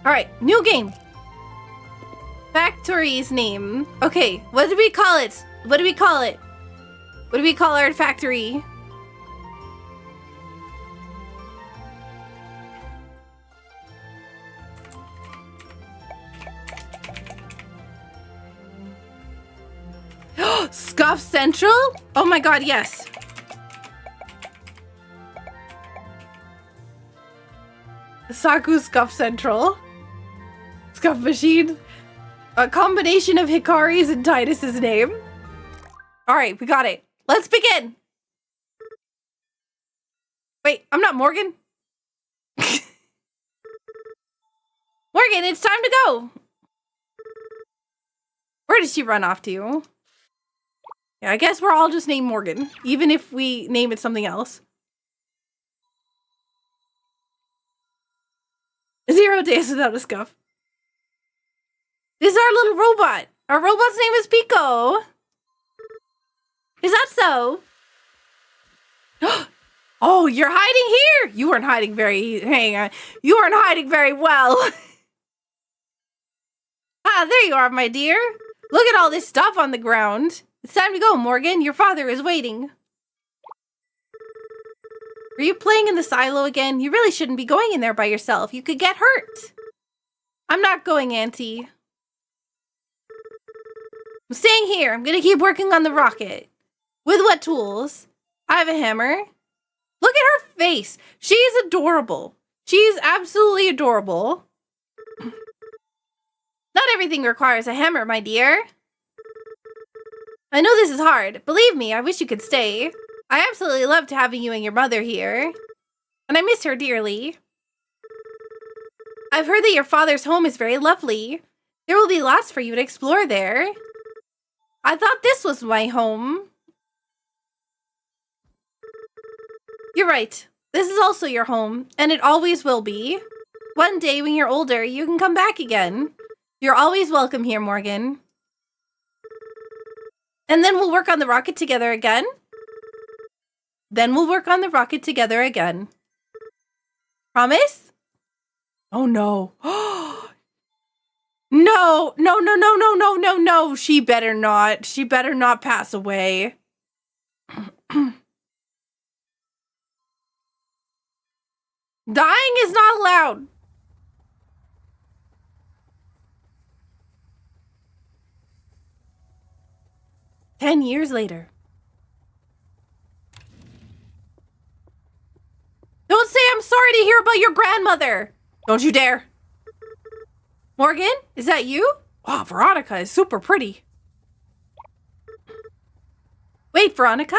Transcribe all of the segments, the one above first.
Alright, new game. Factory's name. Okay, what do we call it? What do we call it? What do we call our factory? Scuff Central? Oh my god, yes. Saku Scuff Central. Scuff Machine. A combination of Hikari's and Titus's name. Alright, we got it. Let's begin. Wait, I'm not Morgan. Morgan, it's time to go. Where did she run off to? Yeah, I guess we're all just named Morgan, even if we name it something else. 0 days without a scuff. This is our little robot. Our robot's name is Pico. Is that so? Oh, you're hiding here. You weren't hiding you weren't hiding very well. Ah, there you are, my dear. Look at all this stuff on the ground. It's time to go, Morgan. Your father is waiting. Are you playing in the silo again? You really shouldn't be going in there by yourself. You could get hurt. I'm not going, Auntie. I'm staying here. I'm gonna keep working on the rocket. With what tools? I have a hammer. Look at her face. She's adorable. She's absolutely adorable. Not everything requires a hammer, my dear. I know this is hard. Believe me, I wish you could stay. I absolutely loved having you and your mother here. And I miss her dearly. I've heard that your father's home is very lovely. There will be lots for you to explore there. I thought this was my home. You're right. This is also your home, and it always will be. One day when you're older, you can come back again. You're always welcome here, Morgan. And then we'll work on the rocket together again. Promise? Oh no. No. She better not. She better not pass away. Dying is not allowed. Ten years later. Don't say I'm sorry to hear about your grandmother. Don't you dare. Morgan, is that you? Wow, Veronica is super pretty. Wait, Veronica?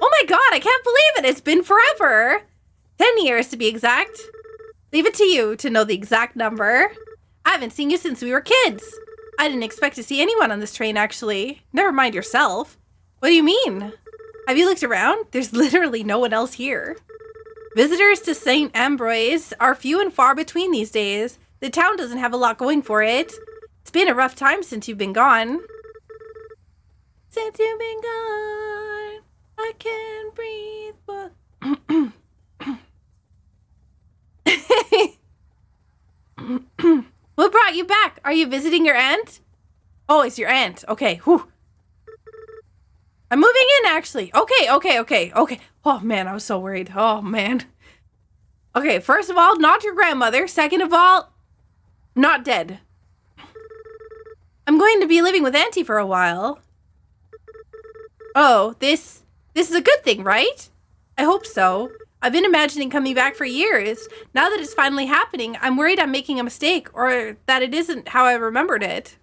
Oh my god, I can't believe it. It's been forever. 10 years to be exact. Leave it to you to know the exact number. I haven't seen you since we were kids. I didn't expect to see anyone on this train, actually. Never mind yourself. What do you mean? Have you looked around? There's literally no one else here. Visitors to St. Ambroise are few and far between these days. The town doesn't have a lot going for it. It's been a rough time since you've been gone. Since you've been gone, I can't breathe, but... What brought you back? Are you visiting your aunt? Oh, it's your aunt. Okay, whew. I'm moving in, actually. Okay. Oh, man, I was so worried. Oh, man. Okay, first of all, not your grandmother. Second of all, not dead. I'm going to be living with Auntie for a while. Oh, this is a good thing, right? I hope so. I've been imagining coming back for years. Now that it's finally happening, I'm worried I'm making a mistake or that it isn't how I remembered it.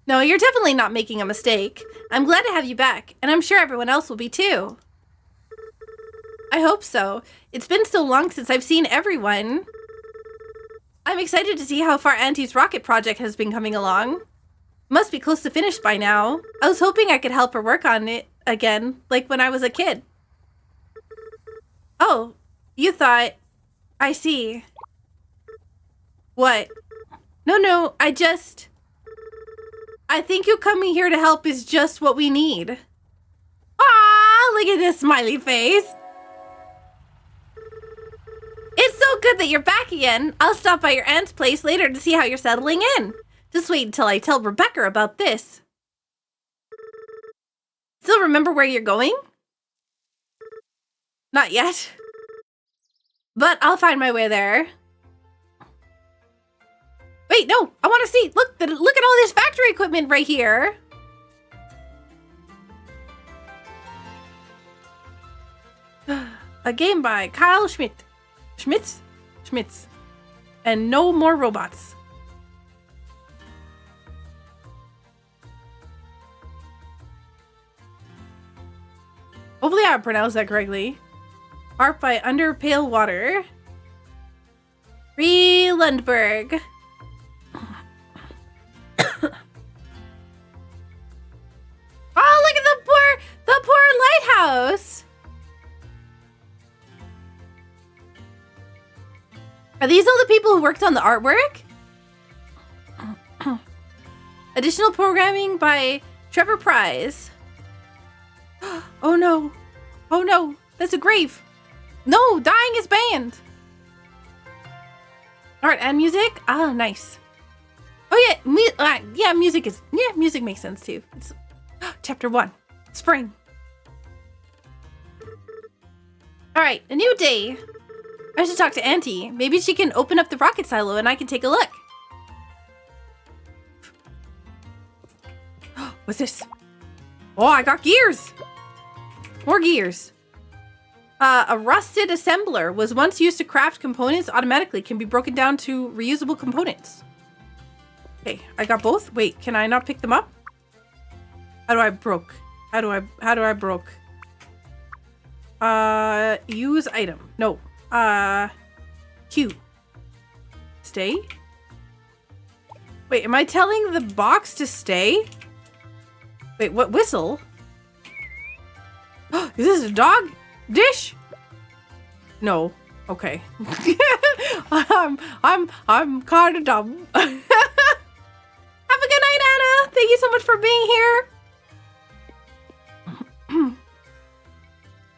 No, you're definitely not making a mistake. I'm glad to have you back, and I'm sure everyone else will be too. I hope so. It's been so long since I've seen everyone. I'm excited to see how far Auntie's rocket project has been coming along. Must be close to finished by now. I was hoping I could help her work on it again, like when I was a kid. Oh, you thought... I see. What? No, I think you coming here to help is just what we need. Ah, look at this smiley face. It's so good that you're back again. I'll stop by your aunt's place later to see how you're settling in. Just wait until I tell Rebecca about this. Still remember where you're going? Not yet. But I'll find my way there. Wait, no, I want to see. Look at all this factory equipment right here. A game by Kyle Schmitz. And no more robots. Hopefully I pronounced that correctly. Art by Under Pale Water. Lundberg. Oh, look at the poor lighthouse. Are these all the people who worked on the artwork? Additional programming by Trevor Prize. Oh no. Oh no. That's a grave. No, dying is banned. Art and music? Ah, nice. Oh yeah, yeah, music makes sense too. It's chapter 1. Spring. Alright, a new day. I should talk to Auntie. Maybe she can open up the rocket silo and I can take a look. What's this? Oh, I got gears. More gears. A rusted assembler was once used to craft components automatically. Can be broken down to reusable components. Okay, I got both. Wait, can I not pick them up? How do I broke? How do I broke? Use item. No. Q. Stay? Wait, am I telling the box to stay? Wait, what whistle? Is this a dog dish? No. Okay. I'm kind of dumb. Have a good night, Anna. Thank you so much for being here.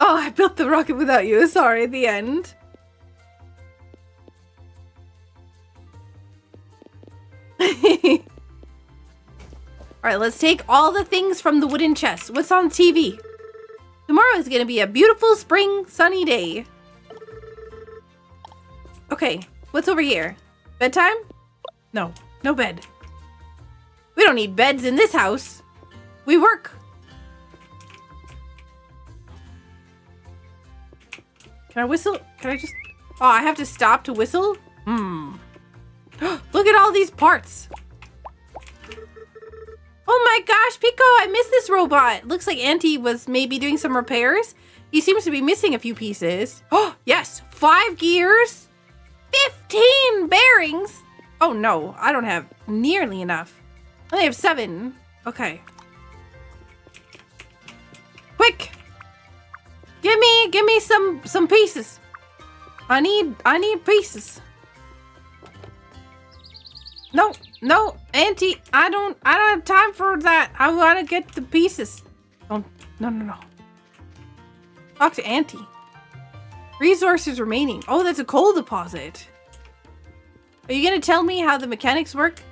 Oh, I built the rocket without you. Sorry, the end. Alright, let's take all the things from the wooden chest. What's on TV? Tomorrow is going to be a beautiful spring sunny day. Okay, what's over here? Bedtime? No, no bed. We don't need beds in this house. We work. Can I whistle? Can I just... Oh, I have to stop to whistle? Look at all these parts. Oh my gosh, Pico, I miss this robot. Looks like Auntie was maybe doing some repairs. He seems to be missing a few pieces. Oh, yes, 5 gears, 15 bearings. Oh no, I don't have nearly enough. I only have 7. Okay. Quick. Give me some pieces. I need pieces. No, Auntie, I don't have time for that. I want to get the pieces. Oh, no. Talk to Auntie. Resources remaining. Oh, that's a coal deposit. Are you going to tell me how the mechanics work?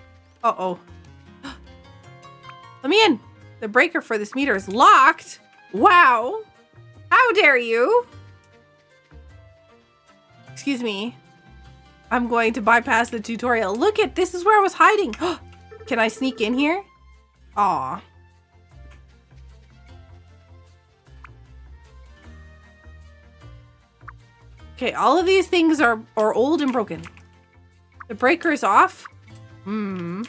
Uh-oh. Let me in. The breaker for this meter is locked. Wow. How dare you? Excuse me. I'm going to bypass the tutorial. Look at, this is where I was hiding. Can I sneak in here? Aw. Okay, all of these things are old and broken. The breaker is off. I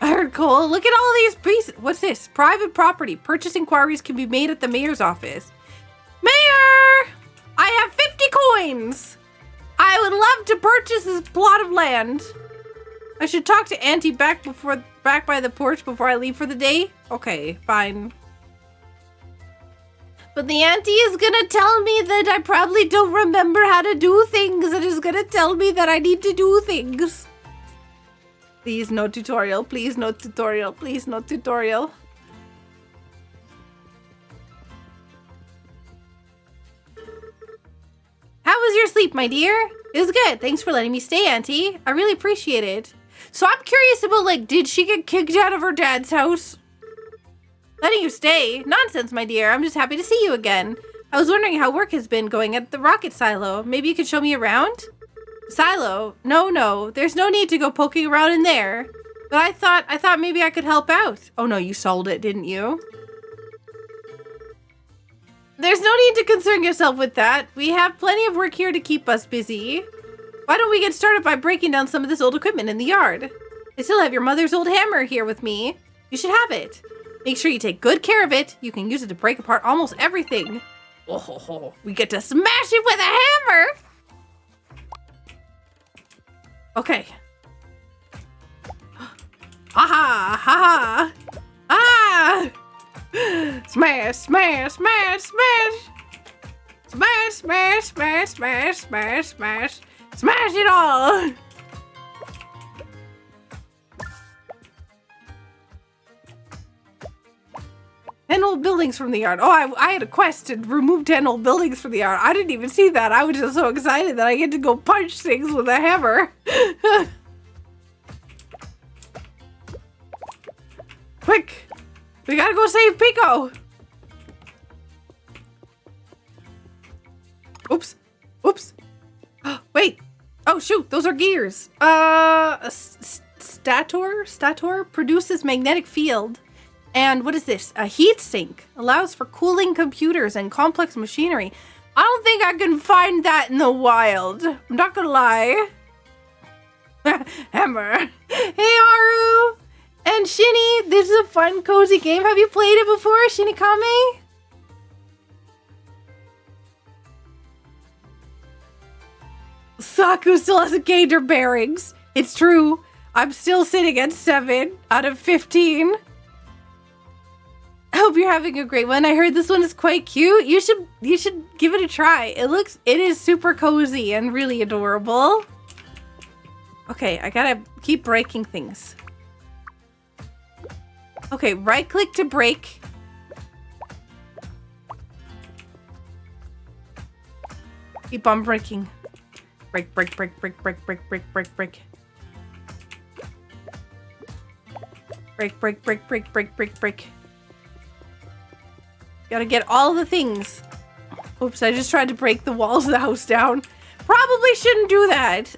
heard Cole. Look at all these pieces. What's this? Private property. Purchase inquiries can be made at the mayor's office. Mayor! I have 50 coins. I would love to purchase this plot of land. I should talk to Auntie back by the porch before I leave for the day. Okay, fine. But the Auntie is gonna tell me that I probably don't remember how to do things and is gonna tell me that I need to do things. Please, no tutorial. Please, no tutorial. Please, no tutorial. How was your sleep, my dear? It was good. Thanks for letting me stay, Auntie. I really appreciate it. So I'm curious about, like, did she get kicked out of her dad's house? Letting you stay? Nonsense, my dear. I'm just happy to see you again. I was wondering how work has been going at the rocket silo. Maybe you could show me around? Silo? No. There's no need to go poking around in there. But I thought maybe I could help out. Oh no, you sold it, didn't you? There's no need to concern yourself with that. We have plenty of work here to keep us busy. Why don't we get started by breaking down some of this old equipment in the yard? I still have your mother's old hammer here with me. You should have it. Make sure you take good care of it. You can use it to break apart almost everything. Oh, we get to smash it with a hammer. Okay. Ha ha. Ah! Smash, smash, smash, smash! Smash, smash, smash, smash, smash, smash! Smash it all! Ten old buildings from the yard. Oh, I had a quest to remove 10 old buildings from the yard. I didn't even see that. I was just so excited that I get to go punch things with a hammer. Quick! We gotta go save Pico! Oops. Oops. Wait. Oh, shoot. Those are gears. Stator produces magnetic field. And what is this? A heat sink. Allows for cooling computers and complex machinery. I don't think I can find that in the wild. I'm not gonna lie. Hammer. Hey, Haru! And Shinny, this is a fun, cozy game. Have you played it before, Shinikame? Saku still hasn't gained her bearings. It's true. I'm still sitting at 7 out of 15. I hope you're having a great one. I heard this one is quite cute. You should give it a try. It is super cozy and really adorable. Okay, I gotta keep breaking things. Okay, right click to break. Keep on breaking. Break, break, break, break, break, break, break, break, break. Break, break, break, break, break, break, break. Gotta get all the things. Oops, I just tried to break the walls of the house down. Probably shouldn't do that.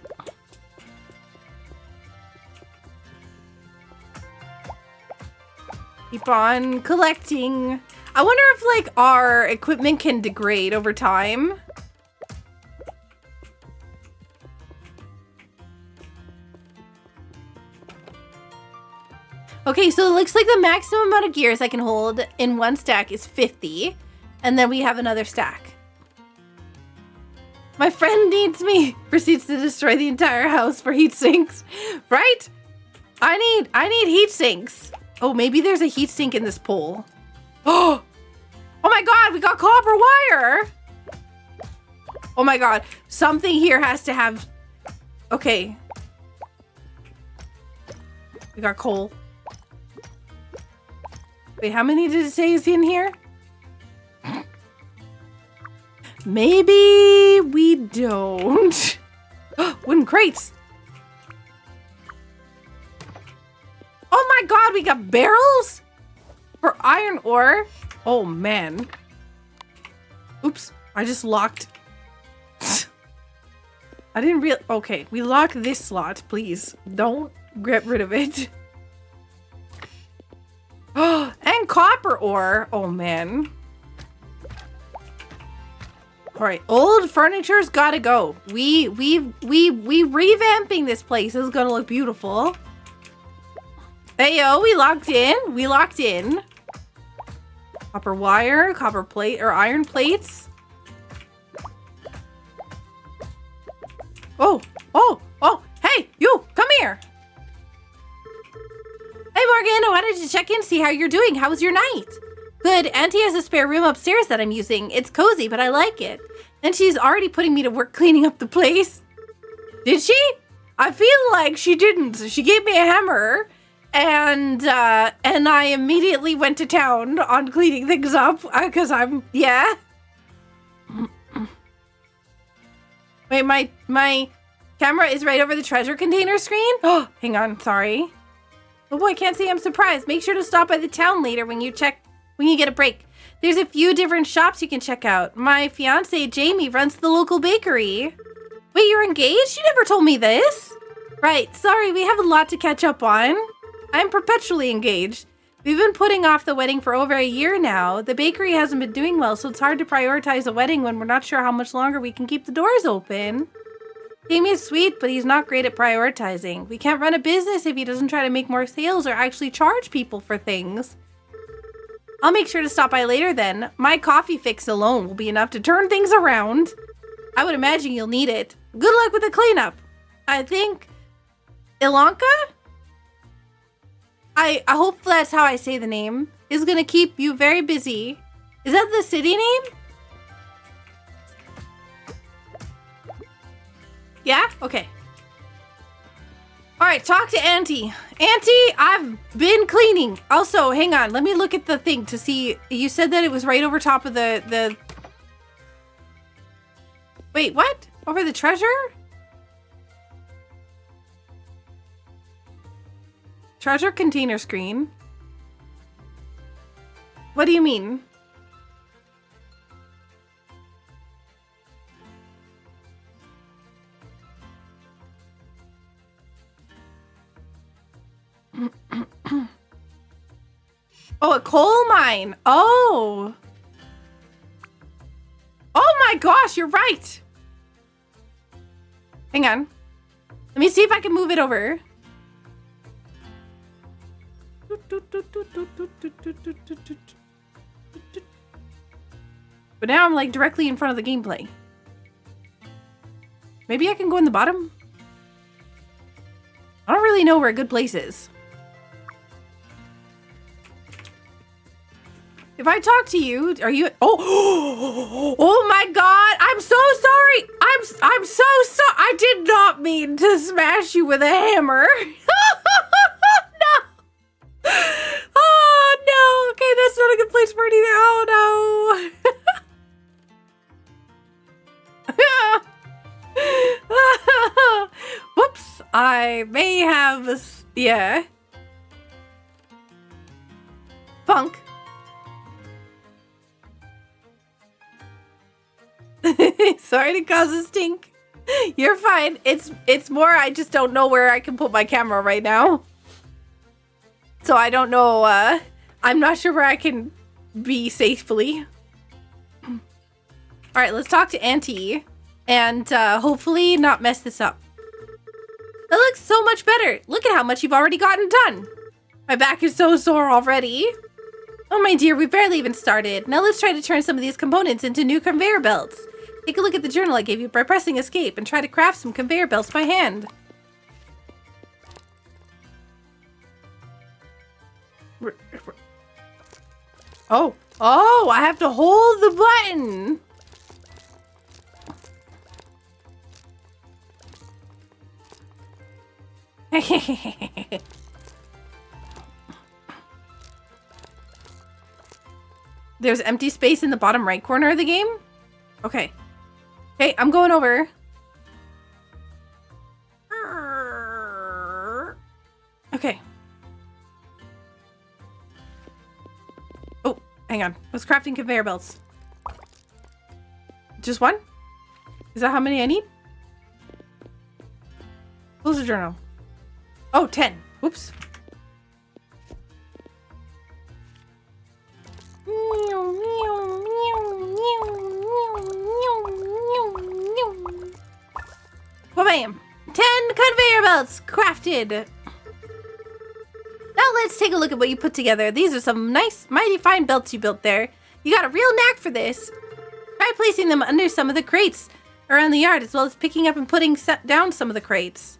Keep on collecting. I wonder if, like, our equipment can degrade over time. Okay, so it looks like the maximum amount of gears I can hold in one stack is 50. And then we have another stack. My friend needs me. Proceeds to destroy the entire house for heat sinks. Right? I need heat sinks. Oh, maybe there's a heat sink in this pole. Oh my god, we got copper wire. Oh my god, something here has to have... Okay. We got coal. Wait, how many did it say is in here? Maybe we don't. Wooden crates. Oh my god, we got barrels? For iron ore? Oh man. Oops, I just locked. I didn't real. Okay, we lock this slot, please. Don't get rid of it. Oh, and copper ore. Oh man. All right, old furniture's gotta go. We revamping this place. This is gonna look beautiful. Hey yo, we locked in. We locked in. Copper wire, copper plate, or iron plates. Oh, hey, you, come here. Hey Morgan, I wanted to check in, see how you're doing. How was your night? Good, Auntie has a spare room upstairs that I'm using. It's cozy, but I like it. And she's already putting me to work cleaning up the place. Did she? I feel like she didn't. She gave me a hammer. And I immediately went to town on cleaning things up because yeah. Wait, my camera is right over the treasure container screen? Oh, hang on, sorry. Oh boy, I can't say I'm surprised. Make sure to stop by the town later when you get a break. There's a few different shops you can check out. My fiance, Jamie, runs the local bakery. Wait, you're engaged? You never told me this. Right, sorry, we have a lot to catch up on. I'm perpetually engaged. We've been putting off the wedding for over a year now. The bakery hasn't been doing well, so it's hard to prioritize a wedding when we're not sure how much longer we can keep the doors open. Jamie is sweet, but he's not great at prioritizing. We can't run a business if he doesn't try to make more sales or actually charge people for things. I'll make sure to stop by later then. My coffee fix alone will be enough to turn things around. I would imagine you'll need it. Good luck with the cleanup. I think Ilonka? I hope that's how I say the name. Is gonna keep you very busy. Is that the city name? Yeah? Okay. Alright, talk to Auntie. Auntie, I've been cleaning. Also, hang on. Let me look at the thing to see. You said that it was right over top of the... Wait, what? Over the treasure? Treasure container screen? What do you mean? Oh, a coal mine. Oh. Oh my gosh, you're right. Hang on. Let me see if I can move it over. But now I'm like directly in front of the gameplay. Maybe I can go in the bottom? I don't really know where a good place is. If I talk to you, are you... Oh, oh my God. I'm so sorry. I'm so sorry. I did not mean to smash you with a hammer. No. Oh, no. Okay, that's not a good place for anything. Oh, no. Whoops. I may have... Yeah. Funk. Sorry to cause a stink. You're fine. It's more I just don't know where I can put my camera right now. So I don't know, I'm not sure where I can be safely. Alright, let's talk to Auntie and hopefully not mess this up. That looks so much better. Look at how much you've already gotten done. My back is so sore already. Oh my dear, we barely even started. Now let's try to turn some of these components into new conveyor belts. Take a look at the journal I gave you by pressing escape and try to craft some conveyor belts by hand. Oh, I have to hold the button. There's empty space in the bottom right corner of the game? Okay. Okay, I'm going over. Okay. Oh, hang on. What's crafting conveyor belts? Just one? Is that how many I need? Close the journal. Oh, 10. Whoops. Bam! 10 conveyor belts crafted. Now let's take a look at what you put together. These are some nice, mighty fine belts you built there. You got a real knack for this. Try placing them under some of the crates around the yard, as well as picking up and putting down some of the crates.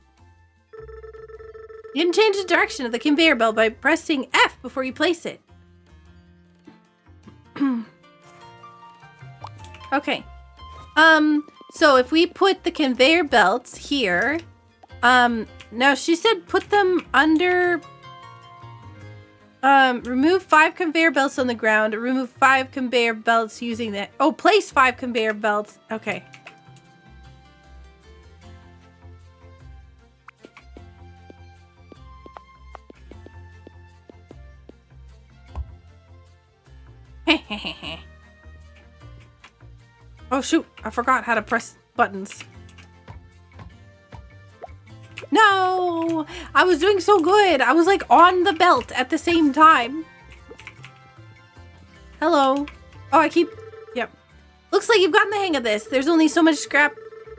You can change the direction of the conveyor belt by pressing F before you place it. Okay. So if we put the conveyor belts here, now she said put them under, remove 5 conveyor belts on the ground, remove 5 conveyor belts using the, place 5 conveyor belts. Okay. Oh shoot, I forgot how to press buttons. No! I was doing so good. I was like on the belt at the same time. Hello. Oh, yep. Looks like you've gotten the hang of this. There's only so much scrap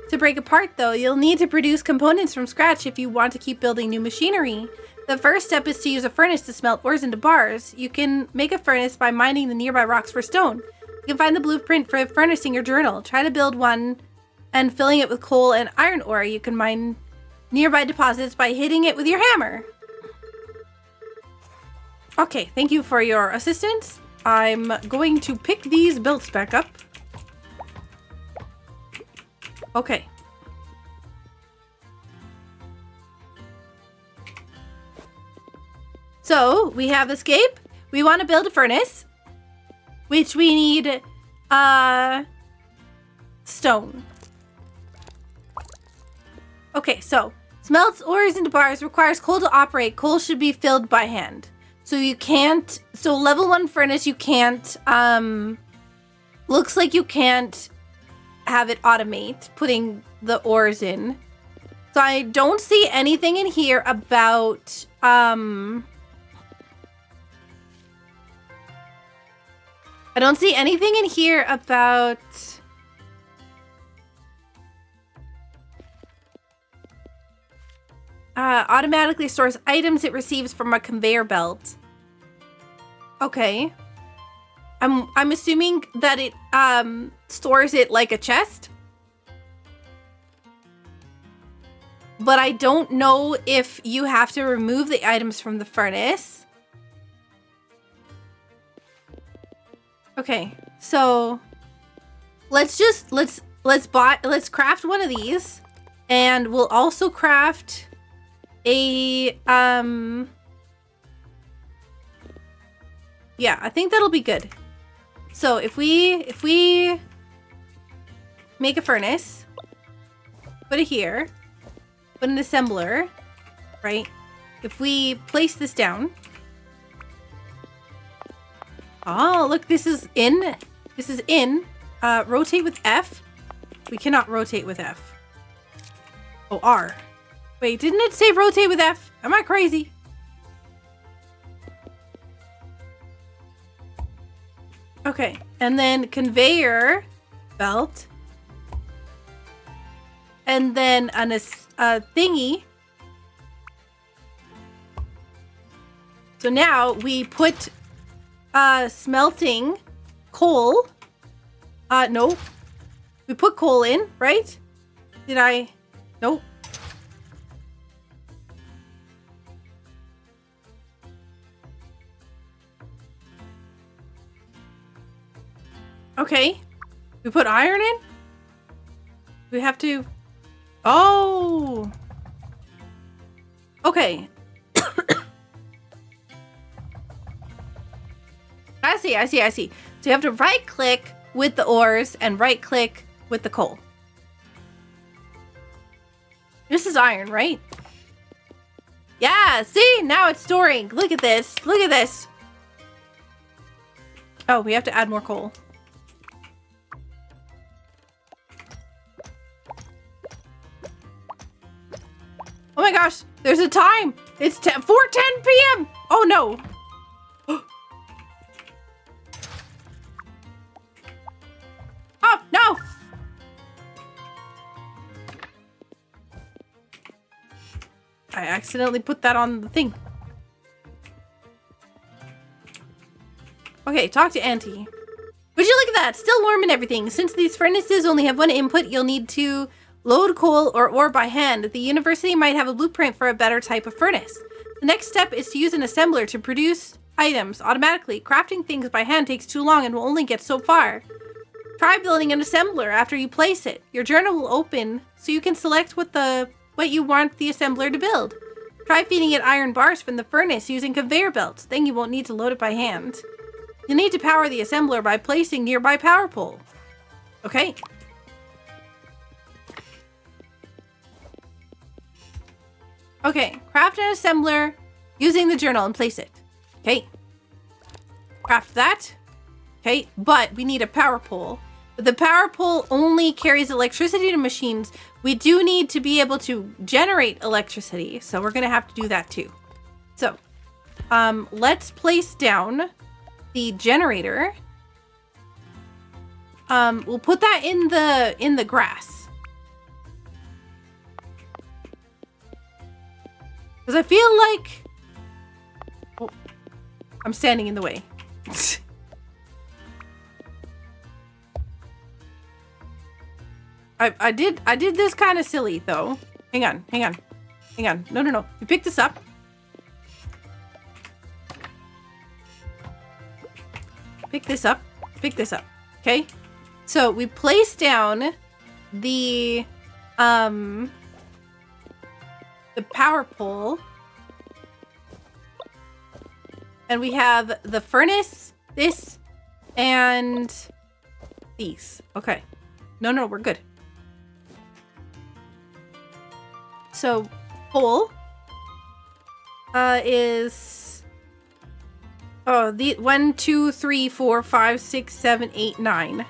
to break apart though. You'll need to produce components from scratch if you want to keep building new machinery. The first step is to use a furnace to smelt ores into bars. You can make a furnace by mining the nearby rocks for stone. You can find the blueprint for a furnace in your journal. Try to build one and filling it with coal and iron ore. You can mine nearby deposits by hitting it with your hammer. Okay, thank you for your assistance. I'm going to pick these belts back up. Okay. So, we have escape. We want to build a furnace, which we need stone. Okay, so smelts ores into bars requires coal to operate. Coal should be filled by hand. So you can't, so level 1 furnace, you can't, looks like you can't have it automate putting the ores in. So I don't see anything in here about, I don't see anything in here about automatically stores items it receives from a conveyor belt. Okay. I'm assuming that it stores it like a chest. But I don't know if you have to remove the items from the furnace. Okay. So let's craft one of these, and we'll also craft a yeah, I think that'll be good. So if we make a furnace, put it here, put an assembler, right? If we place this down, oh look, this is in. Rotate with F. We cannot rotate with F. Oh, R. Wait, didn't it say rotate with F? Am I crazy? Okay, and then conveyor belt. And then a thingy. So now we put smelting coal. No. We put coal in, right? Did I? Nope. Okay. We put iron in? We have to... Oh! Okay. I see. So you have to right-click with the ores and right-click with the coal. This is iron, right? Yeah, see? Now it's storing. Look at this. Oh, we have to add more coal. Oh my gosh, there's a time. It's 4:10 p.m. Oh no. Oh no. I accidentally put that on the thing. Okay, talk to Auntie. Would you look at that? Still warm and everything. Since these furnaces only have one input, you'll need to load coal or ore by hand. The university might have a blueprint for a better type of furnace. The next step is to use an assembler to produce items automatically. Crafting things by hand takes too long and will only get so far. Try building an assembler after you place it. Your journal will open so you can select what you want the assembler to build. Try feeding it iron bars from the furnace using conveyor belts. Then you won't need to load it by hand. You'll need to power the assembler by placing nearby power pole. Okay. Okay, craft an assembler using the journal and place it. Okay. Craft that. Okay, but we need a power pole. But the power pole only carries electricity to machines. We do need to be able to generate electricity, so we're gonna have to do that too. So, let's place down the generator. We'll put that in the grass. Because I feel like... Oh, I'm standing in the way. I did this kind of silly though. Hang on. No. You pick this up. Pick this up. Okay. So we place down the power pole. And we have the furnace, this, and these. Okay. No, we're good. So, pole is the 1, 2, 3, 4, 5, 6, 7, 8, 9.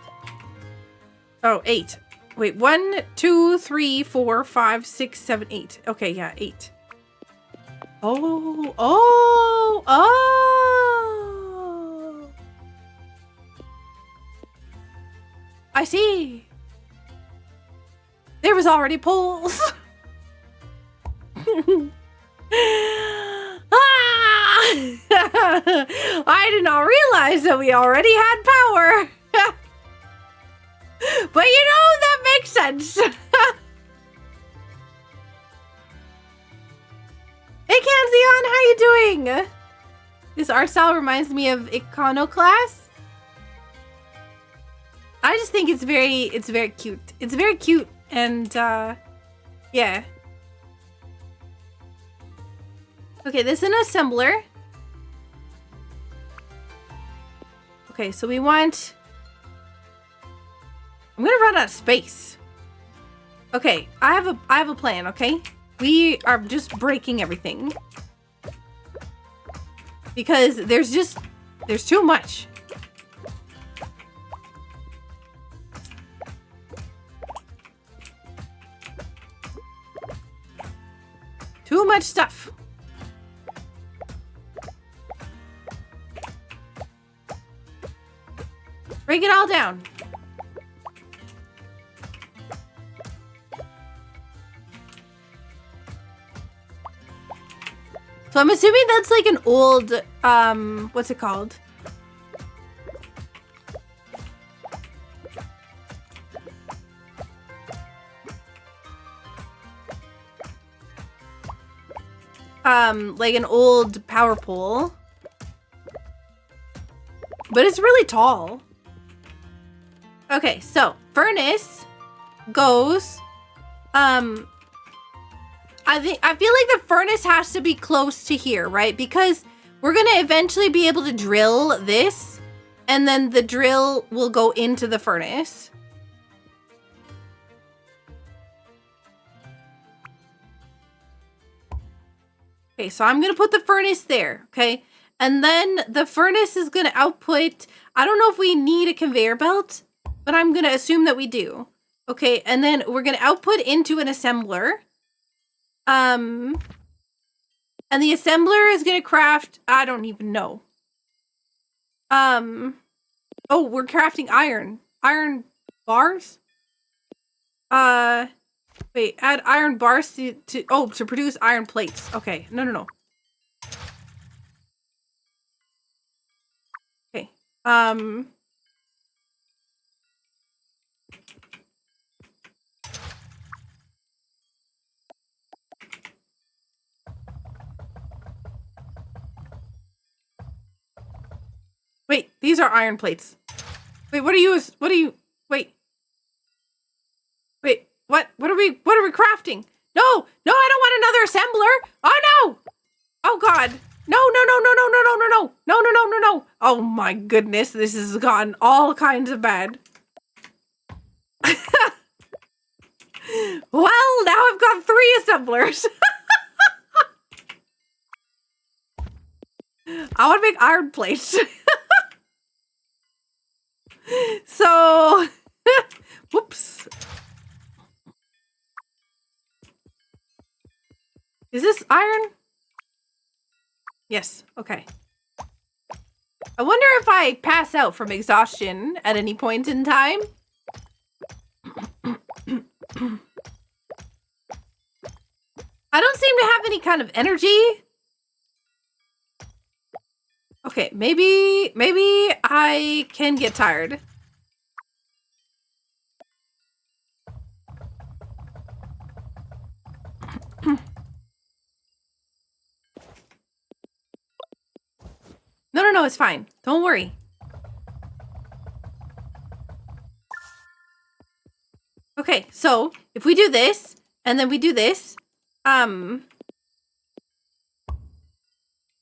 Oh, 8. Wait, 1, 2, 3, 4, 5, 6, 7, 8. Okay, yeah, 8. Oh. I see. There was already poles. I did not realize that we already had power. But you know, that makes sense. Hey Kanzion, how you doing? This art style reminds me of Iconoclast. I just think it's very cute. It's very cute and yeah. Okay, this is an assembler. Okay, so we want... I'm gonna run out of space. Okay, I have a plan, okay? We are just breaking everything. Because there's too much. Too much stuff. Break it all down. So I'm assuming that's like an old, what's it called? Like an old power pole. But it's really tall. Okay, so furnace goes, I feel like the furnace has to be close to here, right? Because we're gonna eventually be able to drill this, and then the drill will go into the furnace. Okay, so I'm gonna put the furnace there, okay? And then the furnace is gonna output, I don't know if we need a conveyor belt, but I'm gonna assume that we do. Okay, and then we're gonna output into an assembler. And the assembler is gonna craft, I don't even know. Oh, we're crafting iron. Iron bars? Wait, add iron bars to produce iron plates. Okay, no. Okay, wait, these are iron plates. Wait, wait, what are we crafting? No, I don't want another assembler. Oh no! Oh god. No. Oh my goodness, this has gotten all kinds of bad. Well, now I've got 3 assemblers. I want to make iron plates. So, whoops. Is this iron? Yes, okay. I wonder if I pass out from exhaustion at any point in time. I don't seem to have any kind of energy. Okay, maybe I can get tired. No, it's fine. Don't worry. Okay, so if we do this, and then we do this, and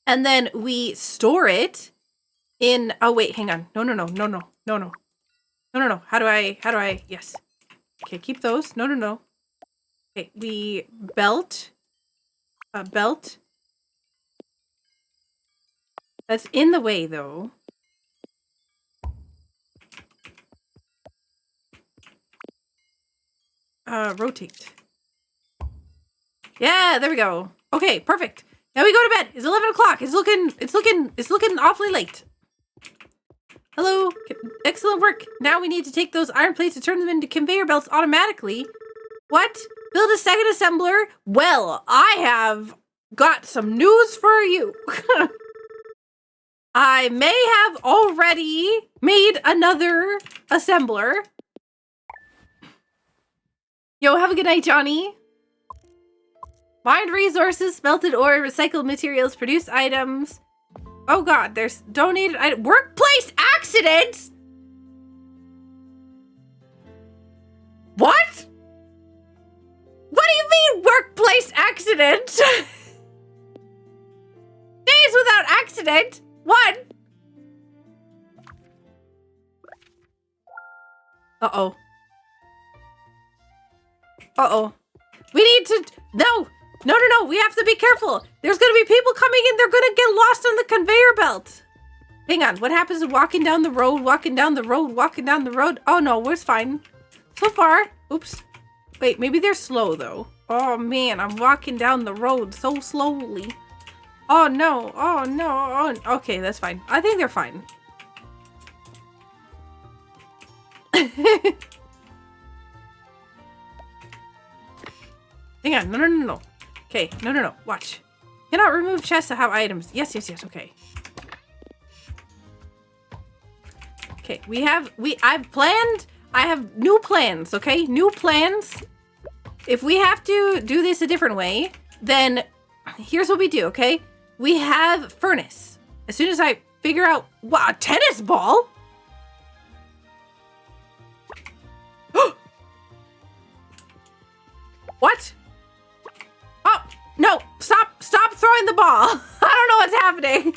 then we store it in, oh wait, hang on. No. How do I, yes. Okay, keep those. No. Okay, we belt. That's in the way though. Rotate. Yeah, there we go. Okay, perfect. Now we go to bed. It's 11 o'clock. It's looking awfully late. Hello. Excellent work. Now we need to take those iron plates and turn them into conveyor belts automatically. What? Build a second assembler? Well, I have got some news for you. I may have already made another assembler. Yo, have a good night, Johnny. Mined resources, smelted ore, recycled materials, produced items. Oh god, there's donated workplace accidents? What? What do you mean workplace accident? Days without accident? One. Uh-oh. We need to... No. We have to be careful. There's going to be people coming in. They're going to get lost on the conveyor belt. Hang on. What happens to walking down the road? Oh, no. We're fine. So far. Oops. Wait, maybe they're slow, though. Oh, man. I'm walking down the road so slowly. Oh, no. Oh, okay, that's fine. I think they're fine. Hang on. No. Okay, no. Watch. Cannot remove chests to have items. Yes. Okay. Okay, I have new plans, okay? New plans. If we have to do this a different way, then here's what we do, okay? We have furnace. As soon as I figure out, what, a tennis ball? What? Oh, no, stop throwing the ball. I don't know what's happening.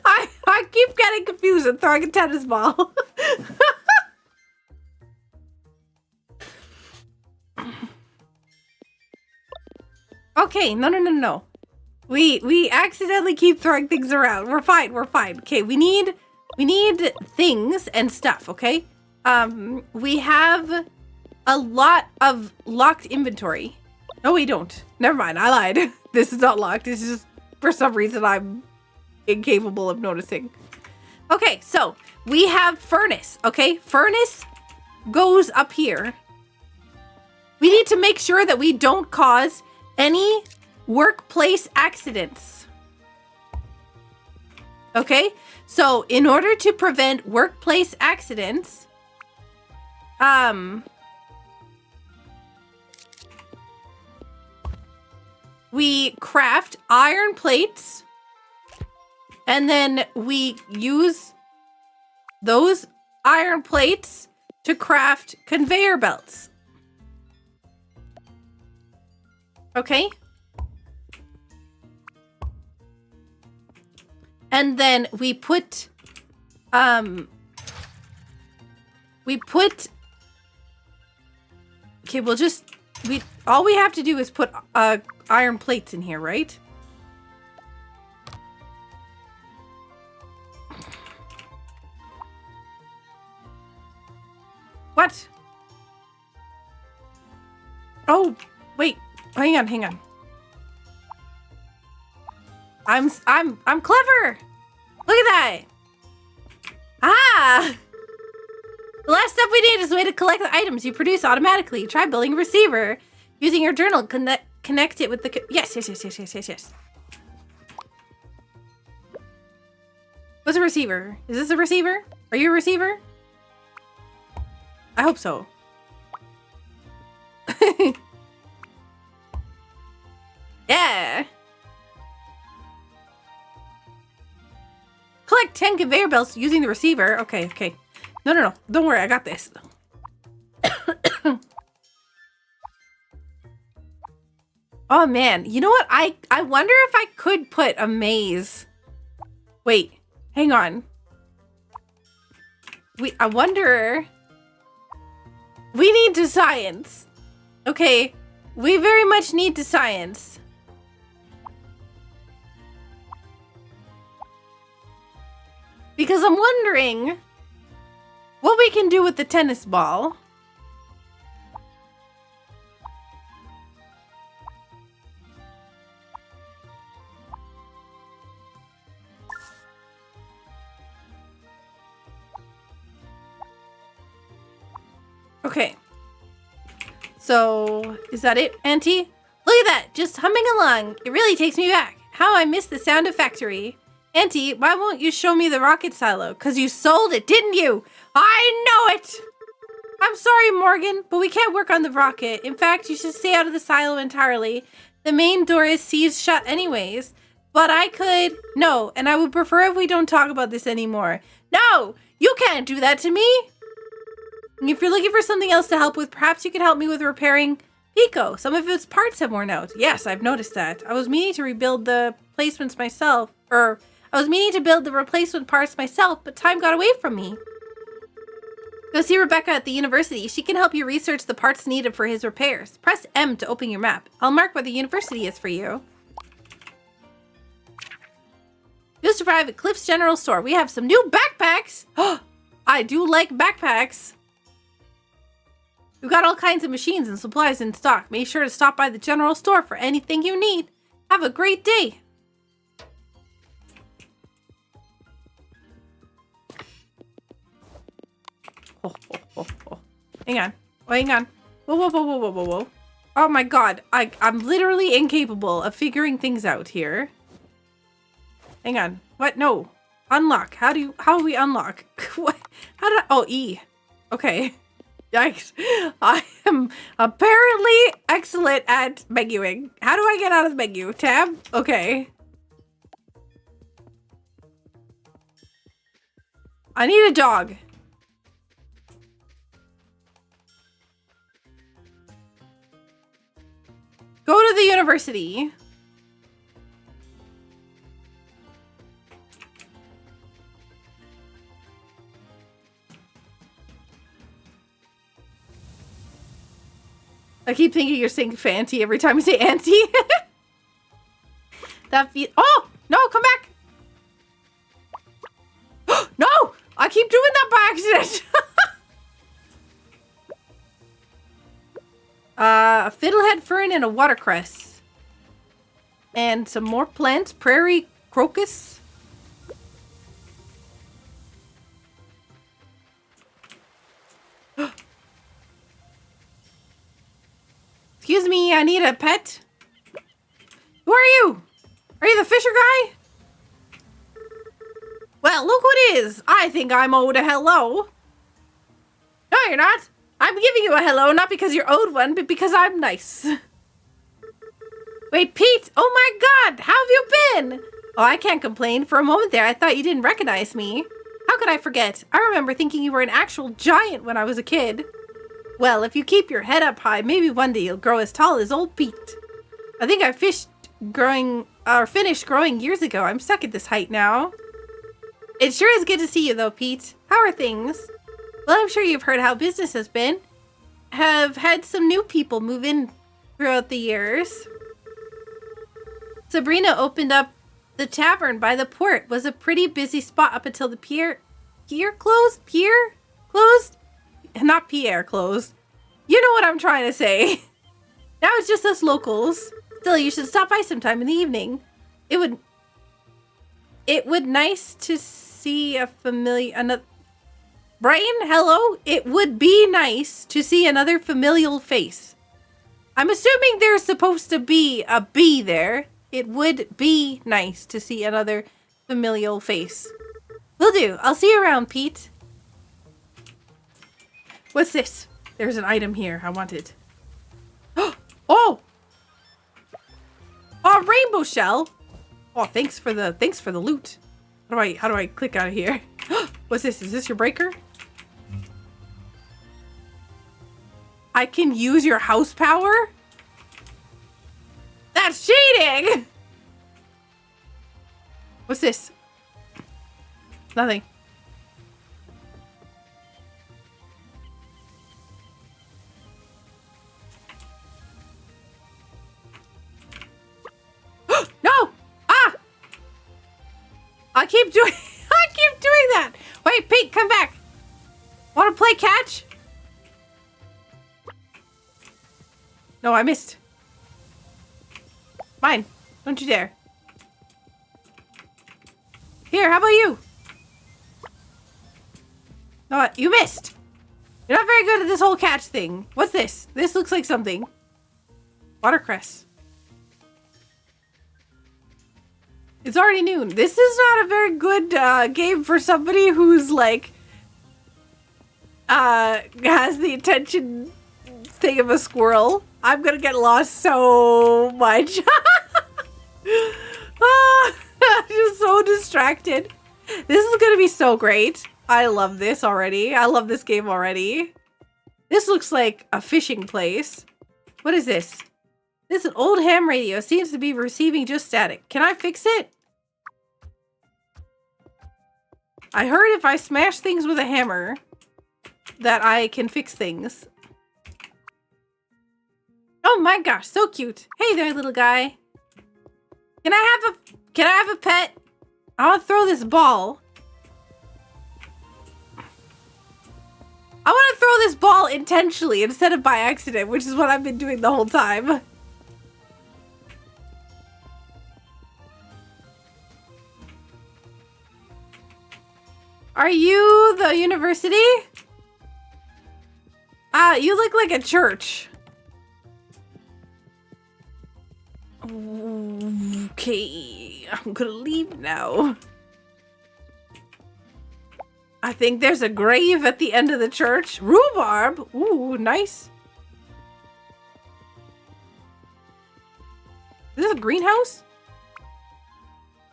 I keep getting confused and throwing a tennis ball. Okay, no. We accidentally keep throwing things around. We're fine. Okay, we need things and stuff, okay? We have a lot of locked inventory. No, we don't. Never mind, I lied. This is not locked. This is just, for some reason, I'm incapable of noticing. Okay, so we have furnace, okay? Furnace goes up here. We need to make sure that we don't cause any workplace accidents. Okay, so in order to prevent workplace accidents, we craft iron plates, and then we use those iron plates to craft conveyor belts. Okay? And then we put, okay, all we have to do is put, iron plates in here, right? Oh, wait. Hang on. I'm clever. Look at that. Ah! The last step we need is a way to collect the items you produce automatically. Try building a receiver. Using your journal, connect it with the... Yes. What's a receiver? Is this a receiver? Are you a receiver? I hope so. Yeah. Collect 10 conveyor belts using the receiver. Okay. No. Don't worry, I got this. Oh man, you know what? I wonder if I could put a maze. Wait, hang on. I wonder. We need to science. Okay, we very much need to science. Because I'm wondering what we can do with the tennis ball. Okay. So, is that it, Auntie? Look at that, just humming along. It really takes me back. How I miss the sound of factory. Auntie, why won't you show me the rocket silo? 'Cause you sold it, didn't you? I know it! I'm sorry, Morgan, but we can't work on the rocket. In fact, you should stay out of the silo entirely. The main door is seized shut anyways. But I could... No, and I would prefer if we don't talk about this anymore. No! You can't do that to me! If you're looking for something else to help with, perhaps you could help me with repairing Pico. Some of its parts have worn out. Yes, I've noticed that. I was meaning to rebuild the replacements myself. I was meaning to build the replacement parts myself, but time got away from me. Go see Rebecca at the university. She can help you research the parts needed for his repairs. Press M to open your map. I'll mark where the university is for you. Just arrived at Cliff's General Store. We have some new backpacks. I do like backpacks. We've got all kinds of machines and supplies in stock. Make sure to stop by the general store for anything you need. Have a great day. Hang on. Hang on. Whoa. Oh my god. I'm literally incapable of figuring things out here. Hang on. What? No. Unlock. How do we unlock? What? How do I... Oh, E. Okay. Yikes. I am apparently excellent at menuing. How do I get out of the menu? Tab? Okay. I need a dog. Go to the university. I keep thinking you're saying fancy every time you say auntie. Oh! No, come back! No! I keep doing that by accident! A fiddlehead fern and a watercress. And some more plants. Prairie crocus. Excuse me, I need a pet. Who are you? Are you the Fisher guy? Well, look who it is. I think I'm owed a hello. No, you're not. I'm giving you a hello, not because you're owed one, but because I'm nice. Wait, Pete! Oh my god! How have you been? Oh, I can't complain. For a moment there, I thought you didn't recognize me. How could I forget? I remember thinking you were an actual giant when I was a kid. Well, if you keep your head up high, maybe one day you'll grow as tall as old Pete. I think I finished growing years ago. I'm stuck at this height now. It sure is good to see you though, Pete. How are things? Well, I'm sure you've heard how business has been. Have had some new people move in throughout the years. Sabrina opened up the tavern by the port. Was a pretty busy spot up until the pier closed? Not Pierre closed. You know what I'm trying to say. Now it's just us locals. Still, you should stop by sometime in the evening. It would nice to see a familiar... Brian, hello? It would be nice to see another familial face. I'm assuming there's supposed to be a B there. It would be nice to see another familial face. Will do. I'll see you around, Pete. What's this? There's an item here. I want it. Oh! Oh, rainbow shell. Oh, thanks for the loot. How do I click out of here? What's this? Is this your breaker? I can use your house power? That's cheating! What's this? Nothing. No! Ah! I keep doing that! Wait, Pete, come back! Wanna play catch? No, I missed. Mine. Don't you dare. Here, how about you? No, you missed. You're not very good at this whole catch thing. What's this? This looks like something. Watercress. It's already noon. This is not a very good game for somebody who's like has the attention thing of a squirrel. I'm gonna get lost so much. I'm just so distracted. This is gonna be so great. I love this already. I love this game already. This looks like a fishing place. What is this? This is an old ham radio. Seems to be receiving just static. Can I fix it? I heard if I smash things with a hammer that I can fix things. Oh my gosh, so cute. Hey there, little guy. Can I have a pet? I want to throw this ball. I want to throw this ball intentionally instead of by accident, which is what I've been doing the whole time. Are you the university? You look like a church. Okay, I'm gonna leave now. I think there's a grave at the end of the church. Rhubarb. Ooh, nice. Is this a greenhouse?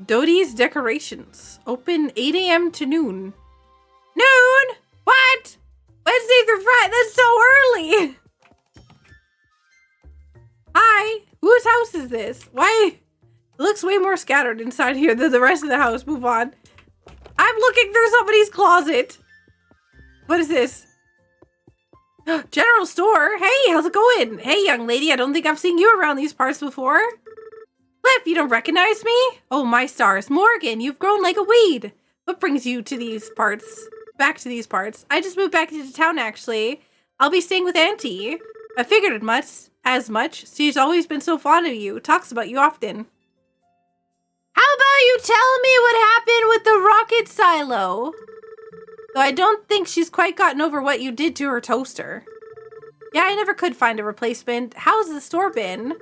Dodie's Decorations. Open 8 a.m. to noon. Noon? What? Wednesday through Friday? That's so early. Hi. Whose house is this? Why? It looks way more scattered inside here than the rest of the house. Move on. I'm looking through somebody's closet. What is this? General store. Hey, how's it going? Hey, young lady. I don't think I've seen you around these parts before. Cliff, you don't recognize me? Oh, my stars. Morgan, you've grown like a weed. What brings you to these parts? Back to these parts. I just moved back into town, actually. I'll be staying with Auntie. I figured as much. She's always been so fond of you. Talks about you often. How about you tell me what happened with the rocket silo? Though I don't think she's quite gotten over what you did to her toaster. Yeah, I never could find a replacement. How's the store been?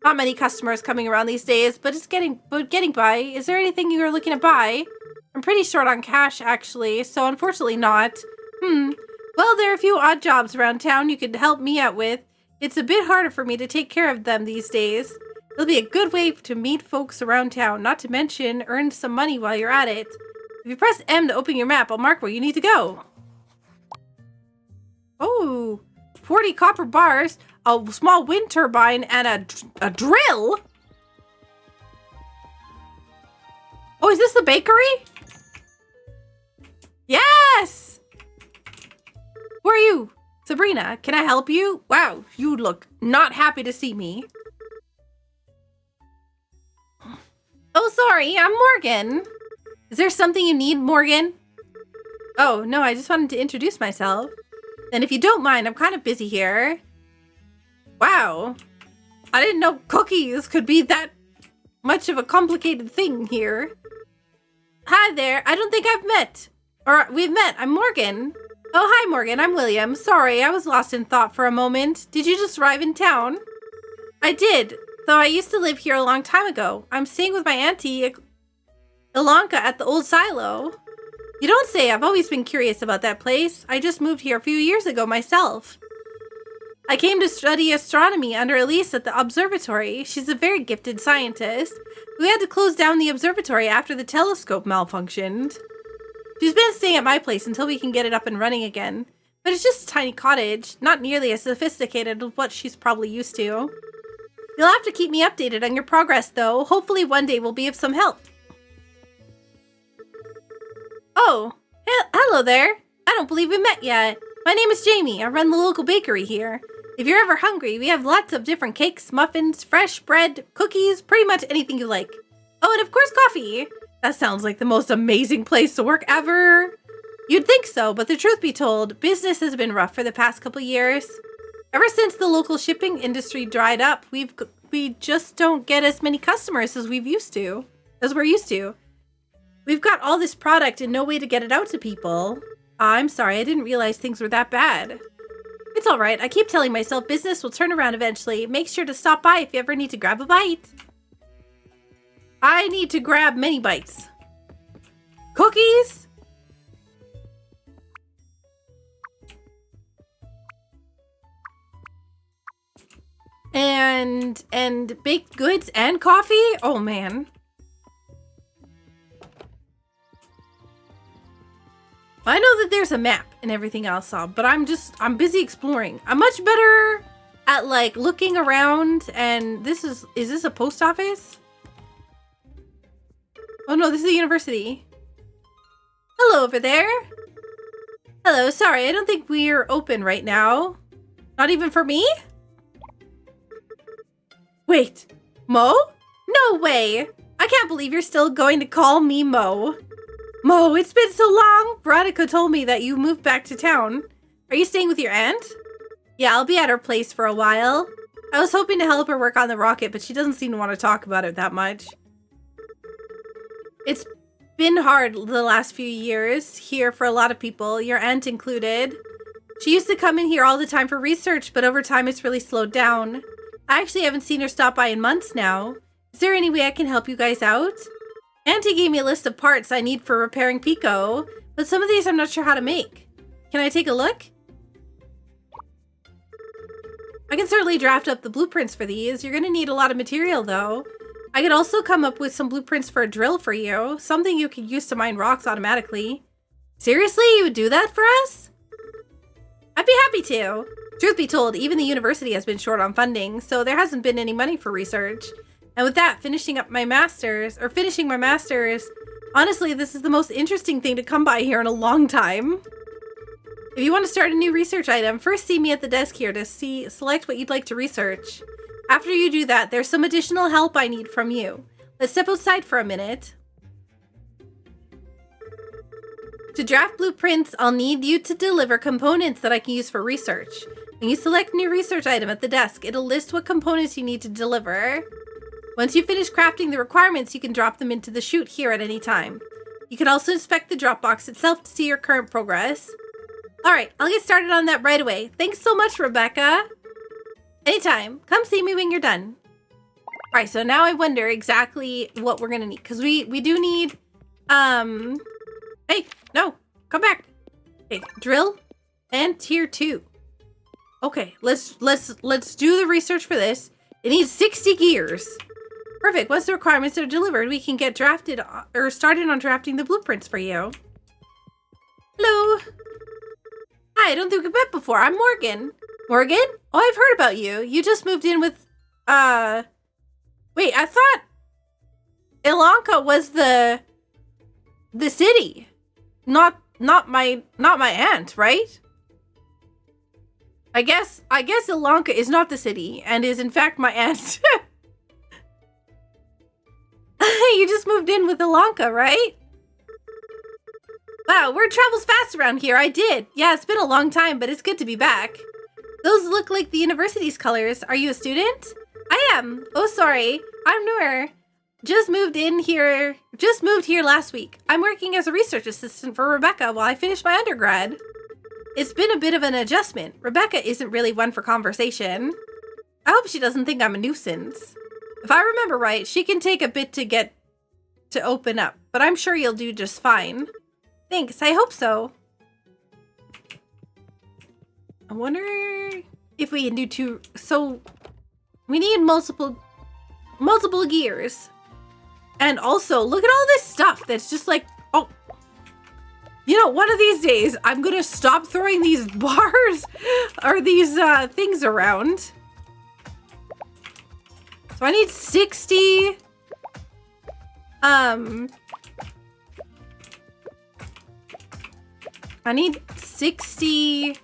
Not many customers coming around these days, but it's getting by. Is there anything you're looking to buy? I'm pretty short on cash, actually, so unfortunately not. Well, there are a few odd jobs around town you could help me out with. It's a bit harder for me to take care of them these days. It'll be a good way to meet folks around town, not to mention earn some money while you're at it. If you press M to open your map, I'll mark where you need to go. Oh, 40 copper bars, a small wind turbine, and a drill? Oh, is this the bakery? Yes! Who are you? Sabrina, can I help you? Wow, you look not happy to see me. Oh, sorry, I'm Morgan. Is there something you need, Morgan? Oh, no, I just wanted to introduce myself. And if you don't mind, I'm kind of busy here. Wow. I didn't know cookies could be that much of a complicated thing here. Hi there. I don't think we've met. I'm Morgan. Oh, hi, Morgan. I'm William. Sorry, I was lost in thought for a moment. Did you just arrive in town? I did, though I used to live here a long time ago. I'm staying with my auntie, Ilanka, at the old silo. You don't say. I've always been curious about that place. I just moved here a few years ago myself. I came to study astronomy under Elise at the observatory. She's a very gifted scientist. We had to close down the observatory after the telescope malfunctioned. She's been staying at my place until we can get it up and running again. But it's just a tiny cottage, not nearly as sophisticated as what she's probably used to. You'll have to keep me updated on your progress, though. Hopefully one day we'll be of some help. Oh, hello there. I don't believe we met yet. My name is Jamie. I run the local bakery here. If you're ever hungry, we have lots of different cakes, muffins, fresh bread, cookies, pretty much anything you like. Oh, and of course coffee. That sounds like the most amazing place to work ever. You'd think so, but the truth be told, business has been rough for the past couple years. Ever since the local shipping industry dried up, we just don't get as many customers as we're used to. We've got all this product and no way to get it out to people. I'm sorry, I didn't realize things were that bad. It's all right. I keep telling myself business will turn around eventually. Make sure to stop by if you ever need to grab a bite. I need to grab many bites. Cookies? And baked goods and coffee? Oh, man. I know that there's a map and everything else, but I'm busy exploring. I'm much better at, like, looking around, and is this a post office? Oh no, this is a university. Hello over there. Hello, sorry, I don't think we're open right now. Not even for me? Wait, Mo? No way! I can't believe you're still going to call me Mo. Mo, it's been so long! Veronica told me that you moved back to town. Are you staying with your aunt? Yeah, I'll be at her place for a while. I was hoping to help her work on the rocket, but she doesn't seem to want to talk about it that much. It's been hard the last few years here for a lot of people, your aunt included. She used to come in here all the time for research, but over time it's really slowed down. I actually haven't seen her stop by in months now. Is there any way I can help you guys out? Auntie gave me a list of parts I need for repairing Pico, but some of these I'm not sure how to make. Can I take a look? I can certainly draft up the blueprints for these. You're going to need a lot of material, though. I could also come up with some blueprints for a drill for you, something you could use to mine rocks automatically. Seriously, you would do that for us? I'd be happy to. Truth be told, even the university has been short on funding, so there hasn't been any money for research. And with that, finishing my master's, honestly, this is the most interesting thing to come by here in a long time. If you want to start a new research item, first see me at the desk here to select what you'd like to research. After you do that, there's some additional help I need from you. Let's step outside for a minute. To draft blueprints, I'll need you to deliver components that I can use for research. When you select new research item at the desk, it'll list what components you need to deliver. Once you finish crafting the requirements, you can drop them into the chute here at any time. You can also inspect the drop box itself to see your current progress. Alright, I'll get started on that right away. Thanks so much, Rebecca. Anytime. Come see me when you're done. Alright, so now I wonder exactly what we're gonna need. Because we do need, hey, no, come back. Okay, drill and tier 2. Okay, let's do the research for this. It needs 60 gears. Perfect. Once the requirements are delivered, we can get started on drafting the blueprints for you. Hello. Hi, I don't think we've met before. I'm Morgan. Morgan? Oh, I've heard about you. You just moved in with, wait, I thought Ilanka was the city. Not my aunt, right? I guess Ilanka is not the city and is in fact my aunt. You just moved in with Ilanka, right? Wow, word travels fast around here. I did. Yeah, it's been a long time, but it's good to be back. Those look like the university's colors. Are you a student? I am. Oh, sorry. I'm newer. Just moved here last week. I'm working as a research assistant for Rebecca while I finish my undergrad. It's been a bit of an adjustment. Rebecca isn't really one for conversation. I hope she doesn't think I'm a nuisance. If I remember right, she can take a bit to get to open up, but I'm sure you'll do just fine. Thanks, I hope so. I wonder if we can do two. So we need multiple gears. And also, look at all this stuff that's just like, oh, you know, one of these days, I'm going to stop throwing these bars or these things around. So I need 60. I need 60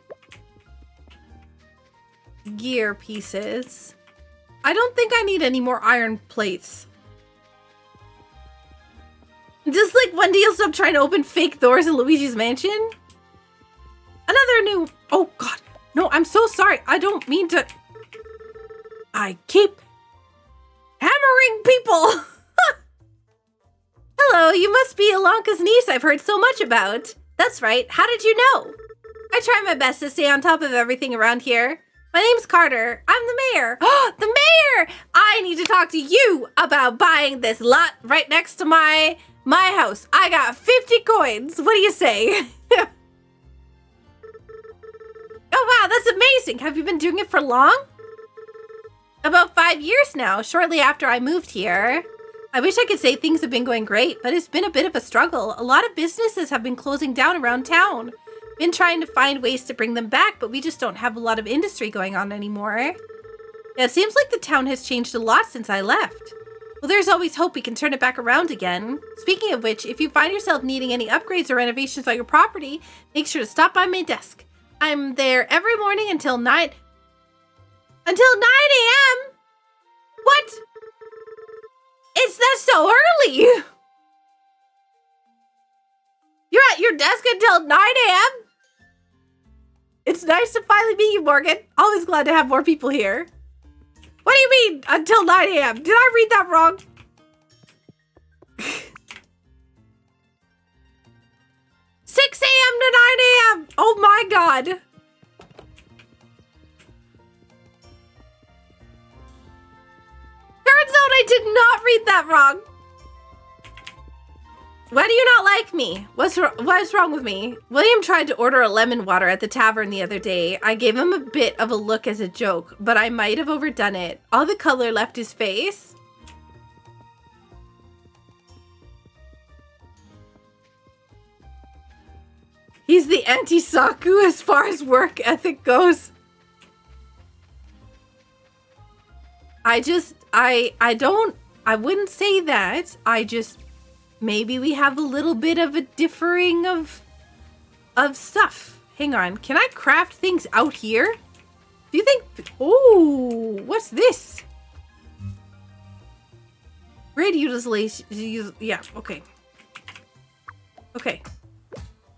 gear pieces. I don't think I need any more iron plates. Just like one day you'll stop trying to open fake doors in Luigi's mansion. Another new... Oh, God. No, I'm so sorry. I don't mean to... I keep hammering people. Hello, you must be Ilanka's niece I've heard so much about. That's right. How did you know? I try my best to stay on top of everything around here. My name's Carter. I'm the mayor. Oh, the mayor! I need to talk to you about buying this lot right next to my house. I got 50 coins. What do you say? Oh, wow, that's amazing. Have you been doing it for long? About 5 years now, shortly after I moved here. I wish I could say things have been going great, but it's been a bit of a struggle. A lot of businesses have been closing down around town. Been trying to find ways to bring them back, but we just don't have a lot of industry going on anymore. Yeah, it seems like the town has changed a lot since I left. Well, there's always hope we can turn it back around again. Speaking of which, if you find yourself needing any upgrades or renovations on your property, make sure to stop by my desk. I'm there every morning until 9 a.m.? What? That's so early! You're at your desk until 9 a.m.? It's nice to finally meet you, Morgan. Always glad to have more people here. What do you mean, until 9 a.m.? Did I read that wrong? 6 a.m. to 9 a.m. Oh my God. Turns out I did not read that wrong. Why do you not like me? What's wrong with me? William tried to order a lemon water at the tavern the other day. I gave him a bit of a look as a joke, but I might have overdone it. All the color left his face. He's the anti-Saku as far as work ethic goes. I wouldn't say that. Maybe we have a little bit of a differing of stuff. Hang on. Can I craft things out here? Do you think... Oh, what's this? Great utilization. Yeah, okay. Okay.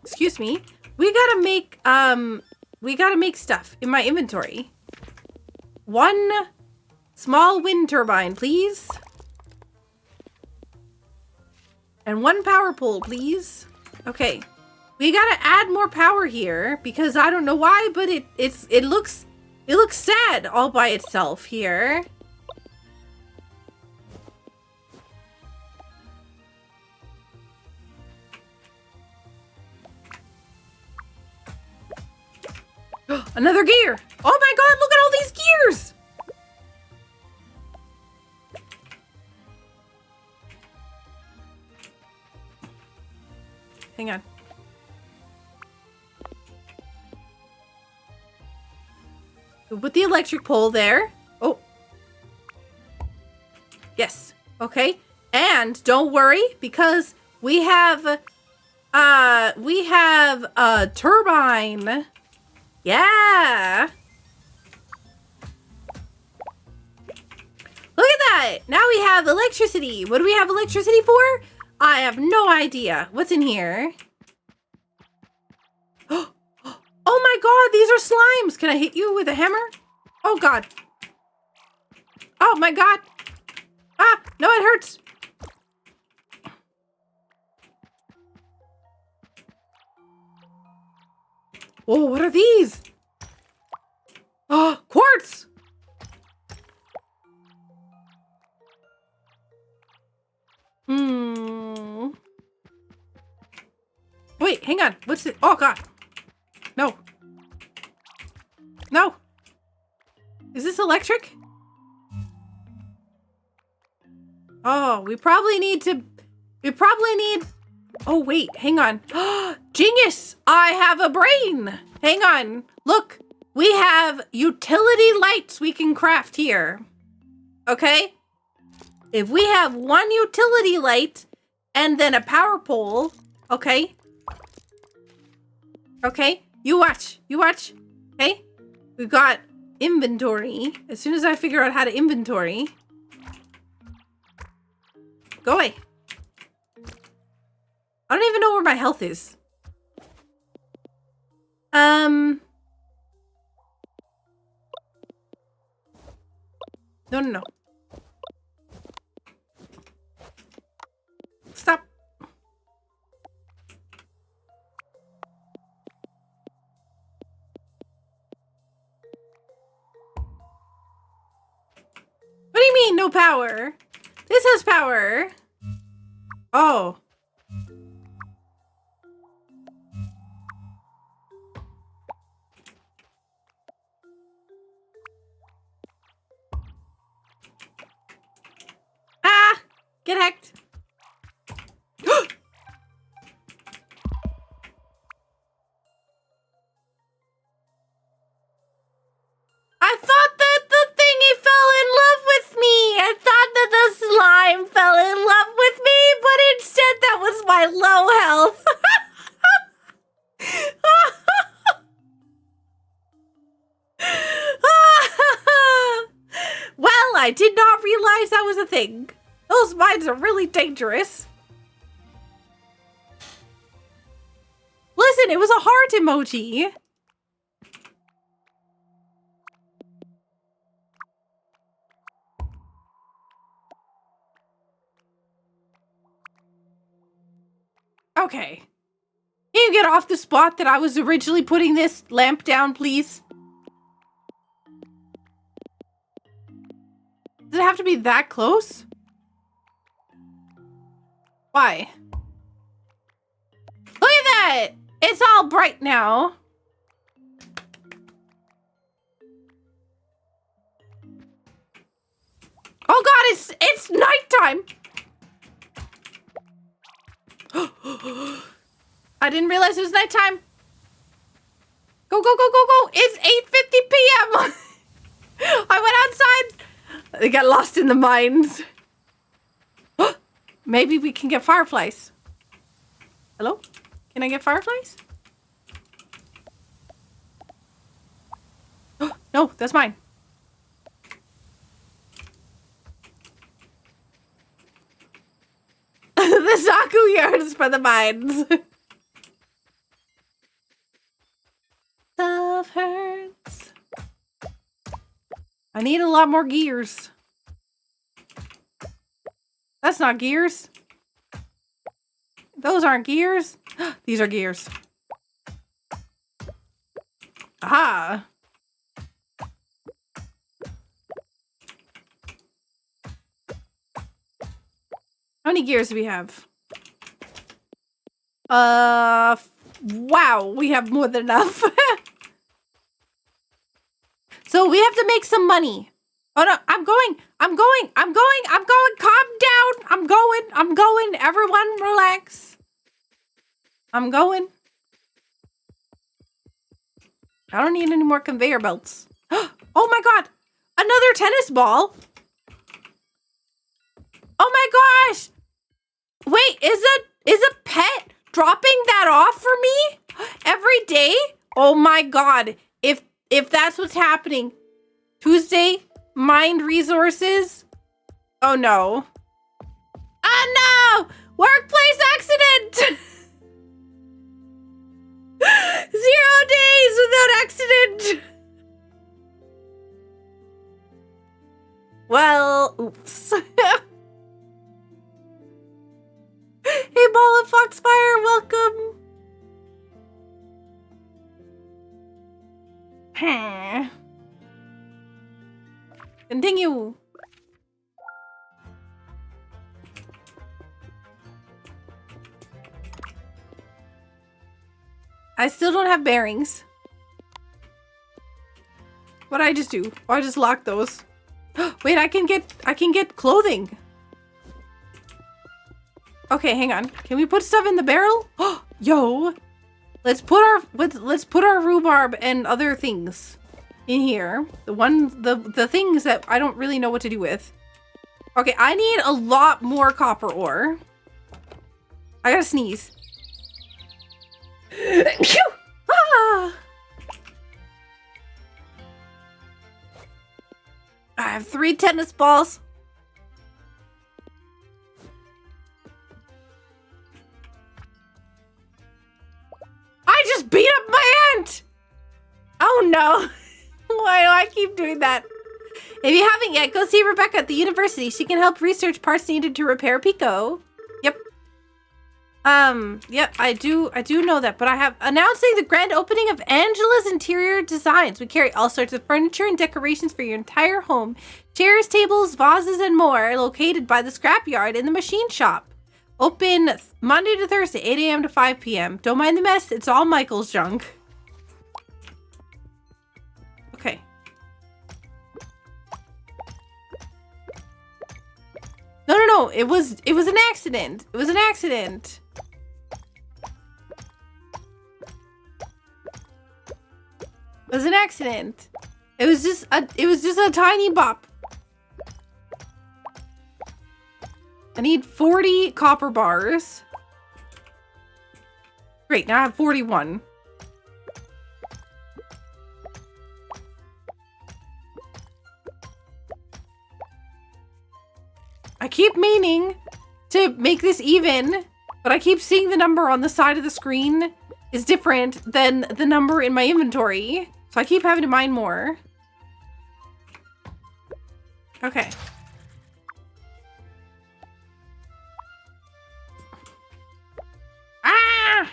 Excuse me. We gotta make stuff in my inventory. One small wind turbine, please. And one power pole, please. Okay. We gotta add more power here because I don't know why, but it looks sad all by itself here. Another gear. Oh my God, look at all these gears. Hang on. We'll put the electric pole there. Oh. Yes. Okay. And don't worry because we have a turbine. Yeah. Look at that. Now we have electricity. What do we have electricity for? I have no idea. What's in here? Oh my God, these are slimes. Can I hit you with a hammer? Oh God. Oh my god. Ah, no, it hurts. Oh, what are these? Oh, quartz. Wait, hang on. What's it? Oh god. No. No. Is this electric? Oh, we probably need... Oh, wait, hang on. Genius! I have a brain! Hang on. Look, we have utility lights we can craft here. Okay? If we have one utility light and then a power pole, okay? Okay, you watch. Okay? We've got inventory. As soon as I figure out how to inventory... Go away. I don't even know where my health is. No. Stop. What do you mean, no power? This has power. Oh. Ah! Get hacked. I thought that the thingy fell in love with me. I thought that the slime fell in love with me, but instead that was my low health. Well, I did not realize that was a thing. Those mines are really dangerous. Listen, it was a heart emoji. Okay. Can you get off the spot that I was originally putting this lamp down, please? Does it have to be that close? Why? Look at that! It's all bright now. Oh god, it's nighttime! I didn't realize it was nighttime. Go. It's 8:50 p.m. I went outside. They got lost in the mines. Maybe we can get fireflies. Hello? Can I get fireflies? No, that's mine. The Zaku yard is for the mines. Love hurts. I need a lot more gears. That's not gears. Those aren't gears. These are gears. Aha. How many gears do we have? Wow, we have more than enough. So we have to make some money. Oh no, I'm going. Calm down. I'm going. Everyone relax. I'm going. I don't need any more conveyor belts. Oh my god, another tennis ball. Oh my gosh. Wait, is a pet dropping that off for me every day? Oh my god. If that's what's happening. Tuesday, mind resources. Oh no. Oh no! Workplace accident! 0 days without accident. Well, oops. Hey, Ball of Foxfire, welcome. Continue. I still don't have bearings. What'd I just do? Oh, I just locked those. Wait, I can get clothing. Okay, hang on. Can we put stuff in the barrel? Oh, yo. Let's put our rhubarb and other things in here. The things that I don't really know what to do with. Okay, I need a lot more copper ore. I gotta sneeze. Ah! I have 3 tennis balls. I just beat up my aunt! Oh no. Why do I keep doing that? If you haven't yet, go see Rebecca at the university. She can help research parts needed to repair Pico. Yep. Yep, I do know that, but I have announcing the grand opening of Angela's Interior Designs. We carry all sorts of furniture and decorations for your entire home. Chairs, tables, vases, and more, located by the scrapyard in the machine shop. Open Monday to Thursday, 8 a.m. to 5 p.m. Don't mind the mess, it's all Michael's junk. Okay. No, it was an accident. It was an accident. It was an accident. It was just a tiny bop. I need 40 copper bars. Great, now I have 41. I keep meaning to make this even, but I keep seeing the number on the side of the screen is different than the number in my inventory. So I keep having to mine more. Okay. Ah!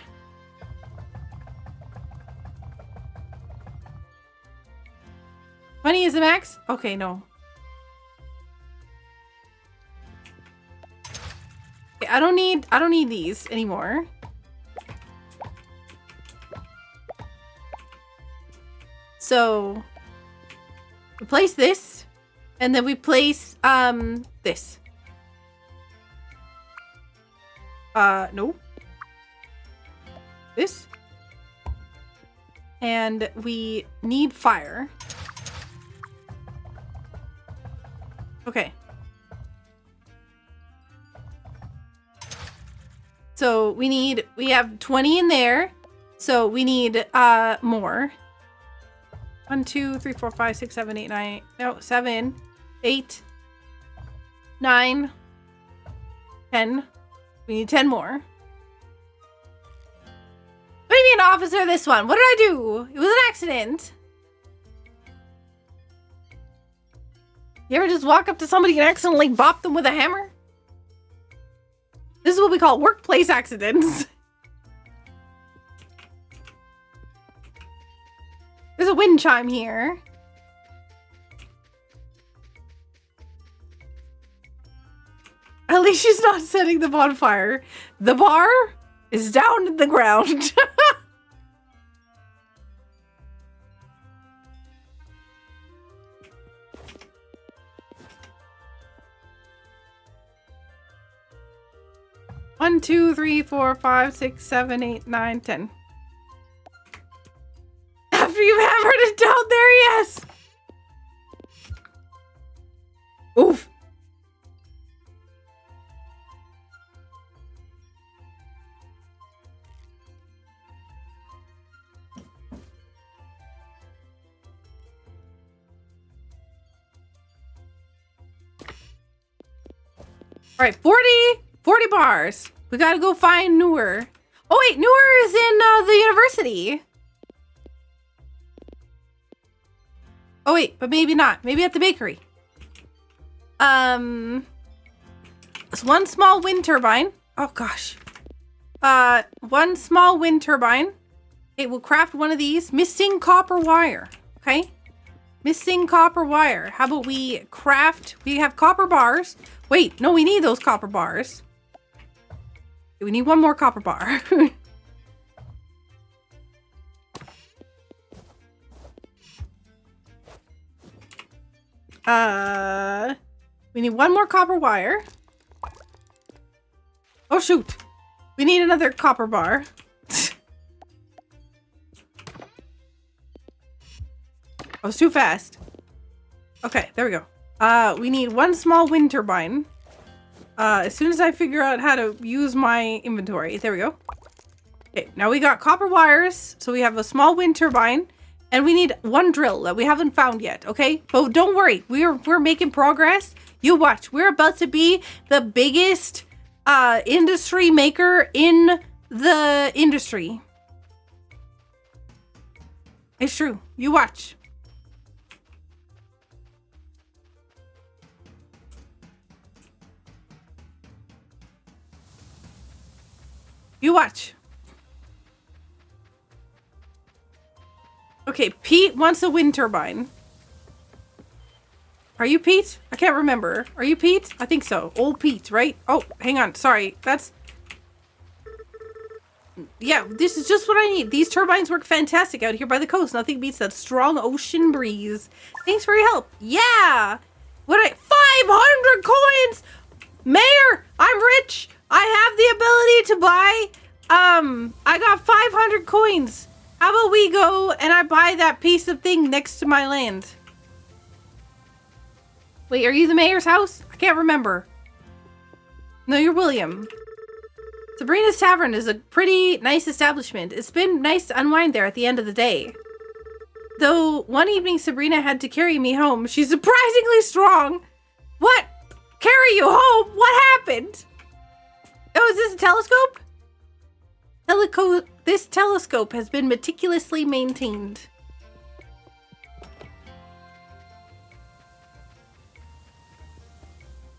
20 is the max? Okay, no. Okay, I don't need these anymore. So we place this, and then we place this. No. This. And we need fire. Okay. So we have 20 in there. So we need more. 1, 2, 3, 4, 5, 6, 7, 8, 9. No, 7, 8, 9, 10. We need 10 more. What do you mean, officer, this one? What did I do? It was an accident. You ever just walk up to somebody and accidentally bop them with a hammer? This is what we call workplace accidents. There's a wind chime here. At least she's not setting the bonfire. The bar is down in the ground. One, 2, 3, 4, 5, 6, 7, 8, 9, 10. After you've hammered it down there, yes. Oof. All right, 40 bars. We gotta go find Noor. Oh wait, Noor is in the university. Oh wait, but maybe not. Maybe at the bakery. It's one small wind turbine. Oh gosh. One small wind turbine. It will craft one of these. Missing copper wire. Okay. Missing copper wire. How about we craft? We have copper bars. Wait, no, we need those copper bars. We need one more copper bar. We need one more copper wire. Oh shoot. We need another copper bar. I was too fast. Okay, there we go. We need one small wind turbine. As soon as I figure out how to use my inventory. There we go. Okay, now we got copper wires. So we have a small wind turbine. And we need one drill that we haven't found yet, okay? But don't worry. We're making progress. You watch. We're about to be the biggest industry maker in the industry. It's true. You watch. You watch. Okay, Pete wants a wind turbine. Are you Pete? I can't remember. Are you Pete? I think so. Old Pete, right? Oh, hang on. Sorry. That's... Yeah, this is just what I need. These turbines work fantastic out here by the coast. Nothing beats that strong ocean breeze. Thanks for your help. Yeah! 500 coins! Mayor, I'm rich! I have the ability to buy... I got 500 coins. How about we go and I buy that piece of thing next to my land? Wait, are you the mayor's house? I can't remember. No, you're William. Sabrina's Tavern is a pretty nice establishment. It's been nice to unwind there at the end of the day. Though one evening Sabrina had to carry me home. She's surprisingly strong. What? Carry you home? What happened? Oh, is this a telescope? This telescope has been meticulously maintained.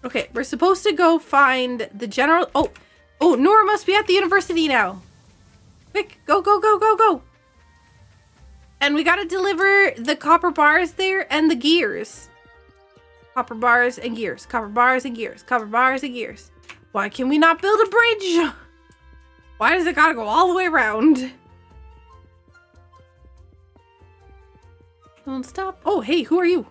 Okay, we're supposed to go find the general... Oh, Nora must be at the university now. Quick, go, go, go, go, go. And we gotta deliver the copper bars there and the gears. Copper bars and gears, copper bars and gears, copper bars and gears. Why can we not build a bridge? Why does it gotta go all the way around? Don't stop. Oh, hey, who are you?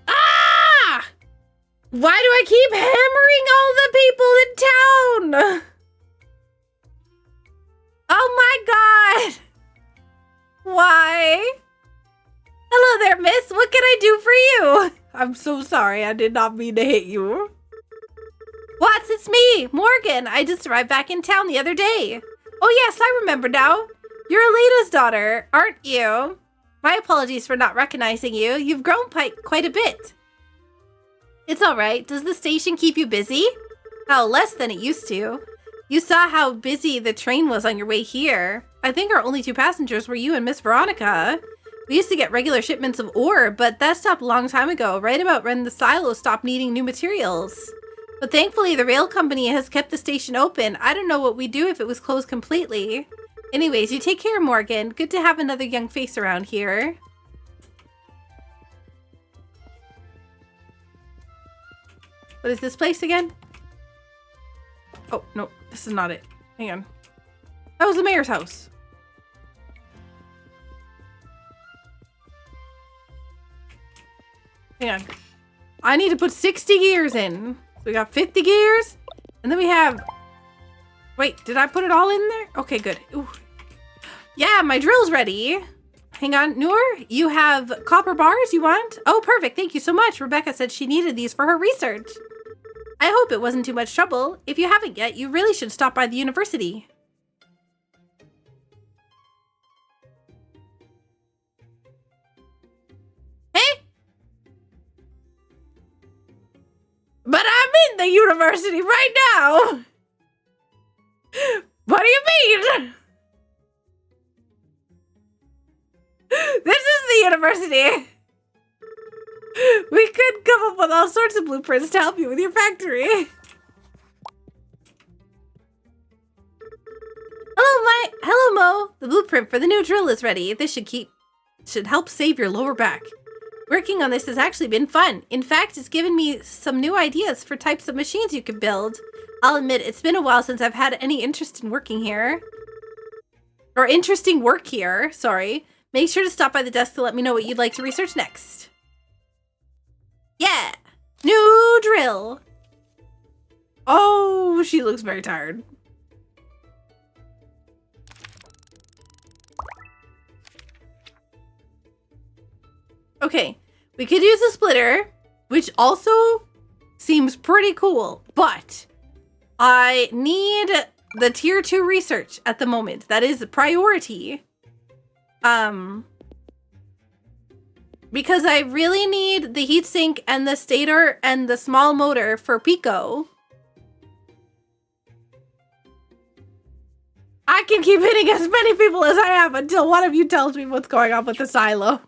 Ah! Why do I keep hammering all the people in town? Oh my god! Why? Hello there, miss. What can I do for you? I'm so sorry. I did not mean to hit you. What? It's me, Morgan. I just arrived back in town the other day. Oh yes, I remember now. You're Alita's daughter, aren't you? My apologies for not recognizing you. You've grown quite a bit. It's all right. Does the station keep you busy? Oh, less than it used to. You saw how busy the train was on your way here. I think our only two passengers were you and Miss Veronica. We used to get regular shipments of ore, but that stopped a long time ago, right about when the silo stopped needing new materials. But thankfully, the rail company has kept the station open. I don't know what we'd do if it was closed completely. Anyways, you take care, Morgan. Good to have another young face around here. What is this place again? Oh, no, this is not it. Hang on. That was the mayor's house. Hang on. I need to put 60 gears in. So we got 50 gears. And then we have... Wait, did I put it all in there? Okay, good. Ooh. Yeah, my drill's ready. Hang on. Noor, you have copper bars you want? Oh, perfect. Thank you so much. Rebecca said she needed these for her research. I hope it wasn't too much trouble. If you haven't yet, you really should stop by the university. Hey? But I'm in the university right now. What do you mean? This is the university. We could come up with all sorts of blueprints to help you with your factory. Hello, Mo. The blueprint for the new drill is ready. This should help save your lower back. Working on this has actually been fun. In fact, it's given me some new ideas for types of machines you can build. I'll admit, it's been a while since I've had any interest in working here. Or interesting work here, sorry. Make sure to stop by the desk to let me know what you'd like to research next. Yeah! New drill! Oh, she looks very tired. Okay, we could use a splitter, which also seems pretty cool, but I need the tier 2 research at the moment. That is a priority. Because I really need the heatsink and the stator and the small motor for Pico. I can keep hitting as many people as I have until one of you tells me what's going on with the silo.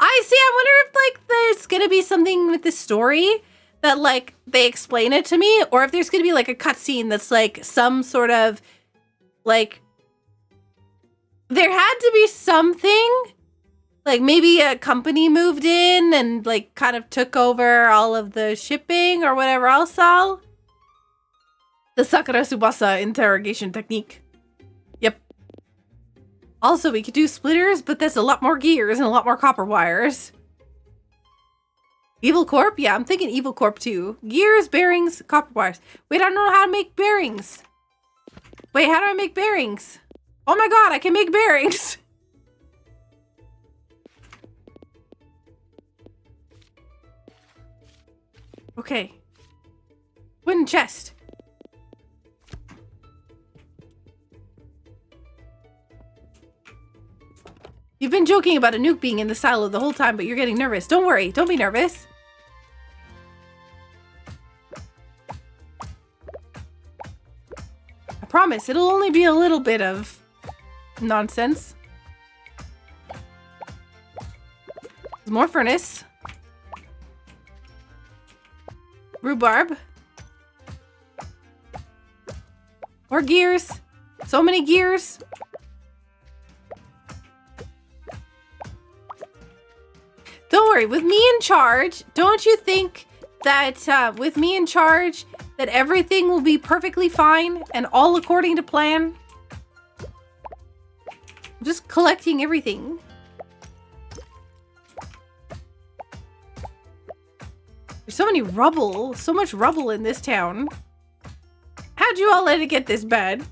I see, I wonder if, like, there's gonna be something with the story that, like, they explain it to me, or if there's gonna be, like, a cutscene that's, like, some sort of, like, there had to be something, like, maybe a company moved in and, like, kind of took over all of the shipping or whatever else all. The Sakura Tsubasa interrogation technique. Yep. Also, we could do splitters, but that's a lot more gears and a lot more copper wires. Evil Corp? Yeah, I'm thinking Evil Corp too. Gears, bearings, copper wires. Wait, I don't know how to make bearings. Wait, how do I make bearings? Oh my god, I can make bearings! Okay. Wooden chest. You've been joking about a nuke being in the silo the whole time, but you're getting nervous. Don't worry. Don't be nervous. I promise, it'll only be a little bit of nonsense. There's more furnace. Rhubarb. More gears. So many gears. Don't worry, with me in charge, don't you think that with me in charge, that everything will be perfectly fine and all according to plan? I'm just collecting everything. There's so many rubble, so much rubble in this town. How'd you all let it get this bad?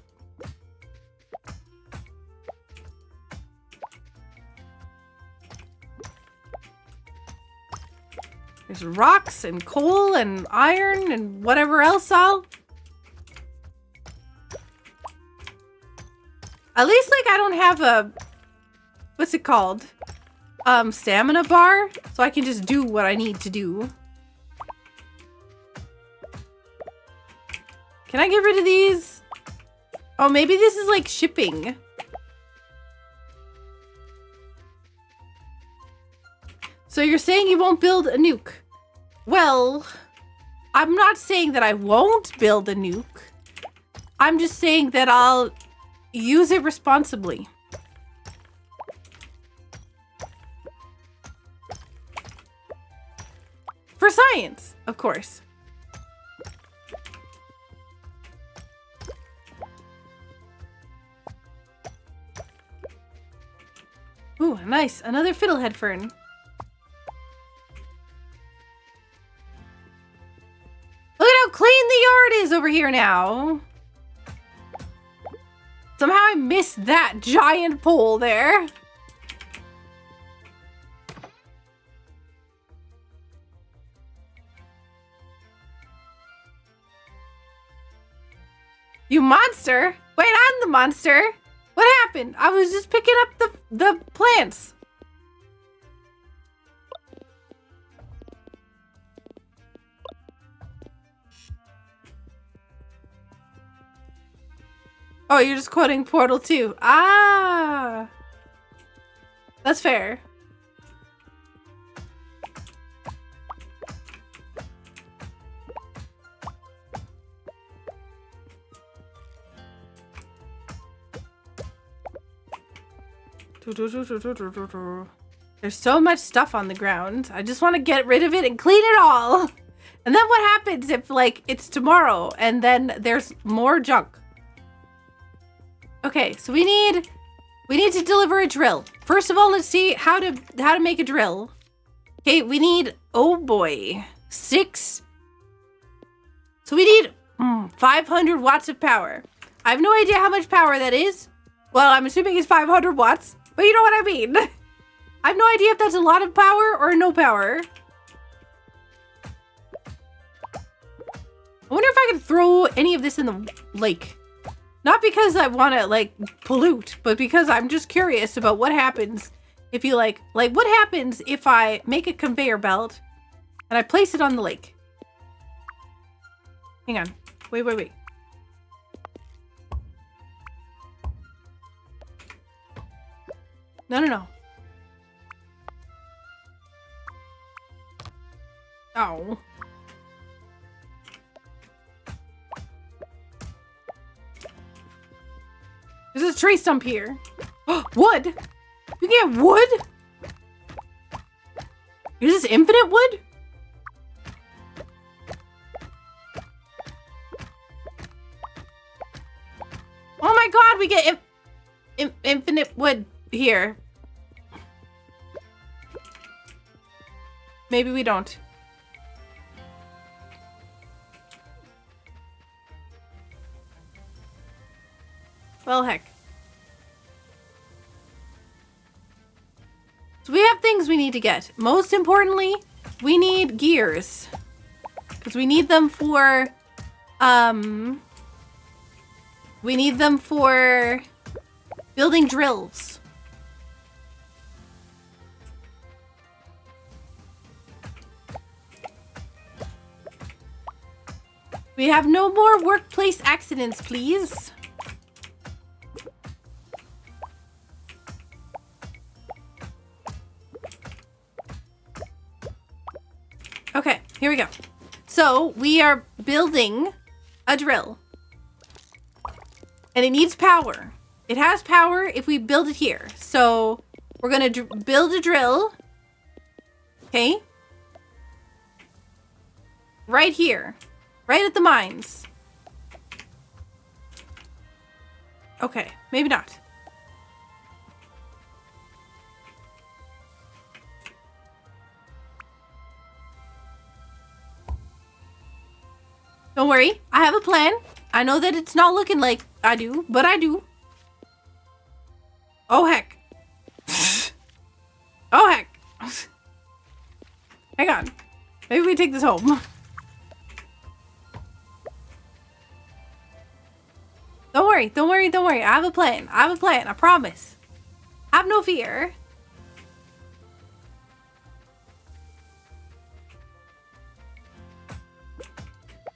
There's rocks and coal and iron and whatever else all. At least, like, I don't have a, what's it called? Stamina bar, so I can just do what I need to do. Can I get rid of these? Oh, maybe this is like shipping. So you're saying you won't build a nuke? Well, I'm not saying that I won't build a nuke. I'm just saying that I'll use it responsibly. For science, of course. Ooh, nice. Another fiddlehead fern. Look at how clean the yard is over here now. Somehow I missed that giant pole there. You monster? Wait, I'm the monster. What happened? I was just picking up the plants. Oh, you're just quoting Portal 2. Ah. That's fair. There's so much stuff on the ground. I just want to get rid of it and clean it all. And then what happens if, like, it's tomorrow and then there's more junk? Okay, so we need to deliver a drill. First of all, let's see how to make a drill. Okay, we need, oh boy, 6. So we need 500 watts of power. I have no idea how much power that is. Well, I'm assuming it's 500 watts, but you know what I mean. I have no idea if that's a lot of power or no power. I wonder if I can throw any of this in the lake. Not because I want to, like, pollute, but because I'm just curious about what happens if you, like, what happens if I make a conveyor belt and I place it on the lake? Hang on. Wait. No. Oh. There's a tree stump here. Wood! You get wood? Is this infinite wood? Oh my god, we get infinite wood here. Maybe we don't. Well, heck. So we have things we need to get. Most importantly, we need gears. Because we need them for, building drills. We have no more workplace accidents, please. Okay, here we go. So we are building a drill. And it needs power. It has power if we build it here. So we're going to build a drill. Okay. Right here. Right at the mines. Okay, maybe not. Don't worry, I have a plan. I know that it's not looking like I do, but I do. Oh, heck. Oh, heck. Hang on. Maybe we take this home. Don't worry. I have a plan. I promise. Have no fear.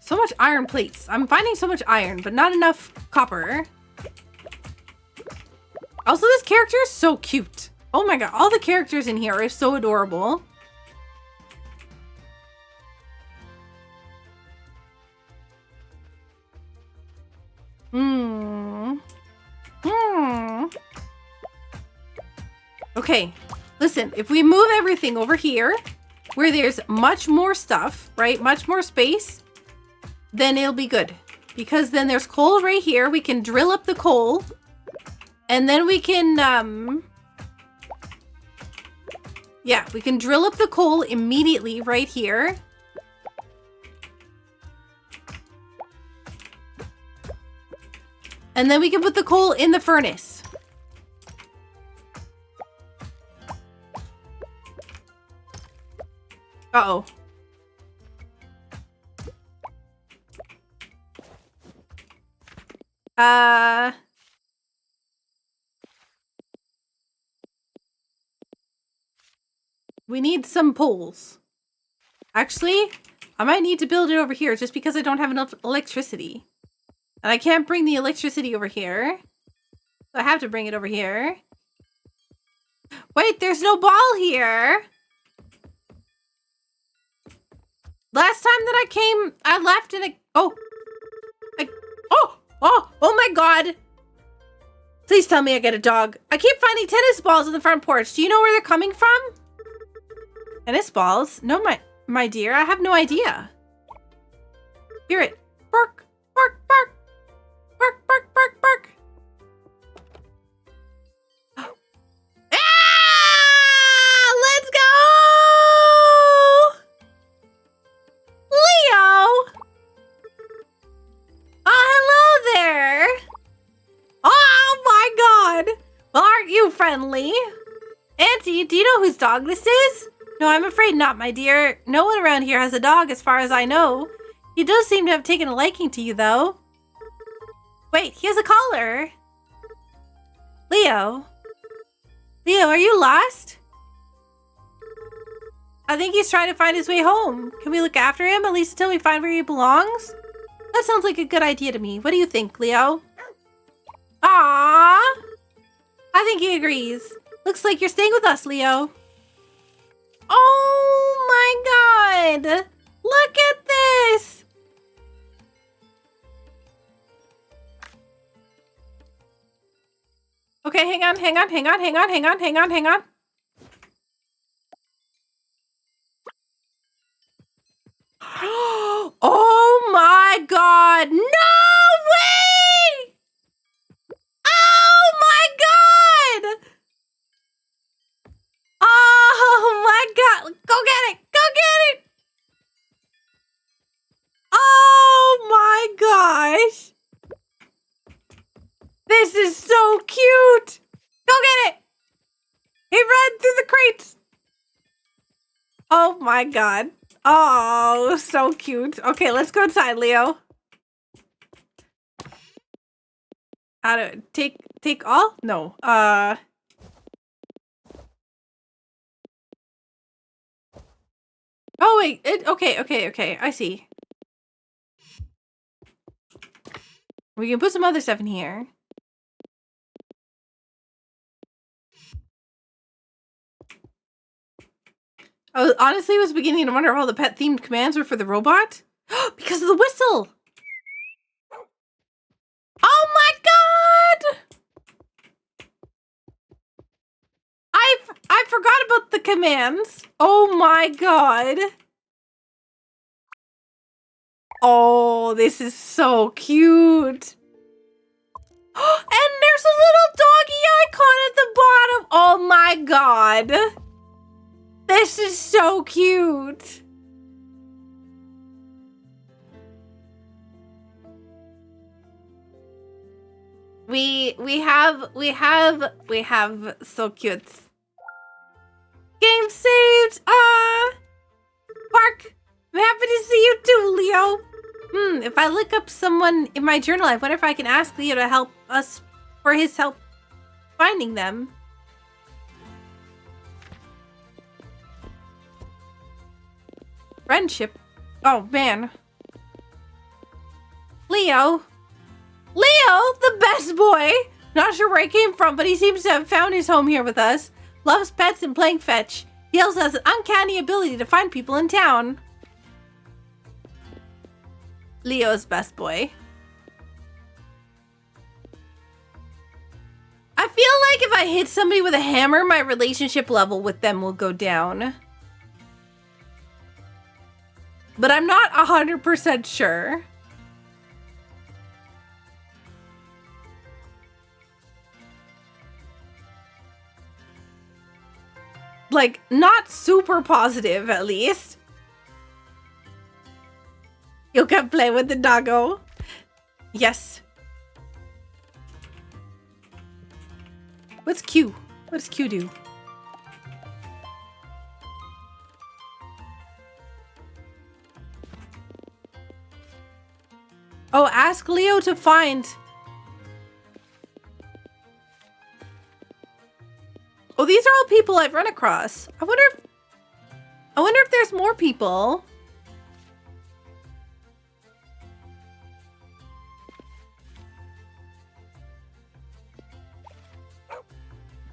So much iron plates. I'm finding so much iron, but not enough copper. Also, this character is so cute. Oh my god, all the characters in here are so adorable. Okay, listen, if we move everything over here, where there's much more stuff, right? Much more space, then it'll be good. Because then there's coal right here. We can drill up the coal. And then we can, yeah, we can drill up the coal immediately right here. And then we can put the coal in the furnace. Uh-oh. We need some poles. Actually, I might need to build it over here just because I don't have enough electricity. And I can't bring the electricity over here. So I have to bring it over here. Wait, there's no ball here. Last time that I came, I left and oh my god. Please tell me I get a dog. I keep finding tennis balls on the front porch. Do you know where they're coming from? Tennis balls? No, my dear, I have no idea. Hear it. Bark, bark, bark. Bark, bark, bark, bark. Ah! Let's go! Leo! Oh, hello there! Oh my god! Well, aren't you friendly? Auntie, do you know whose dog this is? No, I'm afraid not, my dear. No one around here has a dog as far as I know. He does seem to have taken a liking to you, though. Wait, he has a collar. Leo? Leo, are you lost? I think he's trying to find his way home. Can we look after him, at least until we find where he belongs? That sounds like a good idea to me. What do you think, Leo? Aww! I think he agrees. Looks like you're staying with us, Leo. Oh my god! Look at this! Okay, hang on. Oh my god! No way! Oh my god! Oh my god! Go get it! Go get it! Oh my gosh! This is so cute! Go get it! He ran through the crates! Oh my god. Oh, so cute. Okay, let's go inside, Leo. How to take all? No. Oh wait, okay. I see. We can put some other stuff in here. I honestly was beginning to wonder if all the pet-themed commands were for the robot. Because of the whistle! Oh my god! I forgot about the commands. Oh my god. Oh, this is so cute. And there's a little doggy icon at the bottom. Oh my god. This is so cute. We have so cute. Game saved. Park. I'm happy to see you too, Leo. If I look up someone in my journal, I wonder if I can ask Leo to help us for his help finding them. Friendship. Oh man. Leo, the best boy. Not sure where he came from, but he seems to have found his home here with us. Loves pets and playing fetch. He also has an uncanny ability to find people in town. Leo's best boy. I feel like if I hit somebody with a hammer, my relationship level with them will go down. But I'm not 100% sure. Like, not super positive, at least. You can play with the doggo. Yes. What's Q? What does Q do? Oh, ask Leo to find. Oh, these are all people I've run across. I wonder if there's more people.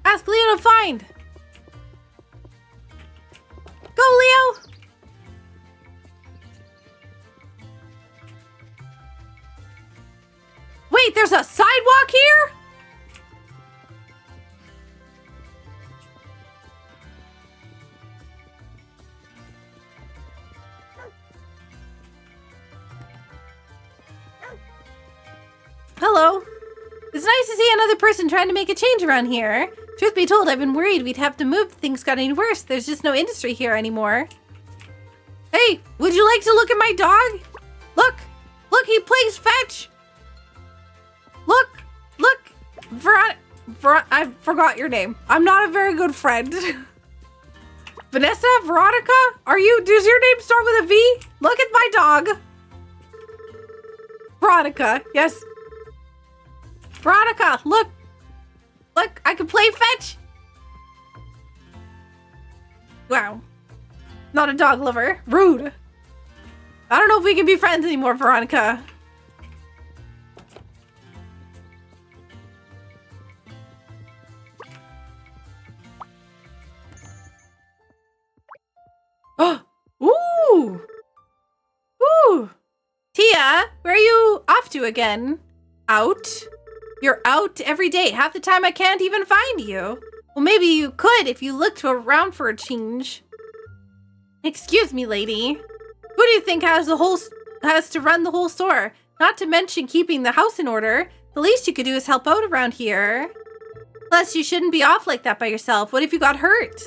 Ask Leo to find. Go, Leo. Wait, there's a sidewalk here? hello. It's nice to see another person trying to make a change around here. Truth be told, I've been worried we'd have to move if things got any worse. There's just no industry here anymore. Hey, would you like to look at my dog? Look, he plays fetch. Look. I forgot your name. I'm not a very good friend. Vanessa, Veronica, does your name start with a V? Look at my dog. Veronica, yes. Veronica, look, I can play fetch. Wow. Not a dog lover. Rude. I don't know if we can be friends anymore, Veronica. Ooh. Tia, where are you off to again? Out? You're out every day. Half the time I can't even find you. Well, maybe you could if you looked around for a change. Excuse me, lady. Who do you think has to run the whole store? Not to mention keeping the house in order. The least you could do is help out around here. Plus, you shouldn't be off like that by yourself. What if you got hurt?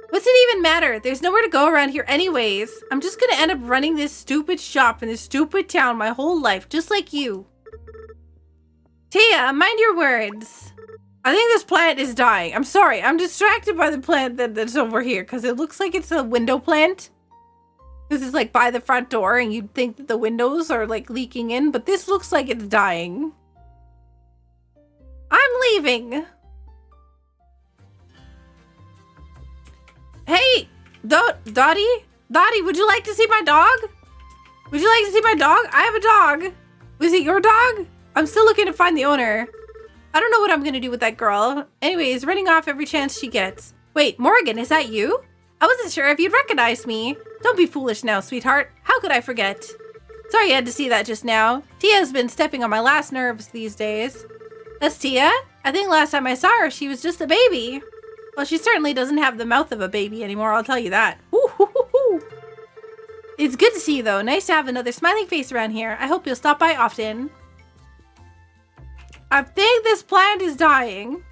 What's it even matter? There's nowhere to go around here anyways. I'm just gonna end up running this stupid shop in this stupid town my whole life, just like you. Tia, mind your words. I think this plant is dying. I'm sorry, I'm distracted by the plant that's over here because it looks like it's a window plant. This is like by the front door and you'd think that the windows are like leaking in, but this looks like it's dying. I'm leaving. Hey, Dottie, would you like to see my dog? Would you like to see my dog? I have a dog. Was it your dog? I'm still looking to find the owner. I don't know what I'm gonna do with that girl. Anyways, running off every chance she gets. Wait, Morgan, is that you? I wasn't sure if you'd recognize me. Don't be foolish now, sweetheart. How could I forget? Sorry you had to see that just now. Tia's been stepping on my last nerves these days. That's Tia? I think last time I saw her, she was just a baby. Well, she certainly doesn't have the mouth of a baby anymore, I'll tell you that. Ooh. It's good to see you, though. Nice to have another smiling face around here. I hope you'll stop by often. I think this plant is dying.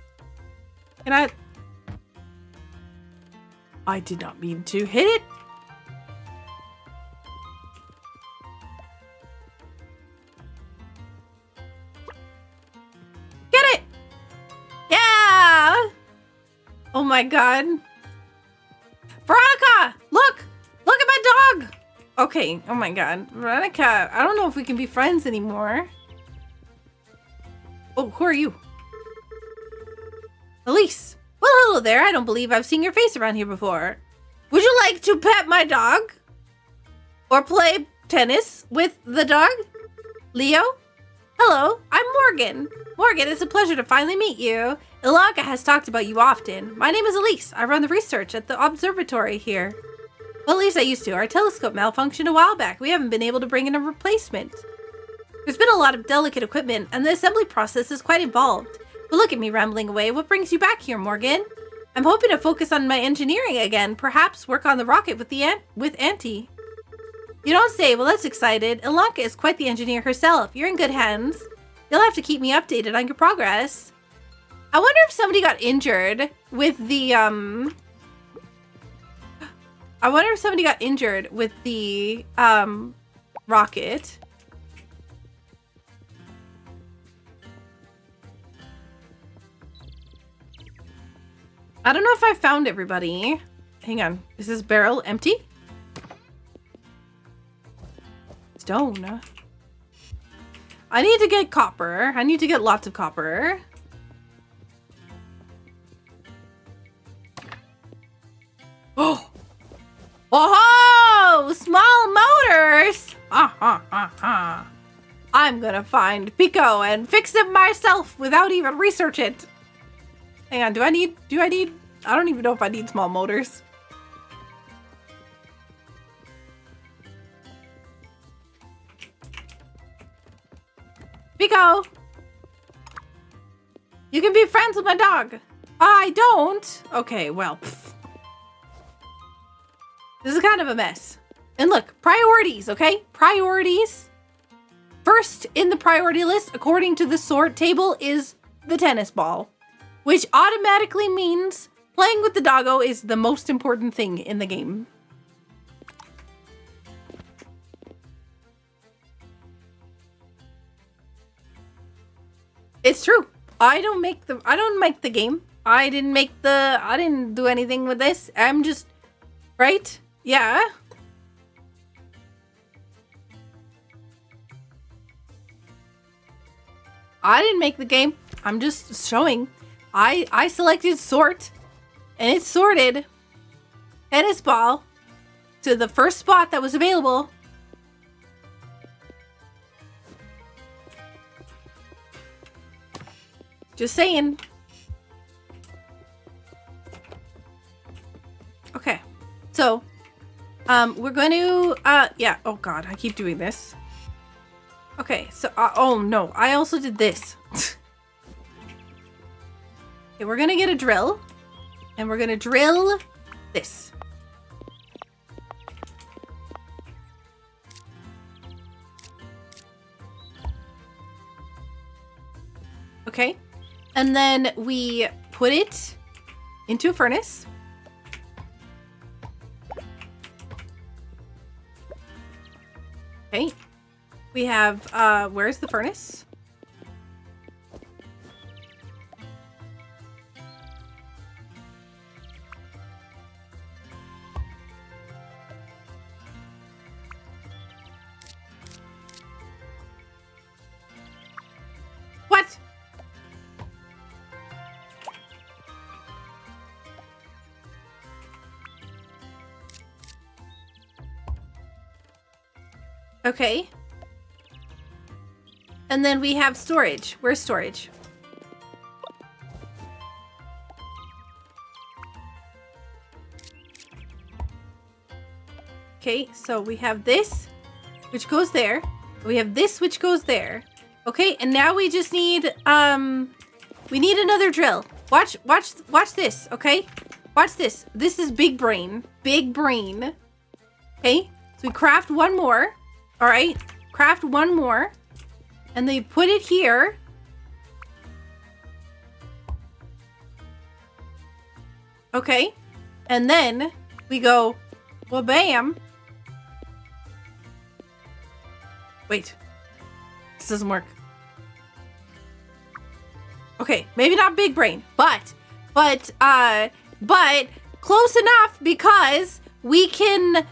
And I did not mean to hit it. Get it! Yeah! Oh my god. Veronica! Look! Look at my dog! Okay, oh my god. Veronica, I don't know if we can be friends anymore. Oh, who are you? Elise. Well, hello there. I don't believe I've seen your face around here before. Would you like to pet my dog? Or play tennis with the dog? Leo? Hello, I'm Morgan. Morgan, it's a pleasure to finally meet you. Ilanka has talked about you often. My name is Elise. I run the research at the observatory here. Well, at least I used to. Our telescope malfunctioned a while back. We haven't been able to bring in a replacement. There's been a lot of delicate equipment, and the assembly process is quite involved. But look at me rambling away. What brings you back here, Morgan? I'm hoping to focus on my engineering again. Perhaps work on the rocket with Auntie. You don't say. Well, that's excited. Ilanka is quite the engineer herself. You're in good hands. You'll have to keep me updated on your progress. I wonder if somebody got injured with the, rocket. I don't know if I found everybody. Hang on. Is this barrel empty? Stone. I need to get copper. I need to get lots of copper. Oh! Oh! Small motors! I'm gonna find Pico and fix it myself without even research it. Hang on, I don't even know if I need small motors. Pico! You can be friends with my dog. I don't. Okay, well. Pff. This is kind of a mess. And look, priorities, okay? Priorities. first in the priority list, according to the sort table, is the tennis ball, which automatically means playing with the doggo is the most important thing in the game. It's true. I don't make the game. I didn't do anything with this. I'm just, right? Yeah. I didn't make the game. I'm just showing. I selected sort, and it sorted tennis ball to the first spot that was available. Just saying. Okay. So, we're going to, yeah. Oh God, I keep doing this. Okay, so, oh no, I also did this. Okay, we're gonna get a drill, and we're gonna drill this. Okay, and then we put it into a furnace. Okay. We have, where's the furnace? What? Okay. And then we have storage. Where's storage? Okay, so we have this, which goes there. We have this, which goes there. Okay, and now we just need, we need another drill. Watch this, okay? Watch this. This is big brain. Big brain. Okay, so we craft one more. All right, craft one more. And they put it here. Okay. And then we go, well, bam. Wait. This doesn't work. Okay, maybe not big brain, but close enough because we can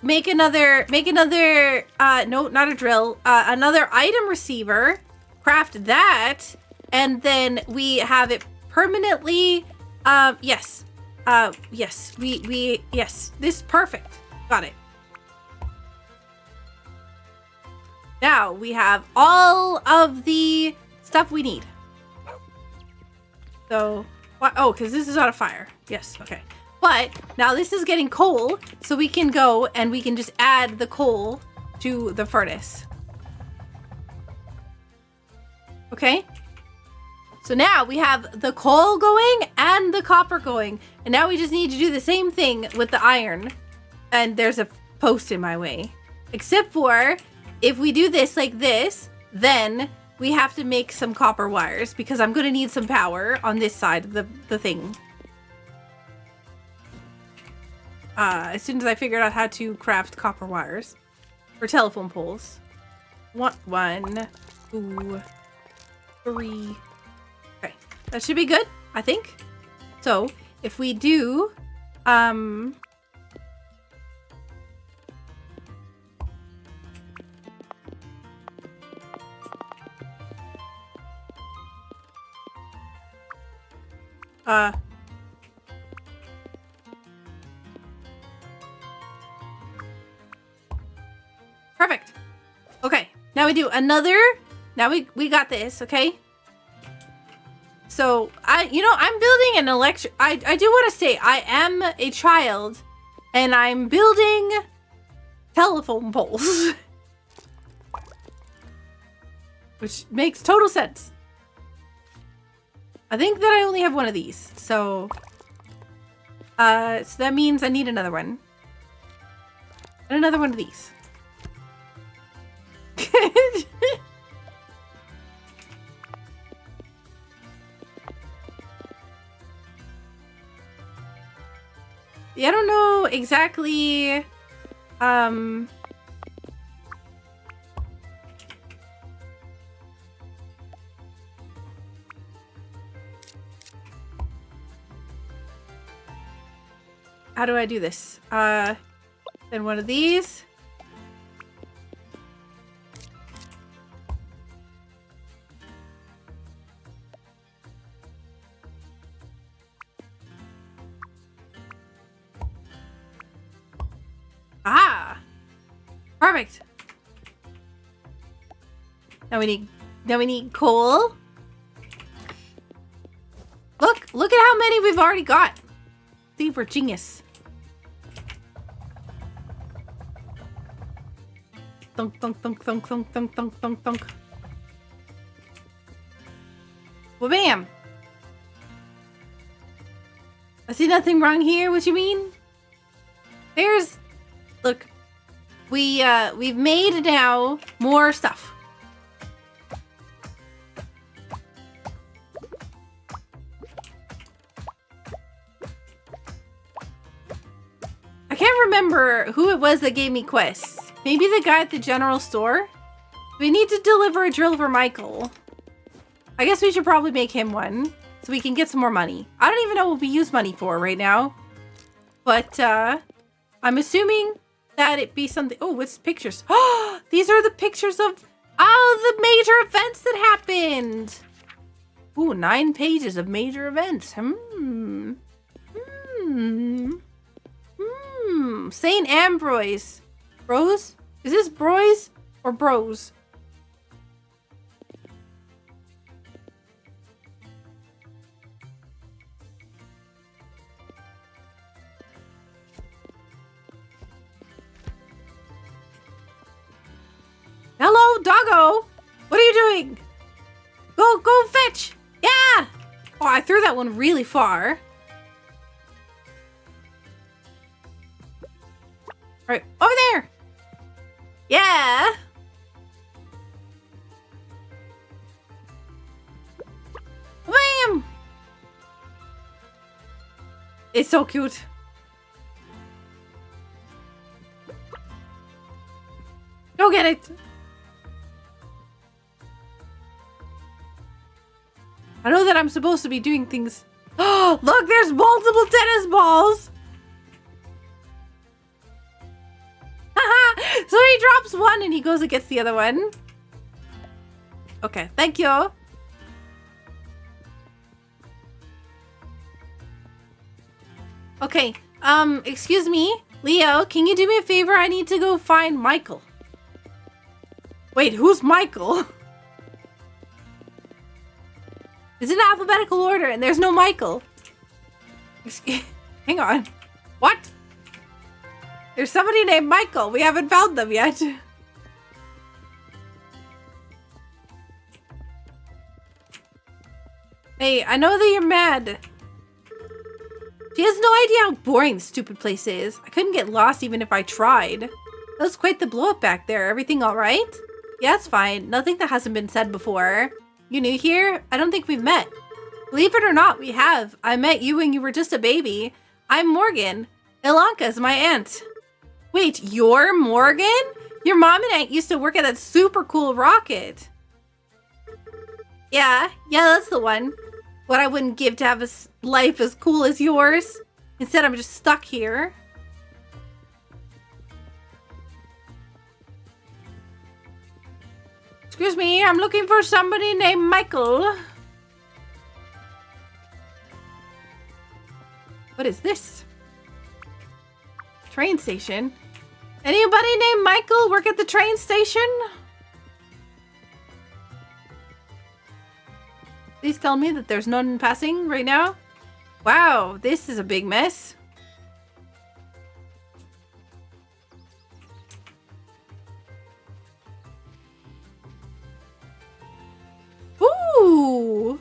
make another, no, not a drill, another item receiver, craft that, and then we have it permanently, yes, yes, yes, this, perfect, got it. Now we have all of the stuff we need. So, oh, because this is out of fire. Yes, okay. But now this is getting coal, so we can go and we can just add the coal to the furnace. Okay? So now we have the coal going and the copper going. And now we just need to do the same thing with the iron. And there's a post in my way. Except for if we do this like this, then we have to make some copper wires because I'm going to need some power on this side of the thing. As soon as I figured out how to craft copper wires for telephone poles. 1, 2, 3. Okay, that should be good, I think. So if we do, perfect. Okay, now we do another. Now we got this, okay? So I'm building an I do want to say I am a child and I'm building telephone poles. Which makes total sense. I think that I only have one of these, so that means I need another one. And another one of these. Yeah, I don't know exactly. How do I do this? Then one of these. Ah! Perfect. Now we need coal. Look at how many we've already got. See, we're genius. Thunk, thunk, thunk, thunk, thunk, thunk, thunk, thunk, thunk. Well, bam. I see nothing wrong here. What you mean? There's... Look. We've made now more stuff. I can't remember who it was that gave me quests. Maybe the guy at the general store? We need to deliver a drill for Michael. I guess we should probably make him one so we can get some more money. I don't even know what we use money for right now. But I'm assuming that it be something. Oh, what's pictures? Oh, these are the pictures of all the major events that happened. Ooh, 9 pages of major events. St. Ambroise. Bros? Is this Broys or Bros? Hello, doggo. What are you doing? Go fetch. Yeah. Oh, I threw that one really far. All right, over there. Yeah. Bam. It's so cute. Go get it. I know that I'm supposed to be doing things. Oh, look, there's multiple tennis balls. So he drops one and he goes and gets the other one. Okay, thank you. Okay, excuse me, Leo, can you do me a favor? I need to go find Michael. Wait, who's Michael? It's in alphabetical order and there's no Michael. Hang on. What? There's somebody named Michael. We haven't found them yet. Hey, I know that you're mad. She has no idea how boring this stupid place is. I couldn't get lost even if I tried. That was quite the blow up back there. Everything all right? Yeah, it's fine. Nothing that hasn't been said before. You new here? I don't think we've met. Believe it or not, we have. I met you when you were just a baby. I'm Morgan. Ilanka's my aunt. Wait, you're Morgan? Your mom and aunt used to work at that super cool rocket. Yeah, that's the one. What I wouldn't give to have a life as cool as yours. Instead, I'm just stuck here. Excuse me, I'm looking for somebody named Michael. What is this? Train station? Anybody named Michael work at the train station? Please tell me that there's none passing right now. Wow, this is a big mess. Ooh!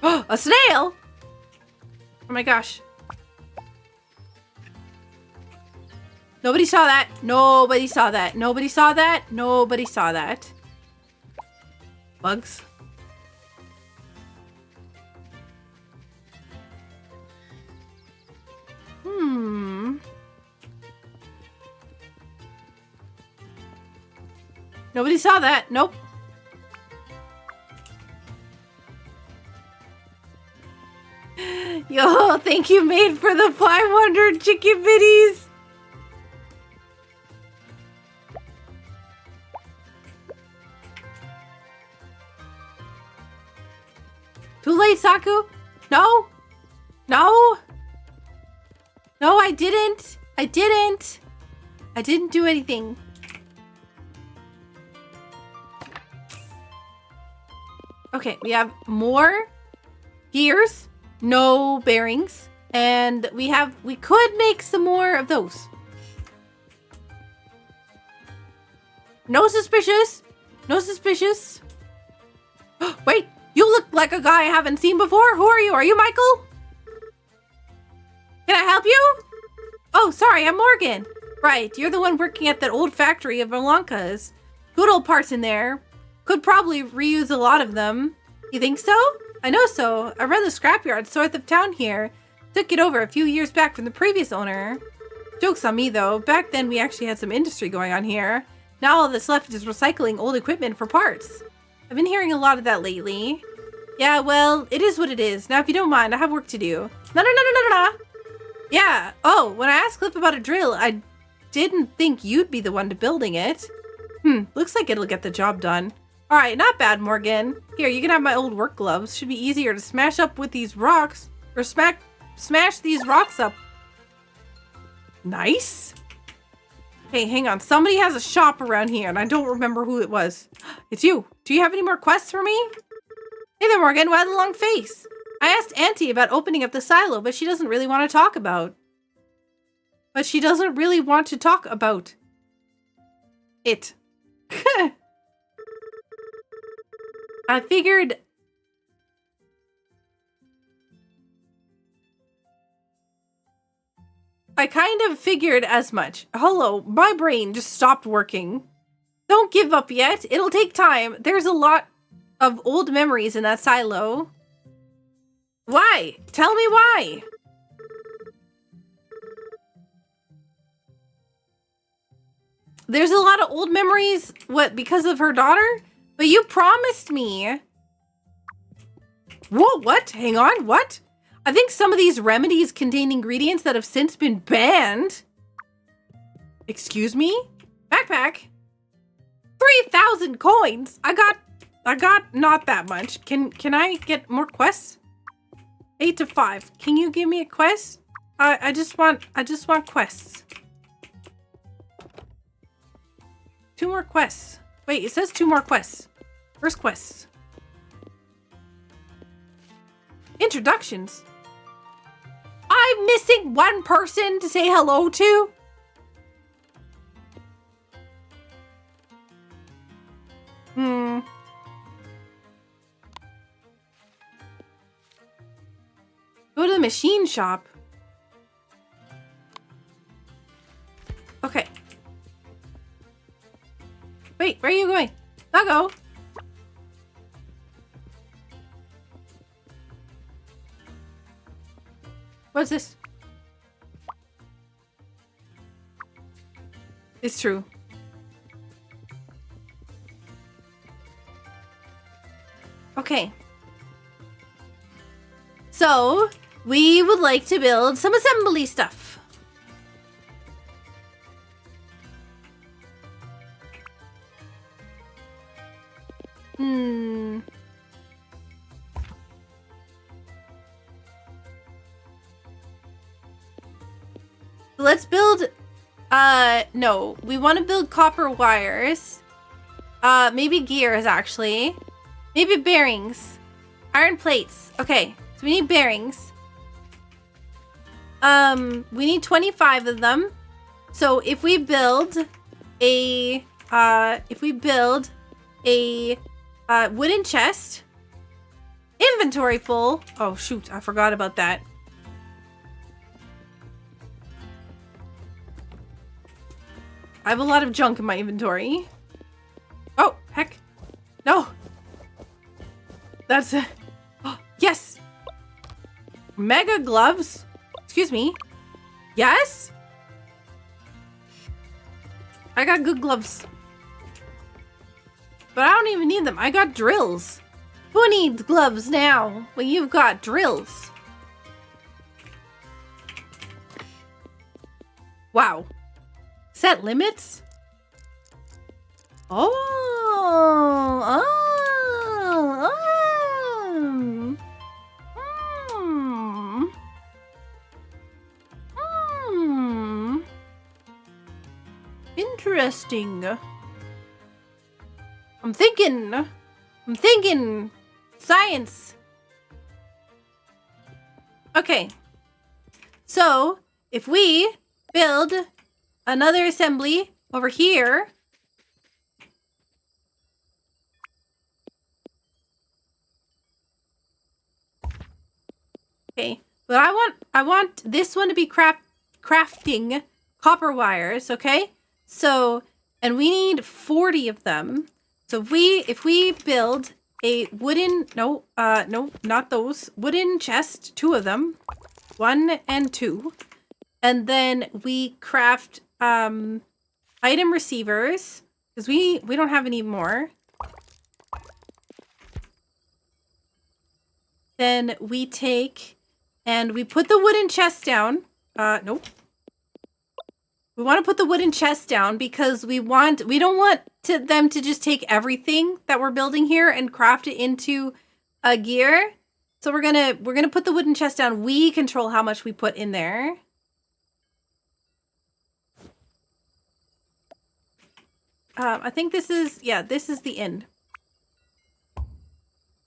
Oh, a snail! Oh my gosh. Nobody saw that. Nobody saw that. Nobody saw that. Nobody saw that. Bugs. Nobody saw that. Nope. Yo, thank you, Maid, for the 500 chicken bitties. Too late, Saku? No? No? No, I didn't. I didn't. I didn't do anything. Okay, we have more gears, no bearings, and we could make some more of those. No suspicious. No suspicious. Wait, you look like a guy I haven't seen before. Who are you? Are you Michael? Can I help you? Oh, sorry, I'm Morgan. Right, you're the one working at that old factory of Blanca's. Good old parts in there. Could probably reuse a lot of them. You think so? I know so. I run the scrapyard north of town here. Took it over a few years back from the previous owner. Joke's on me though. Back then we actually had some industry going on here. Now all that's left is recycling old equipment for parts. I've been hearing a lot of that lately. Yeah, well, it is what it is. Now if you don't mind, I have work to do. No. Yeah. Oh, when I asked Cliff about a drill, I didn't think you'd be the one to building it. Looks like it'll get the job done. Alright, not bad, Morgan. Here, you can have my old work gloves. Should be easier to smash up with these rocks. Or smash these rocks up. Nice. Hey, hang on. Somebody has a shop around here, and I don't remember who it was. It's you. Do you have any more quests for me? Hey there, Morgan. Why the long face? I asked Auntie about opening up the silo, but she doesn't really want to talk about. It. I figured... I kind of figured as much. Hello, my brain just stopped working. Don't give up yet. It'll take time. There's a lot of old memories in that silo. Why? Tell me why. There's a lot of old memories. What, because of her daughter? But you promised me. Whoa, what? Hang on, what? I think some of these remedies contain ingredients that have since been banned. Excuse me? Backpack? 3,000 coins? I got not that much. Can I get more quests? 8 to 5. Can you give me a quest? I just want quests. 2 more quests. Wait, it says 2 more quests. First quests. Introductions. I'm missing one person to say hello to. Go to the machine shop. Okay. Wait, where are you going? I'll go. What's this? It's true. Okay. So, we would like to build some assembly stuff. Let's build, no, we want to build copper wires. Maybe gears, actually. Maybe bearings. Iron plates. Okay, so we need bearings. We need 25 of them. So if we build a, wooden chest, inventory full. Oh shoot, I forgot about that. I have a lot of junk in my inventory. Oh, heck. No. That's... Oh, yes. Mega gloves. Excuse me. Yes? I got good gloves. But I don't even need them. I got drills. Who needs gloves now when you've got drills? Wow. Set limits? Oh. Interesting. I'm thinking science. Okay. So, if we build another assembly over here. Okay. But I want this one to be crafting copper wires, okay? So, and we need 40 of them. So if we build a wooden, no, not those, wooden chest, 2 of them, 1 and 2, and then we craft item receivers because we don't have any more. Then we take and we put the wooden chest down. Nope. We want to put the wooden chest down because we don't want them to just take everything that we're building here and craft it into a gear. So we're gonna put the wooden chest down. We control how much we put in there. I think this is the end.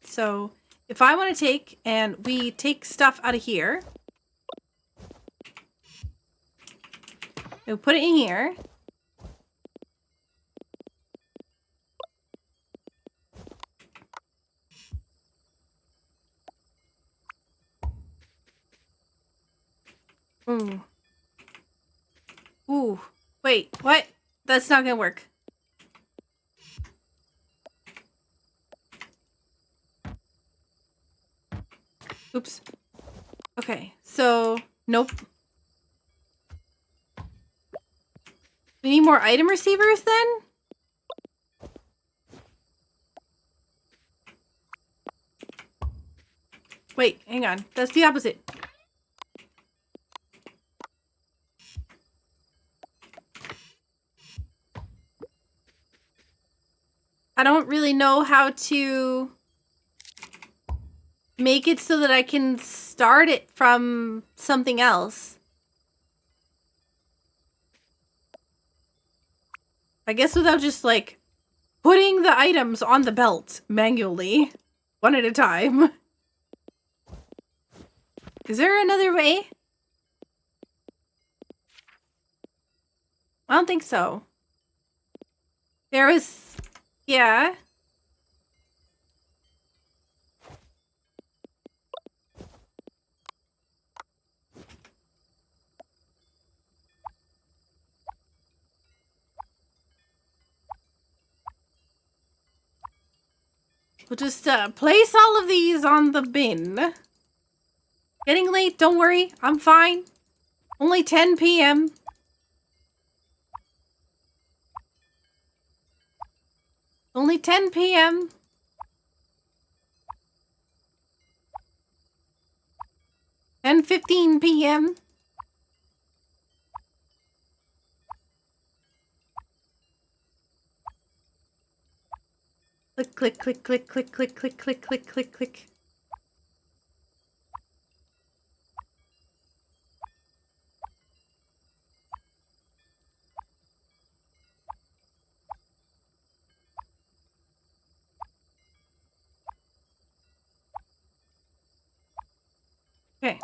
So if I want to take and we take stuff out of here. We'll put it in here. Ooh. Ooh. Wait, what? That's not gonna work. Oops. Okay, so, nope. We need more item receivers then? Wait, hang on. That's the opposite. I don't really know how to make it so that I can start it from something else. I guess without just, like, putting the items on the belt manually, one at a time. Is there another way? I don't think so. There was... Yeah. We'll just place all of these on the bin. Getting late, don't worry. I'm fine. Only 10 p.m. Only 10 p.m. 10:15 p.m. Click, click, click, click, click, click, click, click, click, click, click. Okay.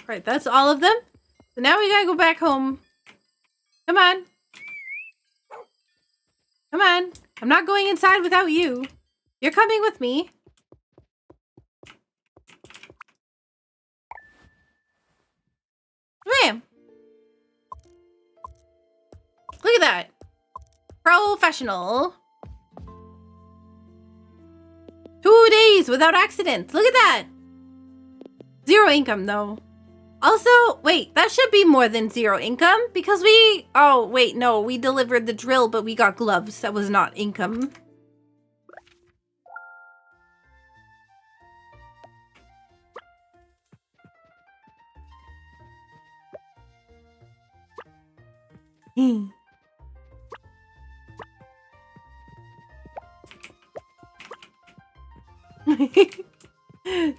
Right, that's all of them. So now we gotta go back home. Come on. Come on. I'm not going inside without you. You're coming with me. Come here. Look at that. Professional. 2 days without accidents. Look at that. 0 income, though. Also, wait, that should be more than 0 income because we... Oh, wait, no. We delivered the drill, but we got gloves. That was not income.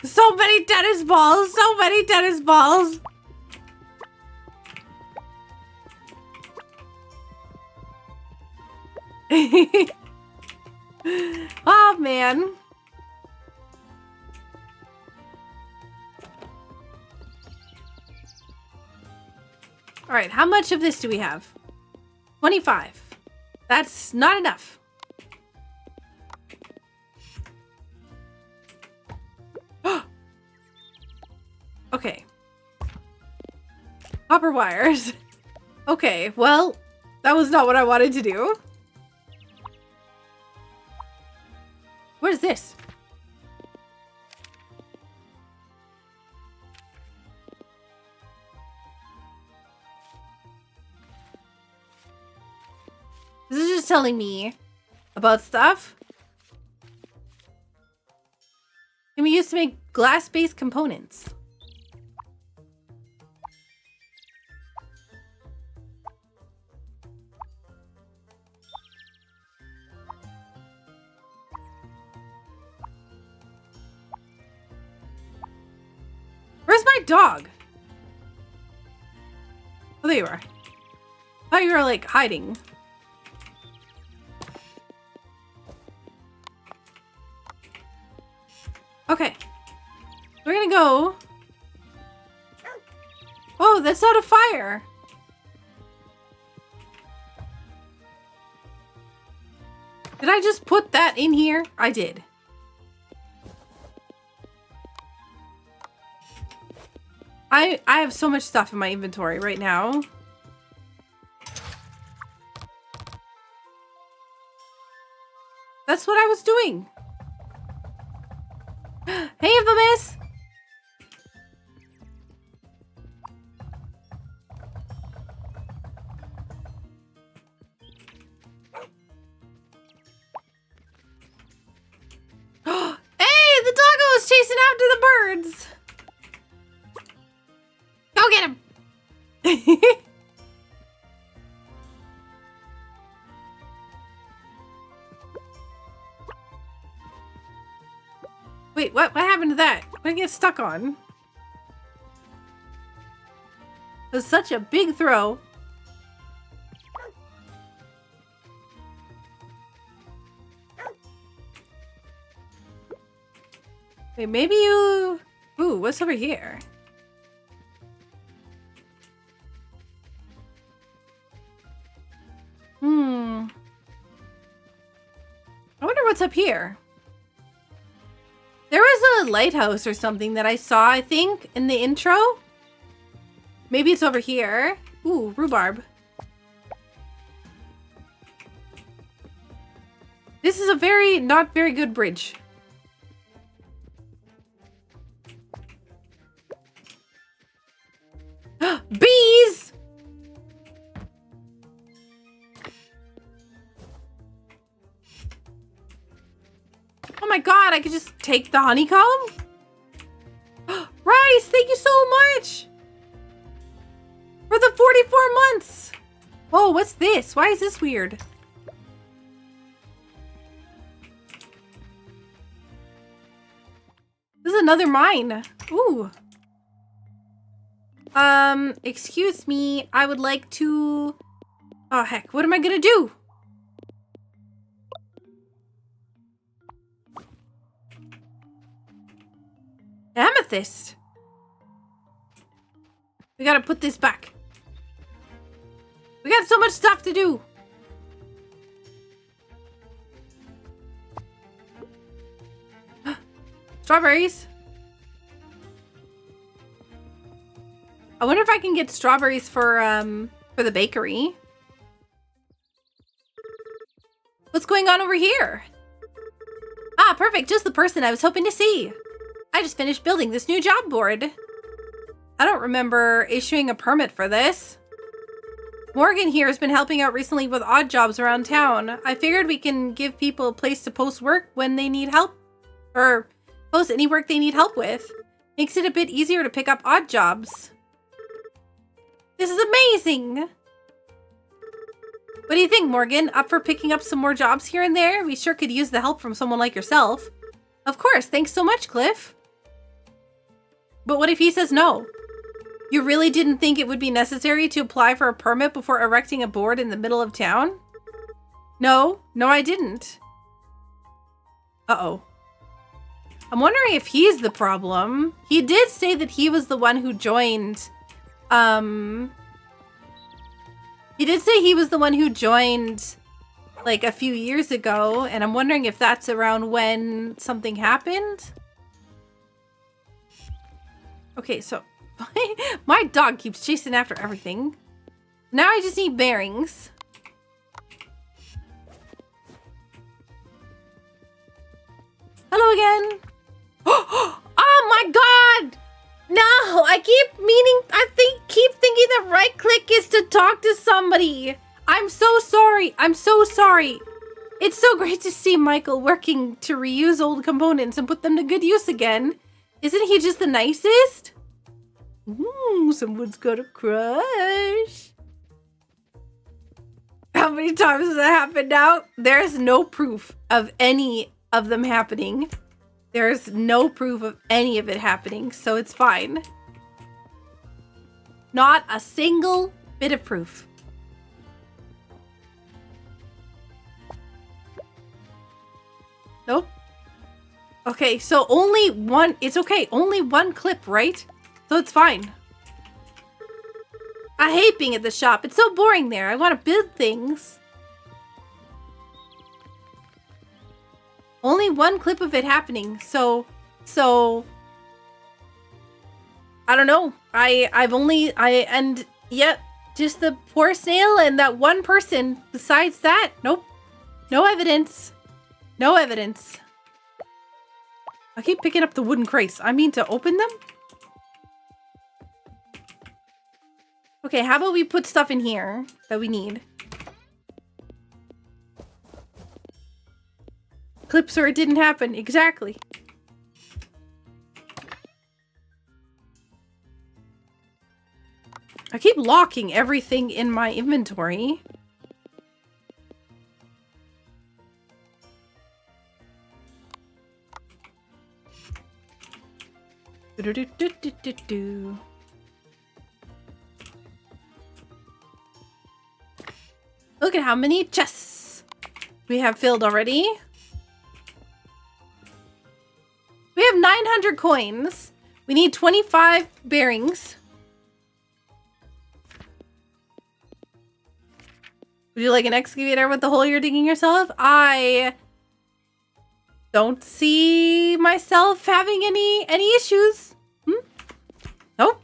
So many tennis balls. So many tennis balls. Oh, man. All right, how much of this do we have? 25. That's not enough. Okay. Copper wires. Okay, well, that was not what I wanted to do. What is this? This is just telling me about stuff. Can be used to make glass-based components. Where's my dog? Oh, there you are. I thought you were, like, hiding. Okay. We're gonna go. Oh, that's not a fire. Did I just put that in here? I did. I have so much stuff in my inventory right now. That's what I was doing. Hey, Infamous! Hey, the doggo is chasing after the birds! Go get him! Wait, what happened to that? What did I get stuck on? It was such a big throw. Wait, maybe you... Ooh, what's over here? I wonder what's up here. There was a lighthouse or something that I saw, I think, in the intro. Maybe it's over here. Ooh, rhubarb. This is a not very good bridge. Bees! Oh my god, I could just take the honeycomb? Rice, thank you so much! For the 44 months! Whoa, what's this? Why is this weird? This is another mine. Ooh. Excuse me. I would like to... Oh, heck. What am I gonna do? Amethyst. We gotta put this back. We got so much stuff to do. Strawberries. I wonder if I can get strawberries for the bakery. What's going on over here? Ah, perfect. Just the person I was hoping to see. I just finished building this new job board. I don't remember issuing a permit for this. Morgan here has been helping out recently with odd jobs around town. I figured we can give people a place to post work when they need help, or post any work they need help with. Makes it a bit easier to pick up odd jobs. This is amazing! What do you think, Morgan? Up for picking up some more jobs here and there? We sure could use the help from someone like yourself. Of course, thanks so much, Cliff. But what if he says no? You really didn't think it would be necessary to apply for a permit before erecting a board in the middle of town? No, I didn't. Uh-oh. I'm wondering if he's the problem. He did say that he was the one who joined, he did say he was the one who joined, like, a few years ago, and I'm wondering if that's around when something happened. Okay, so my dog keeps chasing after everything. Now I just need bearings. Hello again. Oh my god! No, I keep thinking that right click is to talk to somebody. I'm so sorry. I'm so sorry. It's so great to see Michael working to reuse old components and put them to good use again. Isn't he just the nicest? Someone's got a crush. How many times has that happened now? There's no proof of any of them happening. There's no proof of any of it happening, so it's fine. Not a single bit of proof. Nope. Okay, so only one, it's okay, only one clip, right? So it's fine. I hate being at the shop. It's so boring there. I want to build things. Only one clip of it happening. So I don't know. And yet just the poor snail and that one person. Besides that, nope. No evidence. No evidence. I keep picking up the wooden crates. I mean to open them? Okay, how about we put stuff in here that we need? Clips or it didn't happen. Exactly. I keep locking everything in my inventory. Do-do-do-do-do-do. Look at how many chests we have filled already. We have 900 coins. We need 25 bearings. Would you like an excavator with the hole you're digging yourself? I don't see myself having any issues. Nope.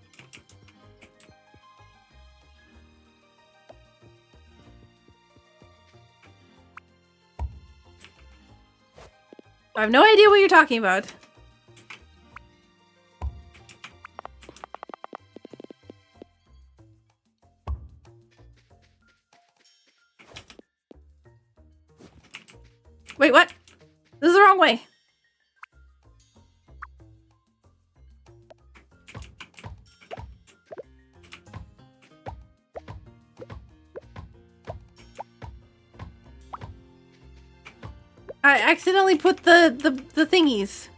I have no idea what you're talking about. Wait, what? This is the wrong way. I accidentally put the thingies.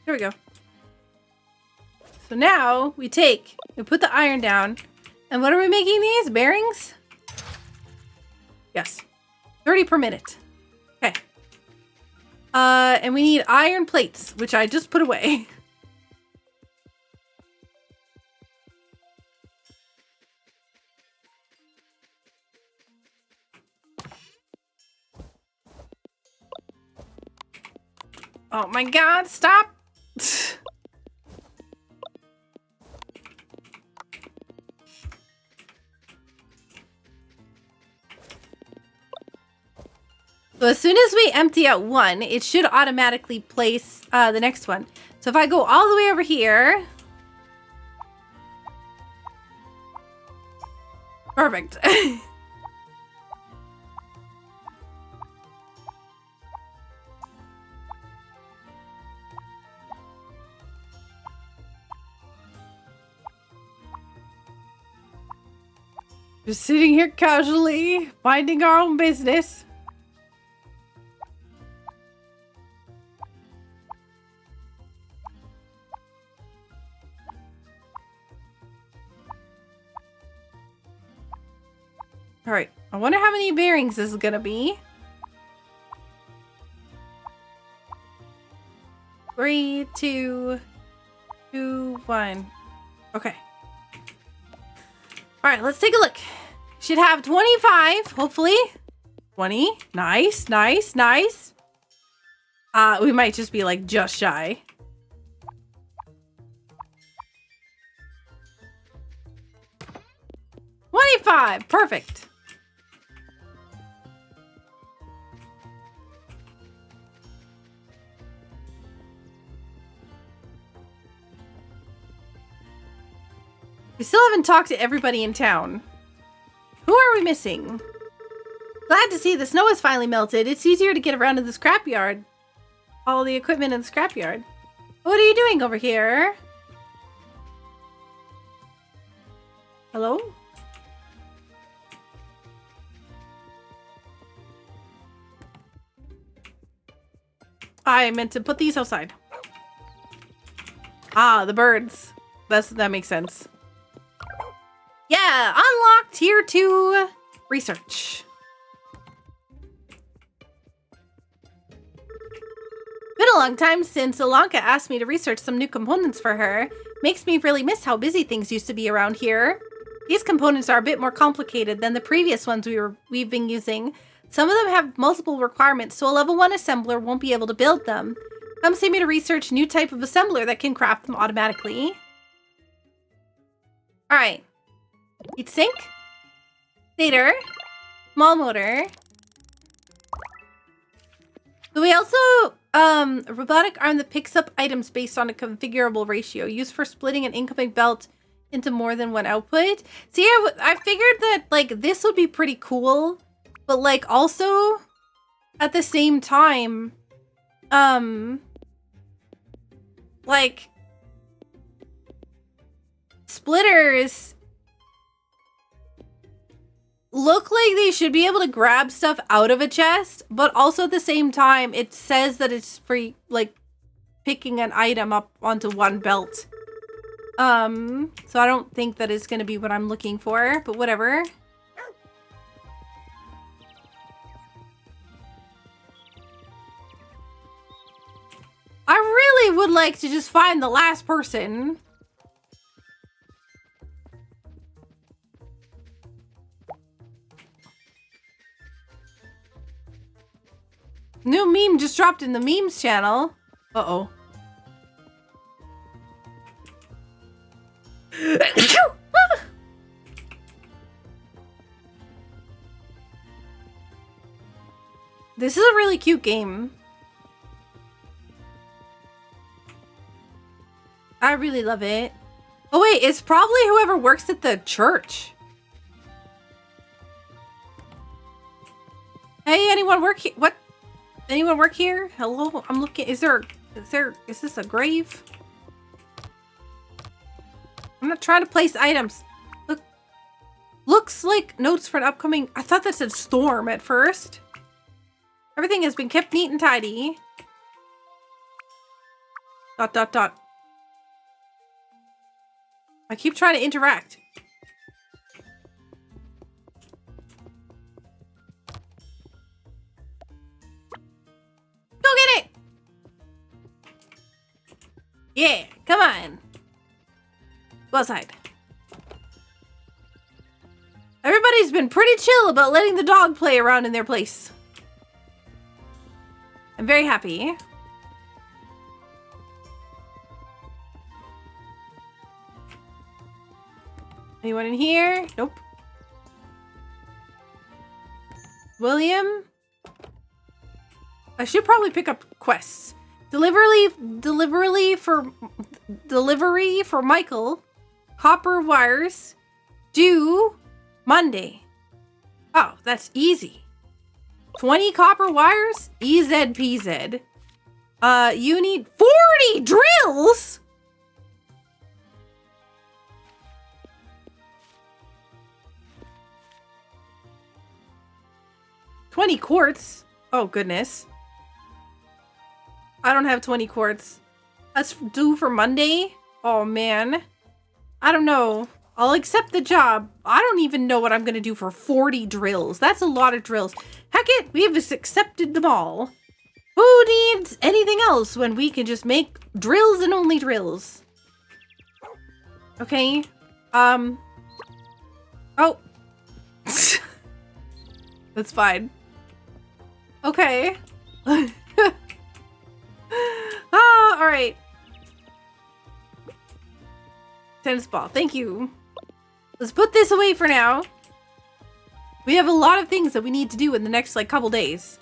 There we go. So now we put the iron down. And what are we making these? Bearings? Yes. 30 per minute. Okay. And we need iron plates, which I just put away. Oh my god, stop! So as soon as we empty out one, it should automatically place the next one. So if I go all the way over here... Perfect. Just sitting here casually, minding our own business. All right, I wonder how many bearings this is gonna be. 3, 2, 2, 1. Okay. All right, let's take a look. Should have 25, hopefully. 20, nice, nice, nice. We might just be like just shy. $25, perfect. We still haven't talked to everybody in town. Who are we missing? Glad to see the snow has finally melted. It's easier to get around in the scrapyard. All the equipment in the scrapyard. What are you doing over here? Hello? I meant to put these outside. Ah, the birds. That makes sense. Yeah, unlocked tier 2 research. Been a long time since Alanka asked me to research some new components for her. Makes me really miss how busy things used to be around here. These components are a bit more complicated than the previous ones we've been using. Some of them have multiple requirements, so a level 1 assembler won't be able to build them. Come see me to research a new type of assembler that can craft them automatically. Alright. Heat sink. Stator. Small motor. So we also, a robotic arm that picks up items based on a configurable ratio, used for splitting an incoming belt into more than one output. See, I figured that, like, this would be pretty cool, but, like, also, at the same time, like, splitters look like they should be able to grab stuff out of a chest, but also at the same time, it says that it's free, like, picking an item up onto one belt. So I don't think that is going to be what I'm looking for, but whatever. I really would like to just find the last person. New meme just dropped in the memes channel. Uh-oh. This is a really cute game. I really love it. Oh wait, it's probably whoever works at the church. Hey, anyone work here? What? Anyone work here? Hello? I'm looking. Is this a grave? I'm not trying to place items. Looks like notes for an upcoming... I thought that said storm at first. Everything has been kept neat and tidy. ... I keep trying to interact. Go get it! Yeah, come on. Go outside. Everybody's been pretty chill about letting the dog play around in their place. I'm very happy. Anyone in here? Nope. William? I should probably pick up quests. Delivery for Michael. Copper wires. Due Monday. Oh, that's easy. 20 copper wires? EZ PZ. You need 40 drills? $20 quartz? Oh, goodness. I don't have 20 quartz. That's due for Monday? Oh, man. I don't know. I'll accept the job. I don't even know what I'm going to do for 40 drills. That's a lot of drills. Heck it, we have just accepted them all. Who needs anything else when we can just make drills and only drills? Okay. Oh. That's fine. Okay. Alright. Tennis ball. Thank you. Let's put this away for now. We have a lot of things that we need to do in the next, like, couple days.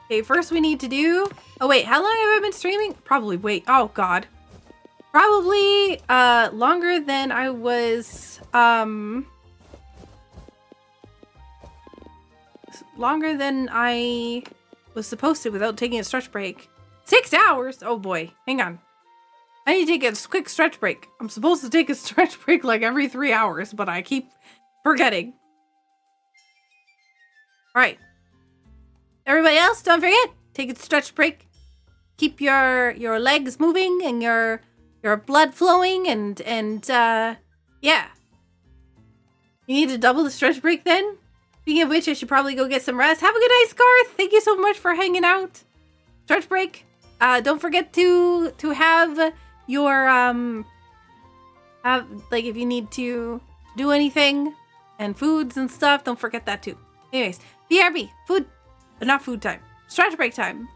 Okay, first we need to do... Oh, wait. How long have I been streaming? Probably, wait. Oh, God. Probably, longer than I was, longer than I was supposed to without taking a stretch break. 6 hours? Oh, boy. Hang on. I need to take a quick stretch break. I'm supposed to take a stretch break like every 3 hours, but I keep forgetting. Alright. Everybody else, don't forget. Take a stretch break. Keep your legs moving and your blood flowing and yeah. You need to double the stretch break then? Speaking of which, I should probably go get some rest. Have a good night, Scarth. Thank you so much for hanging out. Stretch break. Don't forget to have your like if you need to do anything and foods and stuff, don't forget that too. Anyways, BRB, food, but not food time. Stretch break time.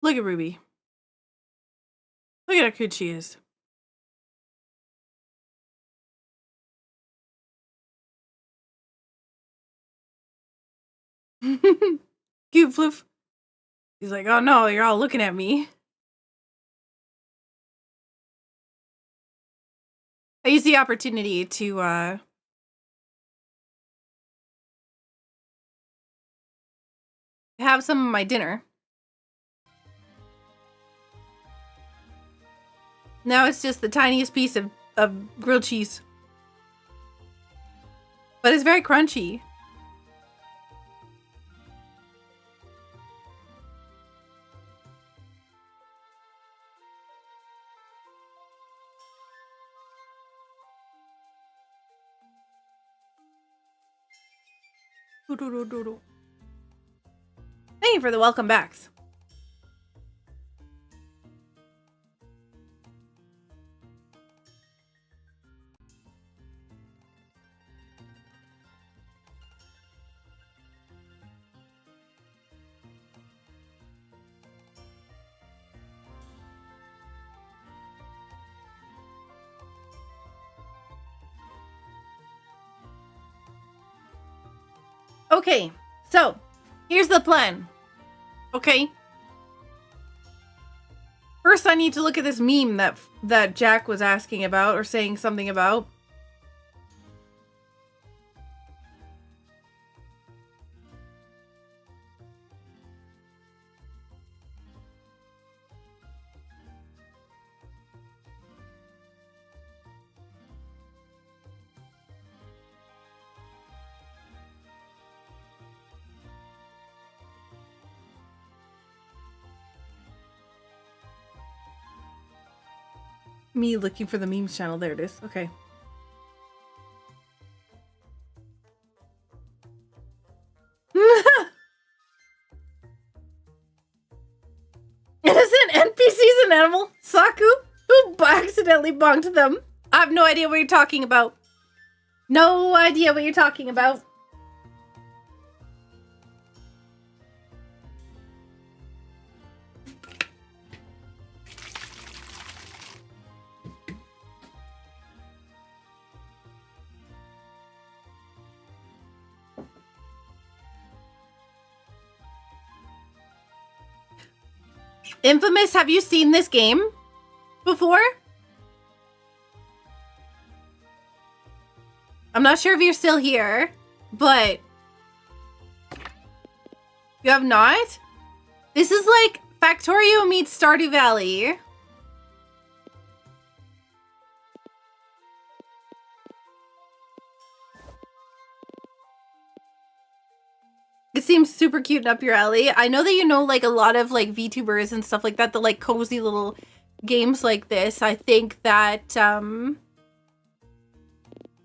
Look at Ruby. Look at how cute she is. Cute floof. He's like, oh no, you're all looking at me. I used the opportunity to have some of my dinner. Now it's just the tiniest piece of grilled cheese. But it's very crunchy. Thank you for the welcome backs. Okay, so here's the plan. Okay. First, I need to look at this meme that Jack was asking about or saying something about. Me looking for the memes channel. There it is. Okay. Innocent NPC's an animal. Saku, who accidentally bonked them. I have no idea what you're talking about. No idea what you're talking about. Infamous, have you seen this game before? I'm not sure if you're still here, but you have not? This is like Factorio meets Stardew Valley. It's seems super cute and up your alley. I know that you know like a lot of like VTubers and stuff like that, the like cozy little games like this. I think that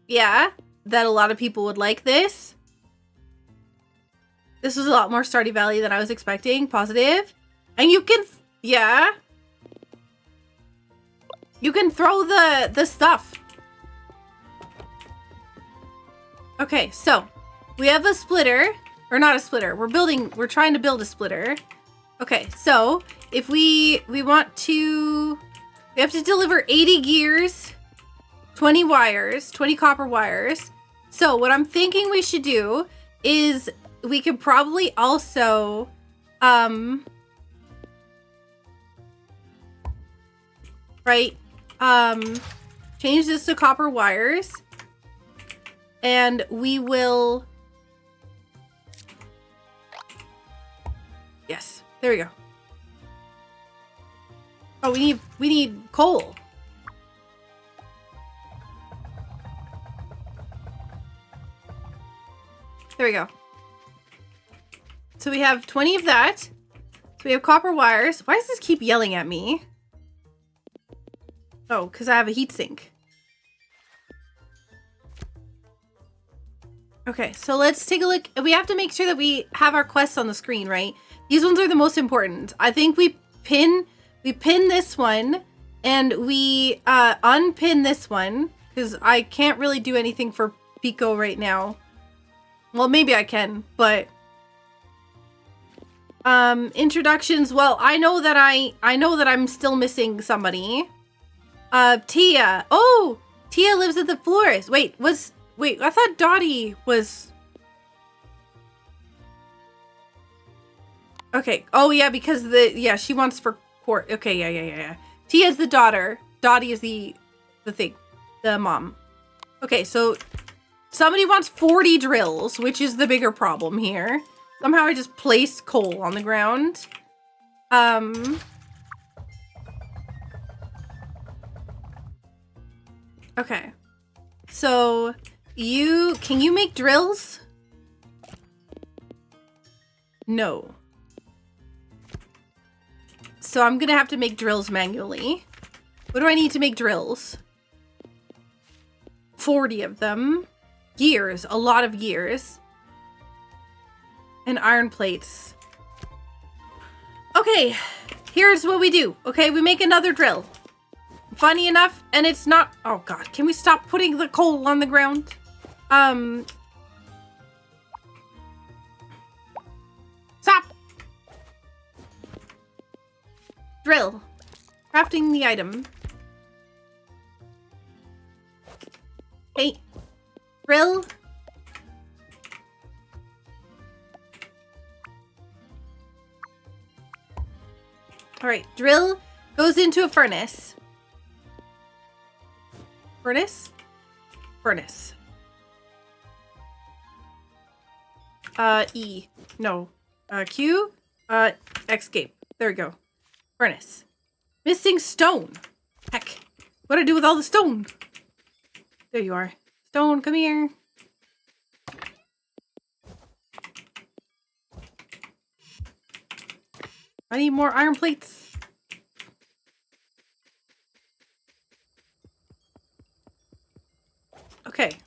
yeah, that a lot of people would like this. This was a lot more Stardew Valley than I was expecting. Positive. And you can, yeah. You can throw the stuff. Okay, so we have a splitter. Or not a splitter. We're trying to build a splitter. Okay, so if we want to, we have to deliver 80 gears, 20 wires, 20 copper wires. So what I'm thinking we should do is we could probably also, right, change this to copper wires, and we will, yes, there we go. Oh, we need coal. There we go. So we have 20 of that. So we have copper wires. Why does this keep yelling at me? Oh, because I have a heatsink. Okay, so let's take a look. We have to make sure that we have our quests on the screen, right? These ones are the most important. I think we pin this one and we unpin this one because I can't really do anything for Pico right now. Well, maybe I can, but introductions. Well, I know that I'm still missing somebody. Tia. Oh, Tia lives at the florist. Wait, I thought Dottie was. Okay. Oh yeah, because she wants for court. Okay, yeah. Tia's the daughter. Dottie is the thing, the mom. Okay, so somebody wants 40 drills, which is the bigger problem here. Somehow I just placed coal on the ground. Okay. So can you make drills? No. So I'm gonna have to make drills manually. What do I need to make drills? 40 of them. Gears, a lot of gears. And iron plates. Okay, here's what we do. Okay, we make another drill. Funny enough, and it's not, oh god, can we stop putting the coal on the ground? Stop! Drill. Crafting the item. Hey. Drill. Alright, drill goes into a furnace. Furnace? Furnace. E. No. Q. Escape. There we go. Furnace. Missing stone. Heck. What do I do with all the stone? There you are. Stone, come here. I need more iron plates. Okay.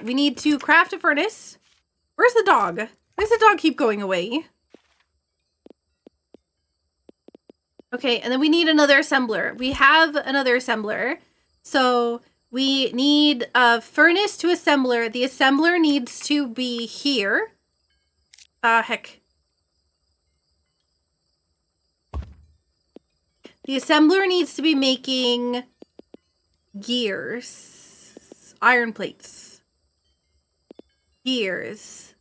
We need to craft a furnace. Where's the dog? Why does the dog keep going away? Okay, and then we need another assembler. We have another assembler. So we need a furnace to assembler. The assembler needs to be here. Heck. The assembler needs to be making gears. Iron plates. Gears.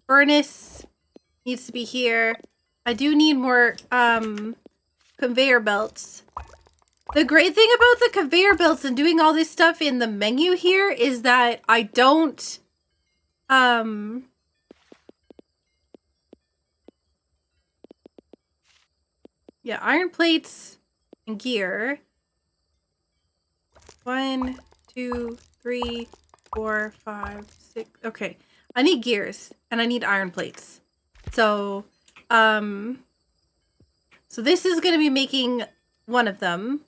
Furnace needs to be here. I do need more conveyor belts. The great thing about the conveyor belts and doing all this stuff in the menu here is that I don't yeah, iron plates and gear. 1, 2, 3, 4, 5, 6. Okay. I need gears and I need iron plates. So, so this is going to be making one of them.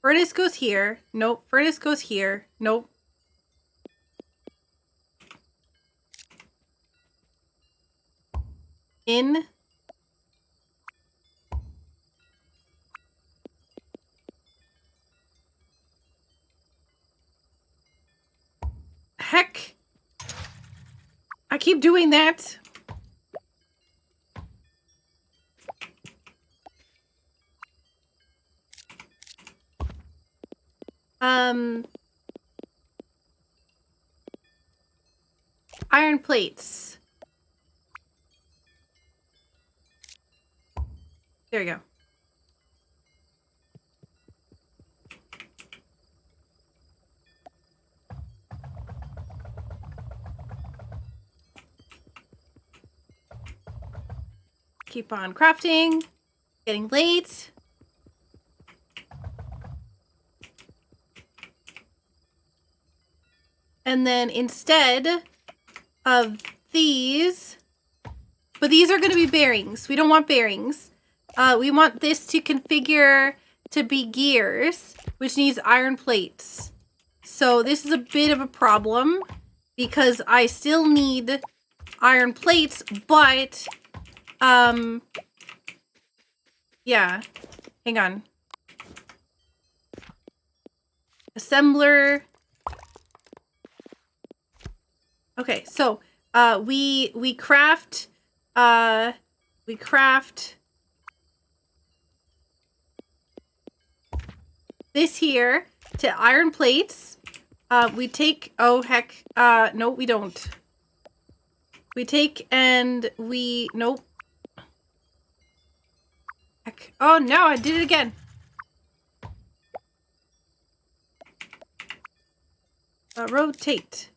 Furnace goes here. Nope. Furnace goes here. Nope. In. Heck. I keep doing that. Iron plates. There you go. Keep on crafting. Getting late. And then instead of these, but these are going to be bearings. We don't want bearings. We want this to configure to be gears, which needs iron plates. So this is a bit of a problem because I still need iron plates, but, yeah, hang on. Assembler. Okay, so, we craft this here to iron plates. We take, oh heck, no we don't. We take and we, nope. Heck, oh no, I did it again. Rotate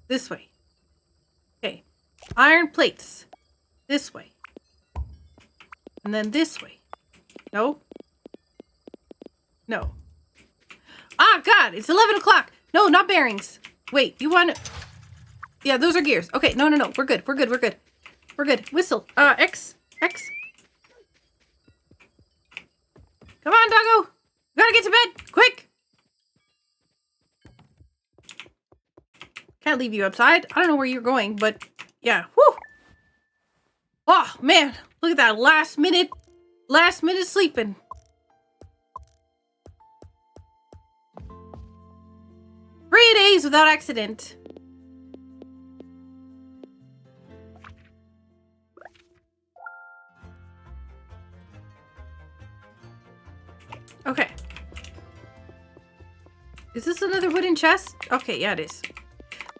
this way. Okay, iron plates this way. And then this way. No. No. Ah, God, it's 11 o'clock. No, not bearings. Wait, you want to... Yeah, those are gears. Okay, no. We're good. We're good. Whistle. X. Come on, doggo. We gotta get to bed. Quick. Can't leave you outside. I don't know where you're going, but yeah. Whew. Oh, man. Look at that last minute sleeping. Three days without accident. Okay. Is this another wooden chest? Okay, yeah, it is.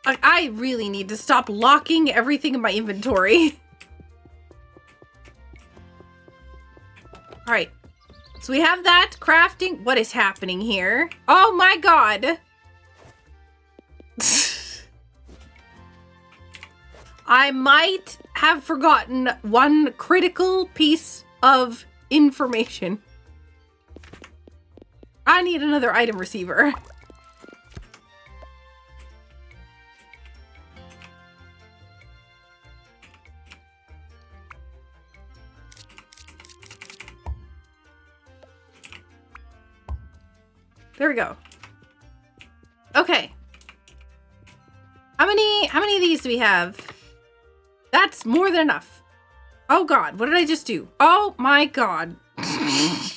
I really need to stop locking everything in my inventory. Alright. So we have that crafting. What is happening here? Oh my god. I might have forgotten one critical piece of information. I need another item receiver. There we go. Okay. How many of these do we have? That's more than enough. Oh god, what did I just do? Oh my god. I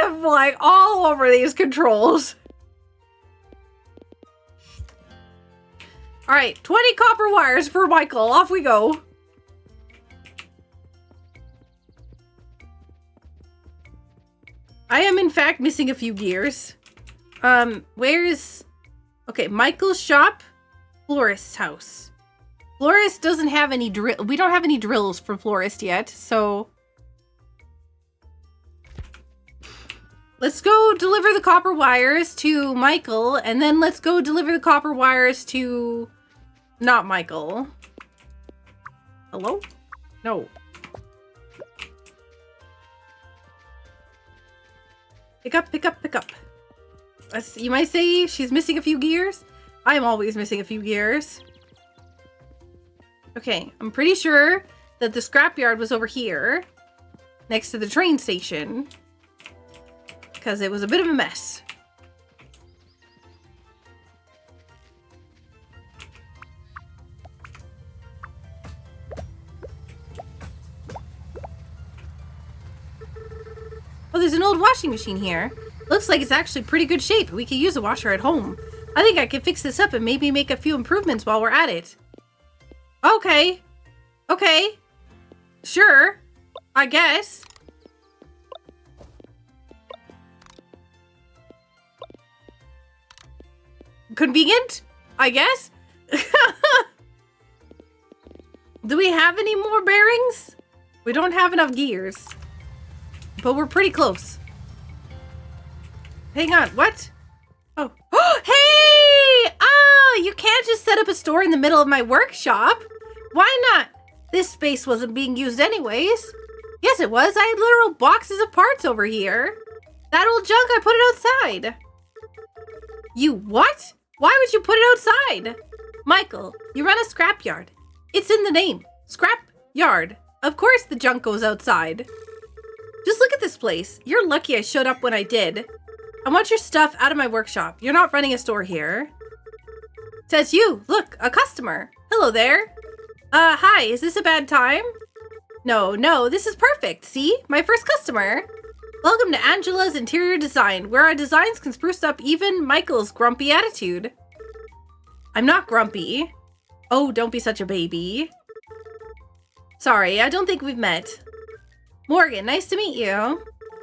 am like all over these controls. Alright, 20 copper wires for Michael. Off we go. I am in fact missing a few gears. Where's... Okay, Michael's shop, Florist's house. Florist doesn't have any drill. We don't have any drills for Florist yet, so... Let's go deliver the copper wires to Michael, and then let's go deliver the copper wires to... Not Michael. Hello? No. Pick up, pick up, pick up. You might say she's missing a few gears. I'm always missing a few gears. Okay, I'm pretty sure that the scrapyard was over here, next to the train station, because it was a bit of a mess. Oh, there's an old washing machine here. Looks like it's actually pretty good shape. We could use a washer at home. I think I can fix this up and maybe make a few improvements while we're at it. Okay. Okay. Sure. I guess. Convenient? I guess? Do we have any more bearings? We don't have enough gears. But we're pretty close. Hang on, what? Oh. Hey! Oh, you can't just set up a store in the middle of my workshop. Why not? This space wasn't being used anyways. Yes, it was. I had literal boxes of parts over here. That old junk, I put it outside. You what? Why would you put it outside? Michael, you run a scrapyard. It's in the name. Scrap yard. Of course the junk goes outside. Just look at this place. You're lucky I showed up when I did. I want your stuff out of my workshop. You're not running a store here. Says you. Look, a customer. Hello there. Hi, is this a bad time? No, this is perfect. See? My first customer. Welcome to Angela's Interior Design, where our designs can spruce up even Michael's grumpy attitude. I'm not grumpy. Oh, don't be such a baby. Sorry, I don't think we've met. Morgan, nice to meet you.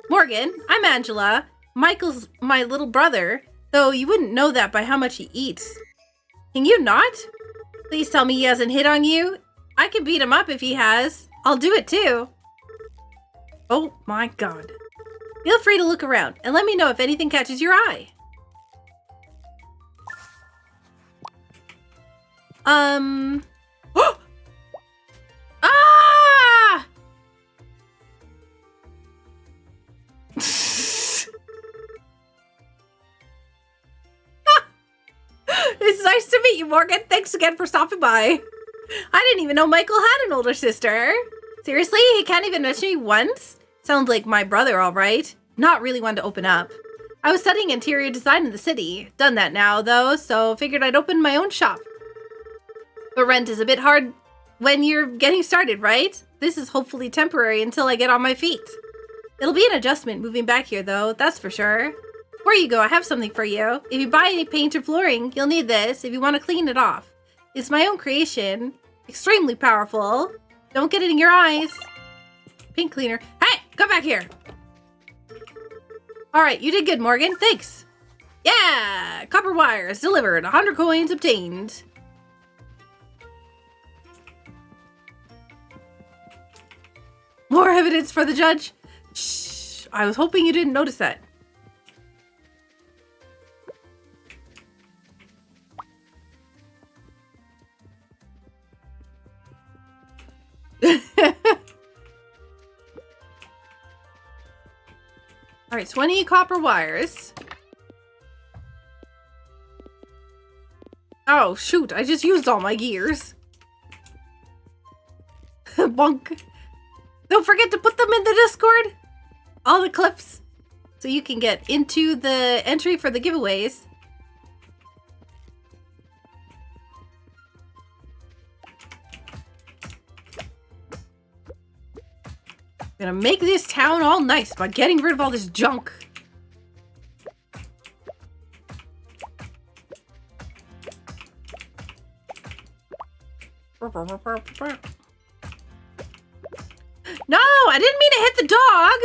Morgan, I'm Angela. Michael's my little brother, though you wouldn't know that by how much he eats. Can you not? Please tell me he hasn't hit on you. I can beat him up if he has. I'll do it too. Oh my god. Feel free to look around and let me know if anything catches your eye. Ah! It's nice to meet you, Morgan. Thanks again for stopping by. I didn't even know Michael had an older sister. Seriously? He can't even mention me once? Sounds like my brother, all right. Not really one to open up. I was studying interior design in the city. Done that now, though, so figured I'd open my own shop. But rent is a bit hard when you're getting started, right? This is hopefully temporary until I get on my feet. It'll be an adjustment moving back here, though, that's for sure. Before you go, I have something for you. If you buy any paint or flooring, you'll need this if you want to clean it off. It's my own creation. Extremely powerful. Don't get it in your eyes. Paint cleaner. Hey, come back here. All right, you did good, Morgan. Thanks. Yeah, copper wires delivered. 100 coins obtained. More evidence for the judge. Shh, I was hoping you didn't notice that. All right, 20 copper wires. Oh, shoot, I just used all my gears. Bonk. Don't forget to put them in the Discord. All the clips. So you can get into the entry for the giveaways. Gonna make this town all nice by getting rid of all this junk. No, I didn't mean to hit the dog.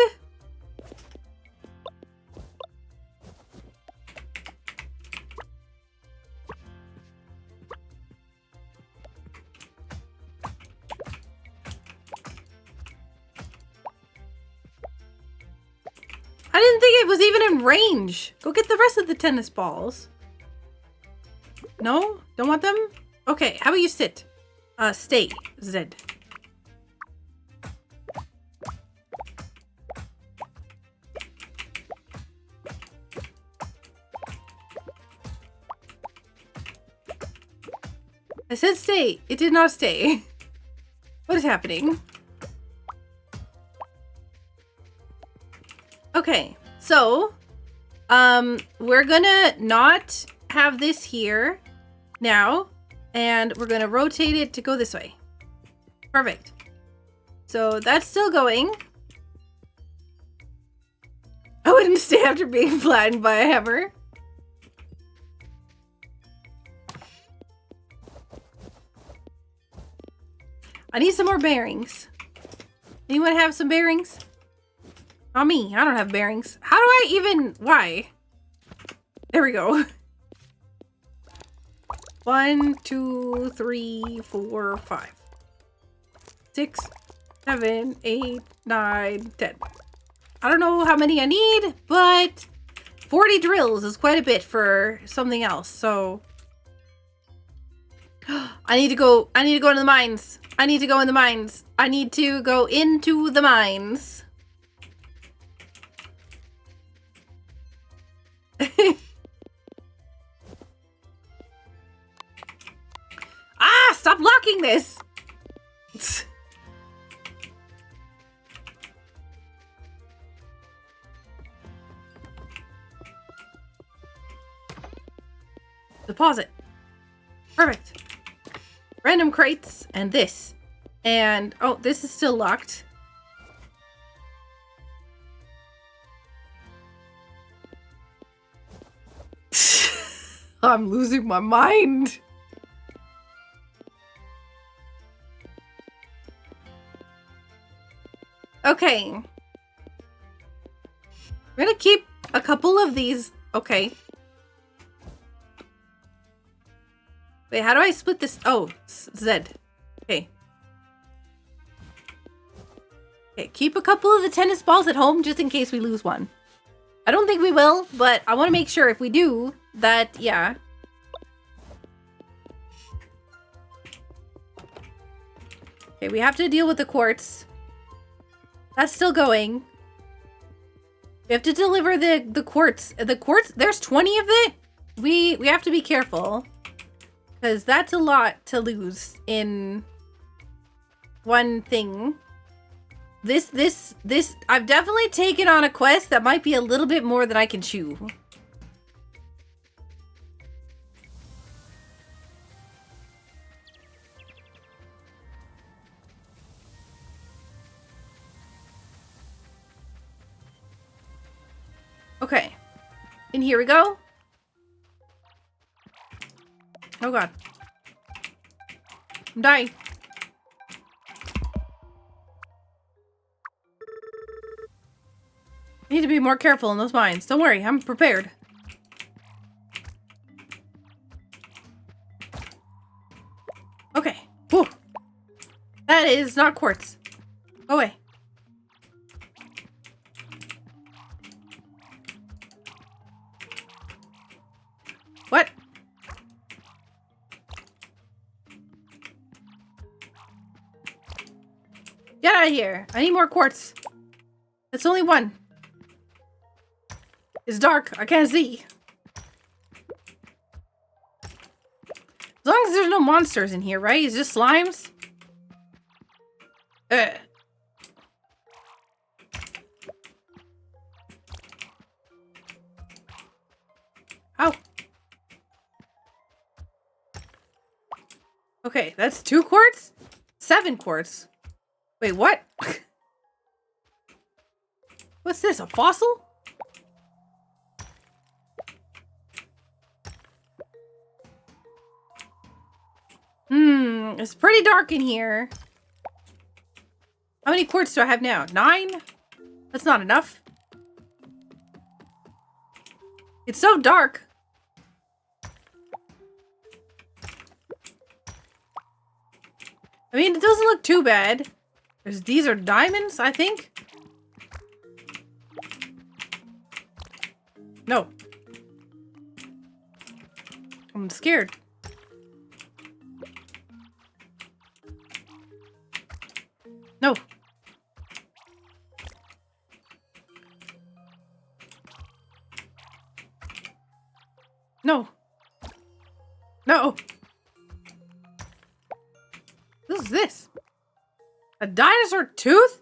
I didn't think it was even in range. Go get the rest of the tennis balls. No? Don't want them? Okay, how about you sit? Stay. Zed. I said stay. It did not stay. What is happening? Okay, so we're gonna not have this here now, and we're gonna rotate it to go this way. Perfect. So that's still going. I wouldn't stay after being flattened by a hammer. I need some more bearings. Anyone have some bearings? Not me. I don't have bearings. How do I even... Why? There we go. 1, 2, 3, 4, 5. 6, 7, 8, 9, 10. I don't know how many I need, but 40 drills is quite a bit for something else, so... I need to go into the mines. I need to go in the mines. I need to go into the mines. Ah, stop locking this. Deposit. Perfect. Random crates and this. And, oh, this is still locked. I'm losing my mind. Okay. We're gonna keep a couple of these. Okay. Wait, how do I split this? Oh, Z. Okay. Okay, keep a couple of the tennis balls at home just in case we lose one. I don't think we will, but I want to make sure if we do that, yeah. Okay, we have to deal with the quartz. That's still going. We have to deliver the quartz. The quartz, there's 20 of it. We have to be careful. Because that's a lot to lose in one thing. This, I've definitely taken on a quest that might be a little bit more than I can chew. Okay. And here we go. Oh god. I'm dying. I need to be more careful in those mines. Don't worry, I'm prepared. Okay. Whew. That is not quartz. Go away. What? Get out of here. I need more quartz. It's only one. It's dark. I can't see. As long as there's no monsters in here, right? It's just slimes. Ow. Okay, that's 2 quartz? 7 quartz. Wait, what? What's this, a fossil? It's pretty dark in here. How many quartz do I have now? 9? That's not enough. It's so dark. I mean, it doesn't look too bad. These are diamonds, I think. No. I'm scared. No. No. No. What is this? A dinosaur tooth?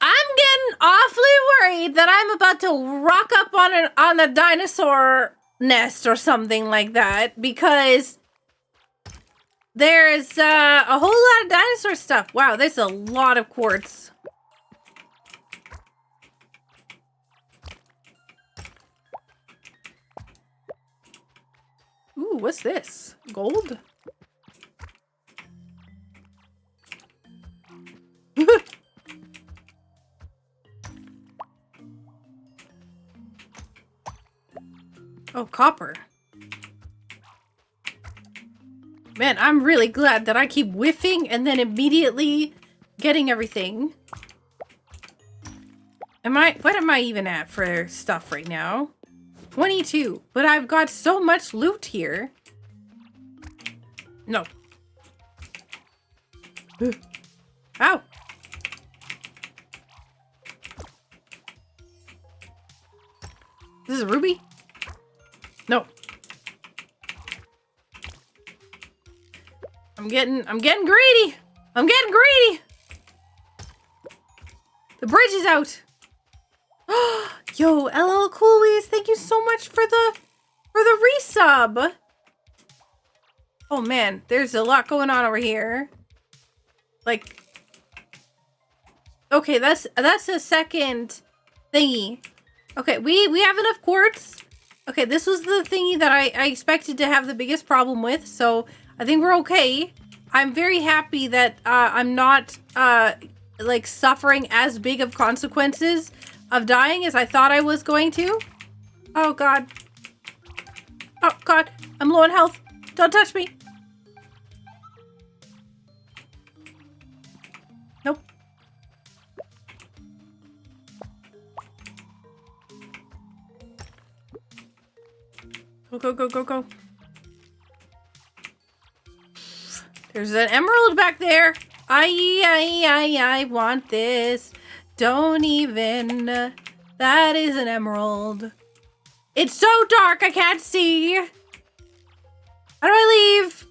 I'm getting awfully worried that I'm about to rock up on a dinosaur nest or something like that, because there's a whole lot of dinosaur stuff. Wow, there's a lot of quartz. Ooh, what's this? Gold? Oh, copper. Man, I'm really glad that I keep whiffing and then immediately getting everything. What am I even at for stuff right now? 22. But I've got so much loot here. No. Ow. This is a ruby? No. I'm getting greedy. I'm getting greedy. The bridge is out. Yo, LL Coolies, thank you so much for the resub. Oh man, there's a lot going on over here. Like, okay, that's a second thingy. Okay, we have enough quartz. Okay, this was the thingy that I expected to have the biggest problem with, so I think we're okay. I'm very happy that I'm not like suffering as big of consequences of dying as I thought I was going to. Oh god. Oh god, I'm low on health. Don't touch me. Nope. Go, go, go, go, go. There's an emerald back there. I want this. Don't even. That is an emerald. It's so dark, I can't see. How do I leave?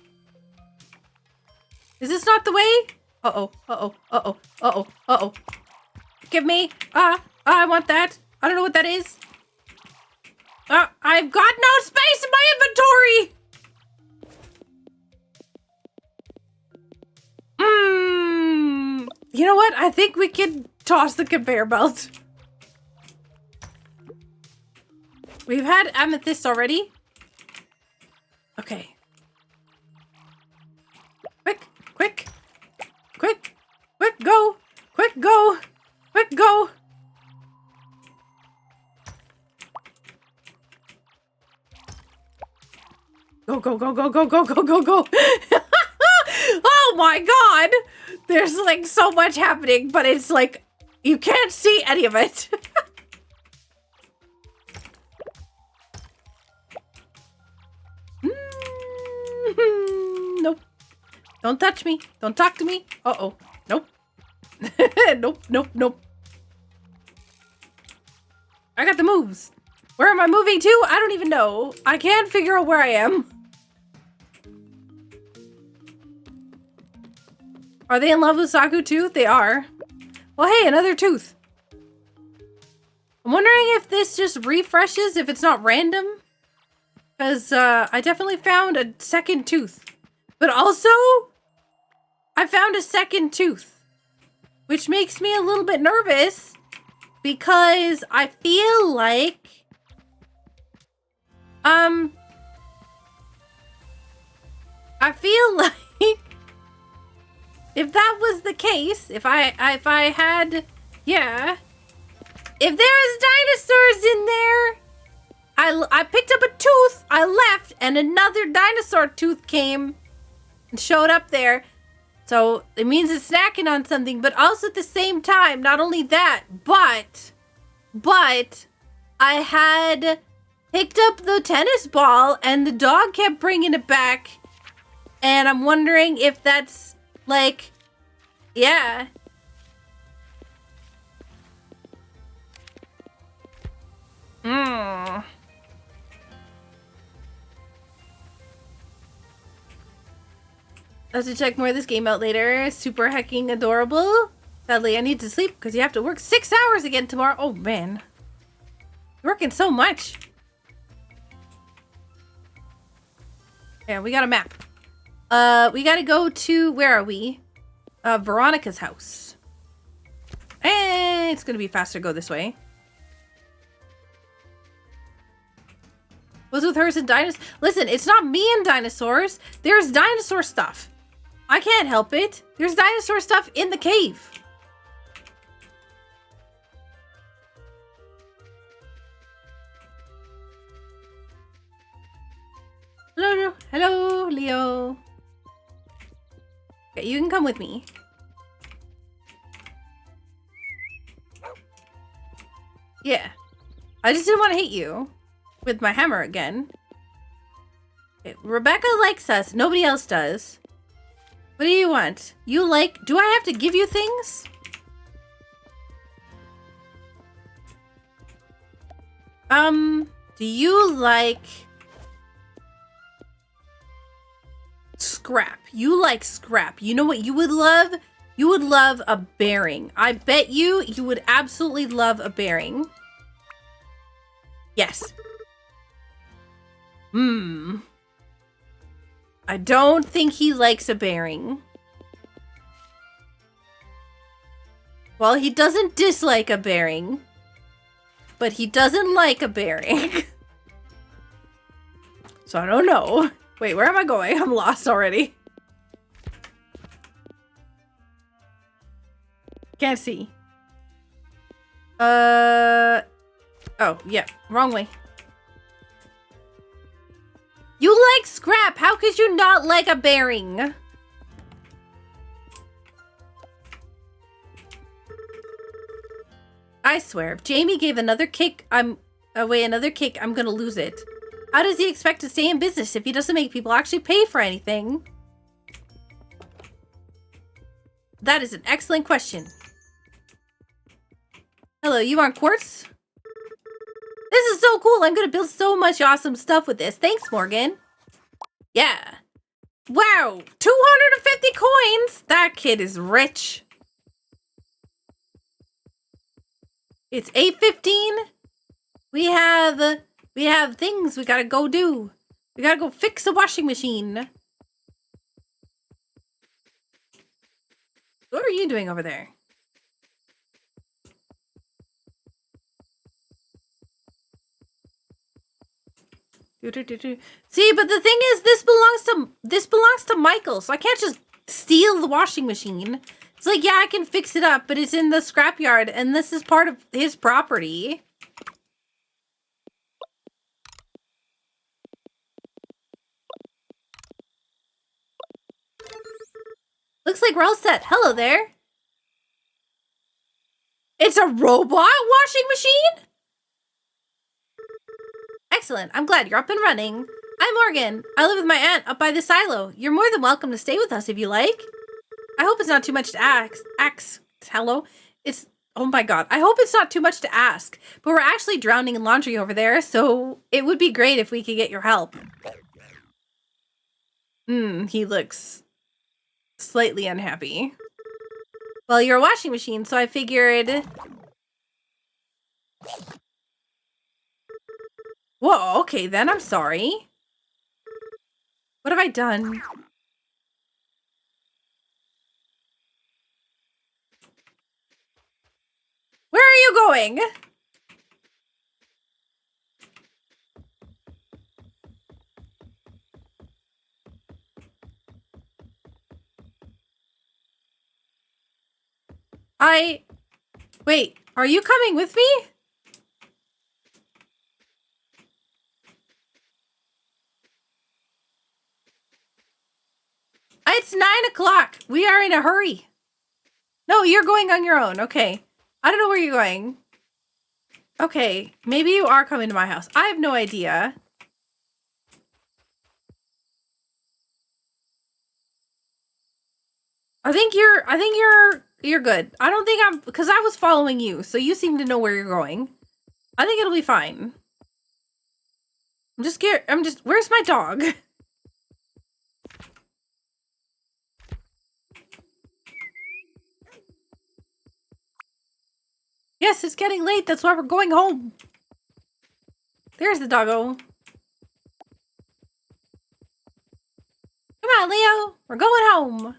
Is this not the way? Uh-oh, uh-oh, uh-oh, uh-oh, uh-oh. Give me. I want that. I don't know what that is. I've got no space in my inventory. You know what? I think we can toss the conveyor belt. We've had amethyst already. Okay. Quick, quick, quick, quick, go, quick, go, quick, go. Go, go, go, go, go, go, go, go, go. Oh my god! There's like so much happening, but it's like you can't see any of it. Nope. Don't touch me. Don't talk to me. Uh-oh. Nope. Nope, nope, nope. I got the moves. Where am I moving to? I don't even know. I can't figure out where I am. Are they in love with Saku too? They are. Well, hey, another tooth. I'm wondering if this just refreshes, if it's not random. Because I definitely found a second tooth. But also, I found a second tooth. Which makes me a little bit nervous. Because I feel like... I feel like... If that was the case, if I had, yeah. If there is dinosaurs in there, I picked up a tooth, I left, and another dinosaur tooth came and showed up there. So it means it's snacking on something, but also at the same time, not only that, but I had picked up the tennis ball and the dog kept bringing it back. And I'm wondering if that's like, yeah. I'll have to check more of this game out later. Super hecking adorable. Sadly, I need to sleep because you have to work 6 hours again tomorrow. Oh, man. You're working so much. Yeah, we got a map. We gotta go to, where are we? Veronica's house. And it's gonna be faster to go this way. What's with hers and dinosaurs? Listen, it's not me and dinosaurs. There's dinosaur stuff. I can't help it. There's dinosaur stuff in the cave. Hello, hello, Leo. Okay, you can come with me. Yeah. I just didn't want to hit you with my hammer again. Okay, Rebecca likes us. Nobody else does. What do you want? You like... Do I have to give you things? Do you like... Scrap? You like scrap. You know what you would love? You would love a bearing. I bet you would absolutely love a bearing. Yes. I don't think he likes a bearing. Well, he doesn't dislike a bearing, but he doesn't like a bearing. So I don't know. Wait, where am I going? I'm lost already. Can't see. Oh, yeah, wrong way. You like scrap. How could you not like a bearing? I swear, if Jamie gave another kick, I'm gonna lose it. How does he expect to stay in business if he doesn't make people actually pay for anything? That is an excellent question. Hello, you want quartz? This is so cool. I'm gonna build so much awesome stuff with this. Thanks, Morgan. Yeah. Wow, 250 coins. That kid is rich. It's 8:15. We have things we gotta go do. We gotta go fix a washing machine. What are you doing over there? See, but the thing is, this belongs to Michael, so I can't just steal the washing machine. It's like, yeah, I can fix it up, but it's in the scrapyard, and this is part of his property. Looks like we're all set. Hello there. It's a robot washing machine? Excellent. I'm glad you're up and running. I'm Morgan. I live with my aunt up by the silo. You're more than welcome to stay with us if you like. I hope it's not too much to ask. Hello? Oh my god. I hope it's not too much to ask. But we're actually drowning in laundry over there, so it would be great if we could get your help. He looks slightly unhappy. Well, you're a washing machine, so I figured... Whoa, okay then, I'm sorry. What have I done? Where are you going? Wait, are you coming with me? It's 9 o'clock. We are in a hurry. No, you're going on your own. Okay. I don't know where you're going. Okay, maybe you are coming to my house. I have no idea. I think you're good. I don't think because I was following you, so you seem to know where you're going. I think it'll be fine. I'm just scared. Where's my dog? Yes, it's getting late. That's why we're going home. There's the doggo. Come on, Leo. We're going home.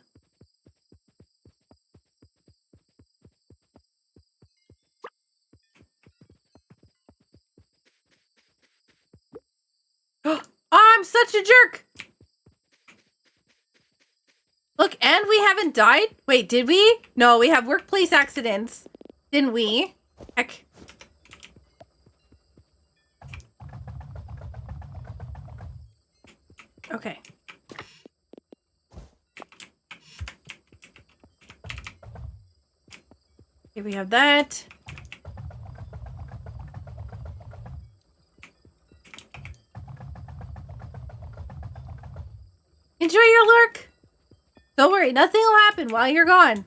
Oh, I'm such a jerk. Look, and we haven't died? Wait, did we? No, we have workplace accidents. Didn't we? Heck. Okay. Here we have that. Enjoy your lurk. Don't worry, nothing will happen while you're gone.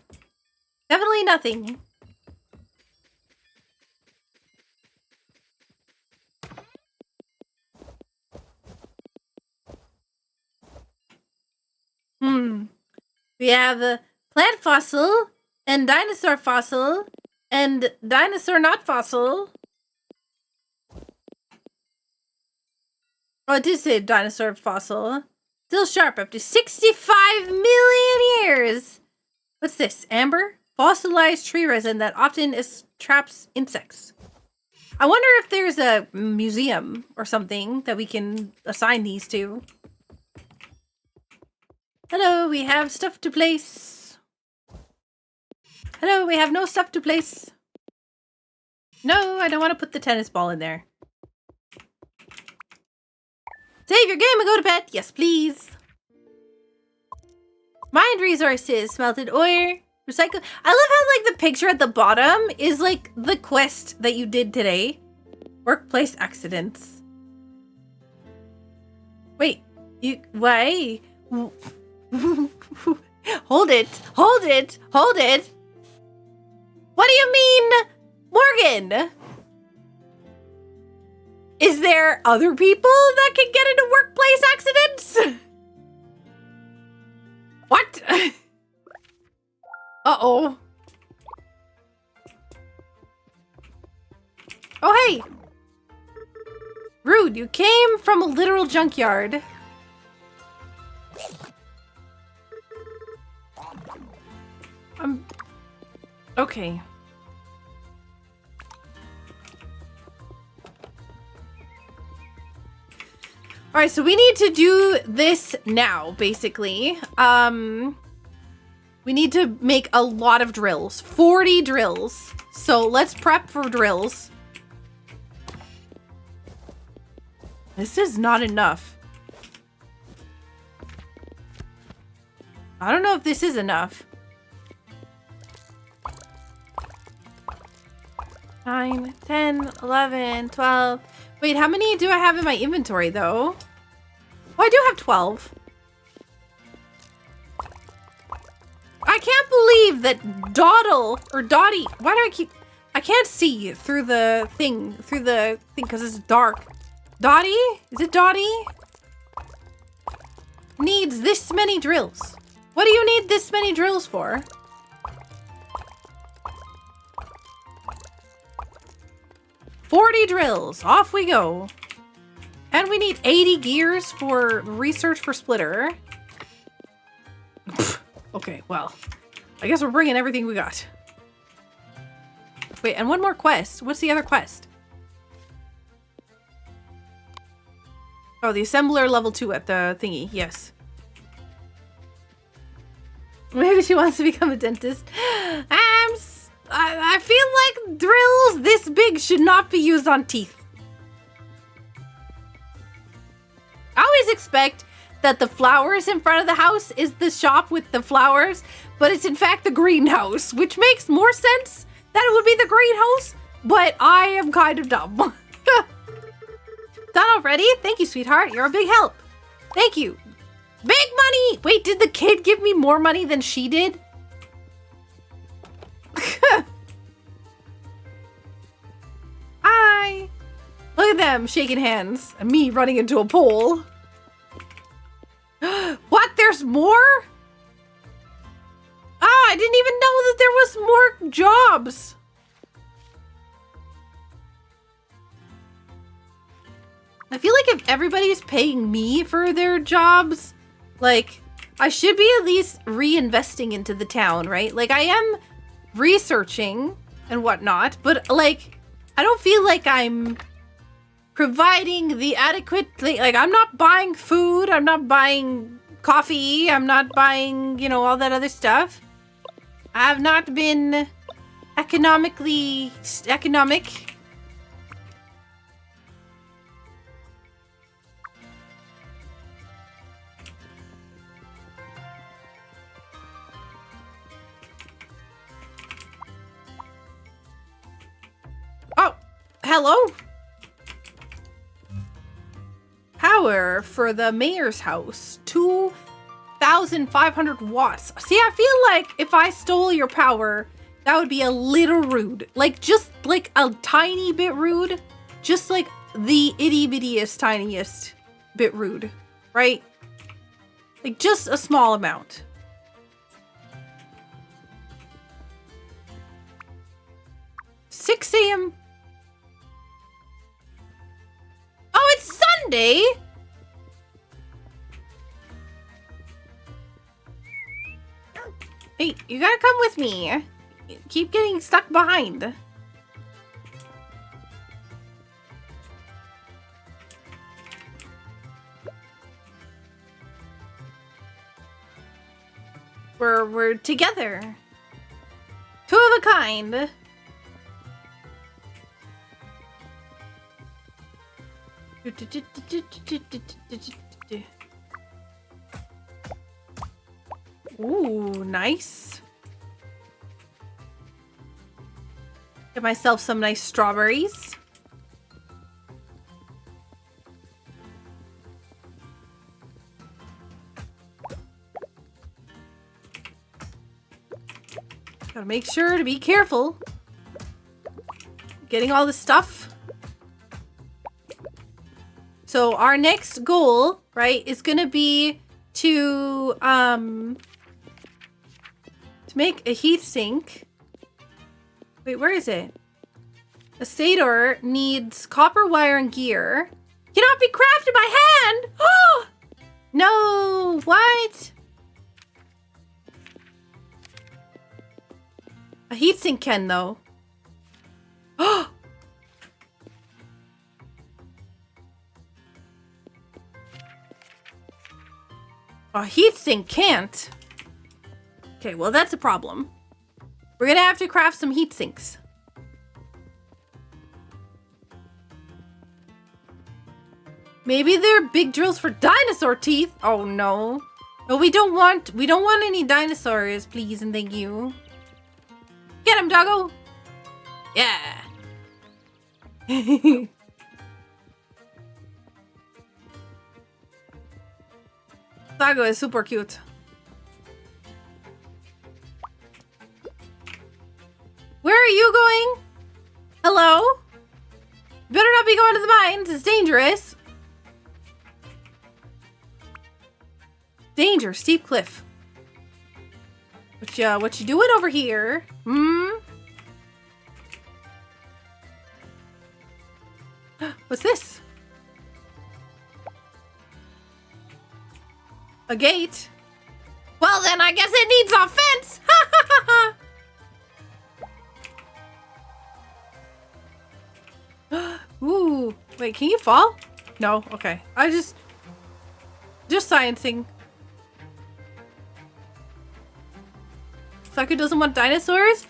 Definitely nothing. We have a plant fossil, and dinosaur fossil, and dinosaur not fossil. Oh, it did say dinosaur fossil. Still sharp up to 65 million years. What's this? Amber? Fossilized tree resin that often traps insects. I wonder if there's a museum or something that we can assign these to. Hello, we have stuff to place. Hello, we have no stuff to place. No, I don't want to put the tennis ball in there. Save your game and go to bed. Yes, please. Mind resources, smelted ore, recycle. I love how like the picture at the bottom is like the quest that you did today. Workplace accidents. Wait, why? Hold it, hold it, hold it. What do you mean, Morgan? Is there other people that can get into workplace accidents? What? Uh-oh. Oh, hey. Rude, you came from a literal junkyard. Okay. All right, so we need to do this now, basically. We need to make a lot of drills. 40 drills. So let's prep for drills. This is not enough. I don't know if this is enough. 9, 10, 11, 12. Wait, how many do I have in my inventory, though? Oh, I do have 12. I can't believe that Dottie, why do I can't see through the thing, because it's dark. Dottie? Is it Dottie? Needs this many drills. What do you need this many drills for? $40 drills. Off we go. And we need 80 gears for research for splitter. Okay, well, I guess we're bringing everything we got. Wait, and one more quest. What's the other quest? Oh, the assembler level 2 at the thingy. Yes. Maybe she wants to become a dentist. I feel like drills this big should not be used on teeth. I always expect that the flowers in front of the house is the shop with the flowers, but it's in fact the greenhouse, which makes more sense that it would be the greenhouse, but I am kind of dumb. Done already? Thank you, sweetheart. You're a big help. Thank you. Big money! Wait, did the kid give me more money than she did? Hi. Look at them shaking hands and me running into a pole. What? There's more? Ah, I didn't even know that there was more jobs. I feel like if everybody's paying me for their jobs, like, I should be at least reinvesting into the town, right? Like, I am researching and whatnot, but, like, I don't feel like I'm providing the adequate, like, I'm not buying food, I'm not buying coffee, I'm not buying, you know, all that other stuff. I have not been economic. Oh, hello. Power for the mayor's house. 2,500 watts. See, I feel like if I stole your power, that would be a little rude. Like, just like a tiny bit rude. Just like the itty-bittiest, tiniest bit rude, right? Like, just a small amount. $6 a.m. Oh, it's Sunday! Hey, you gotta come with me. You keep getting stuck behind. We're together. Two of a kind. Ooh, nice. Get myself some nice strawberries. Gotta make sure to be careful. Getting all the stuff. So our next goal, right, is gonna be to make a heat sink. Wait, where is it? A stator needs copper wire and gear. Cannot be crafted by hand. Oh no! What? A heatsink can though. Oh. A heatsink can't. Okay, well that's a problem. We're gonna have to craft some heat sinks. Maybe they're big drills for dinosaur teeth. Oh no. No, we don't want any dinosaurs, please and thank you. Get him, doggo. Yeah. Doggo is super cute. Where are you going? Hello? Better not be going to the mines. It's dangerous. Danger, steep cliff. What you doing over here? What's this? A gate? Well then, I guess it needs a fence. Ooh, wait, can you fall? No, okay. Just sciencing. Sucker doesn't want dinosaurs?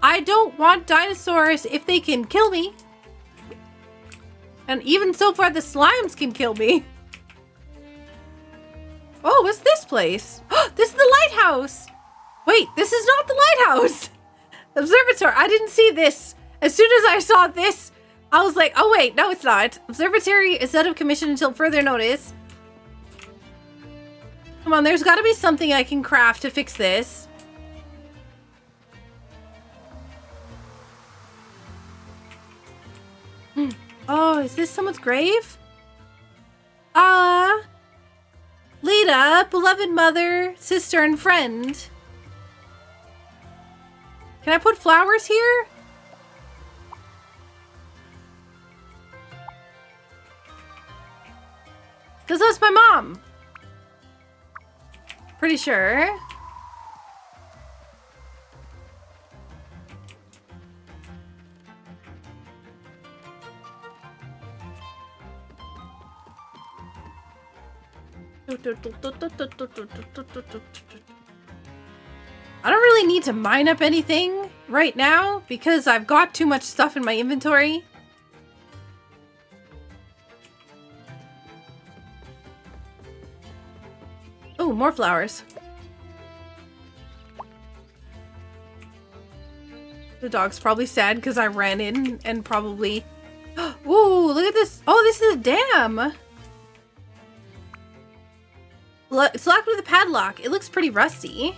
I don't want dinosaurs if they can kill me. And even so far, the slimes can kill me. Oh, what's this place? This is the lighthouse. Wait, this is not the lighthouse. Observatory. I didn't see this. As soon as I saw this, I was like, oh wait, no it's not. Observatory is out of commission until further notice. Come on, there's gotta be something I can craft to fix this. Oh, is this someone's grave? Lita, beloved mother, sister, and friend. Can I put flowers here? Because that's my mom. Pretty sure. I don't really need to mine up anything right now because I've got too much stuff in my inventory. Oh, more flowers. The dog's probably sad because I ran in and probably... Ooh, look at this. Oh, this is a dam. It's locked with a padlock. It looks pretty rusty.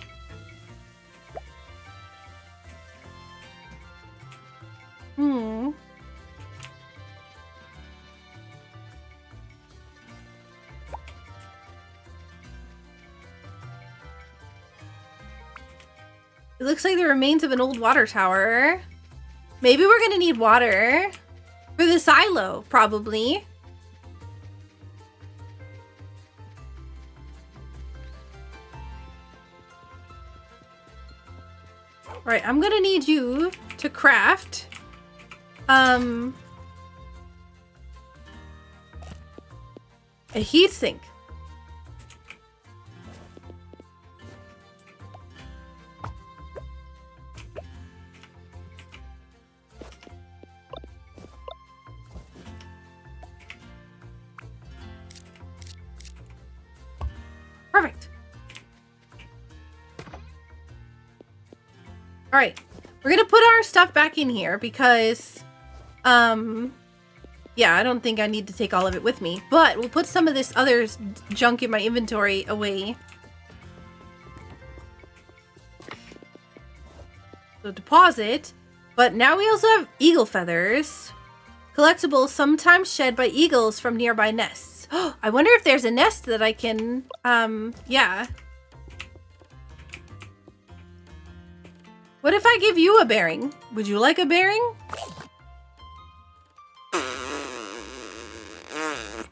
It looks like the remains of an old water tower. Maybe we're gonna need water for the silo, probably. Right, I'm gonna need you to craft a heat sink. Perfect. All right, we're gonna put our stuff back in here because, yeah, I don't think I need to take all of it with me, but we'll put some of this other junk in my inventory away. So deposit, but now we also have eagle feathers, collectibles sometimes shed by eagles from nearby nests. Oh, I wonder if there's a nest that I can, yeah. What if I give you a bearing? Would you like a bearing?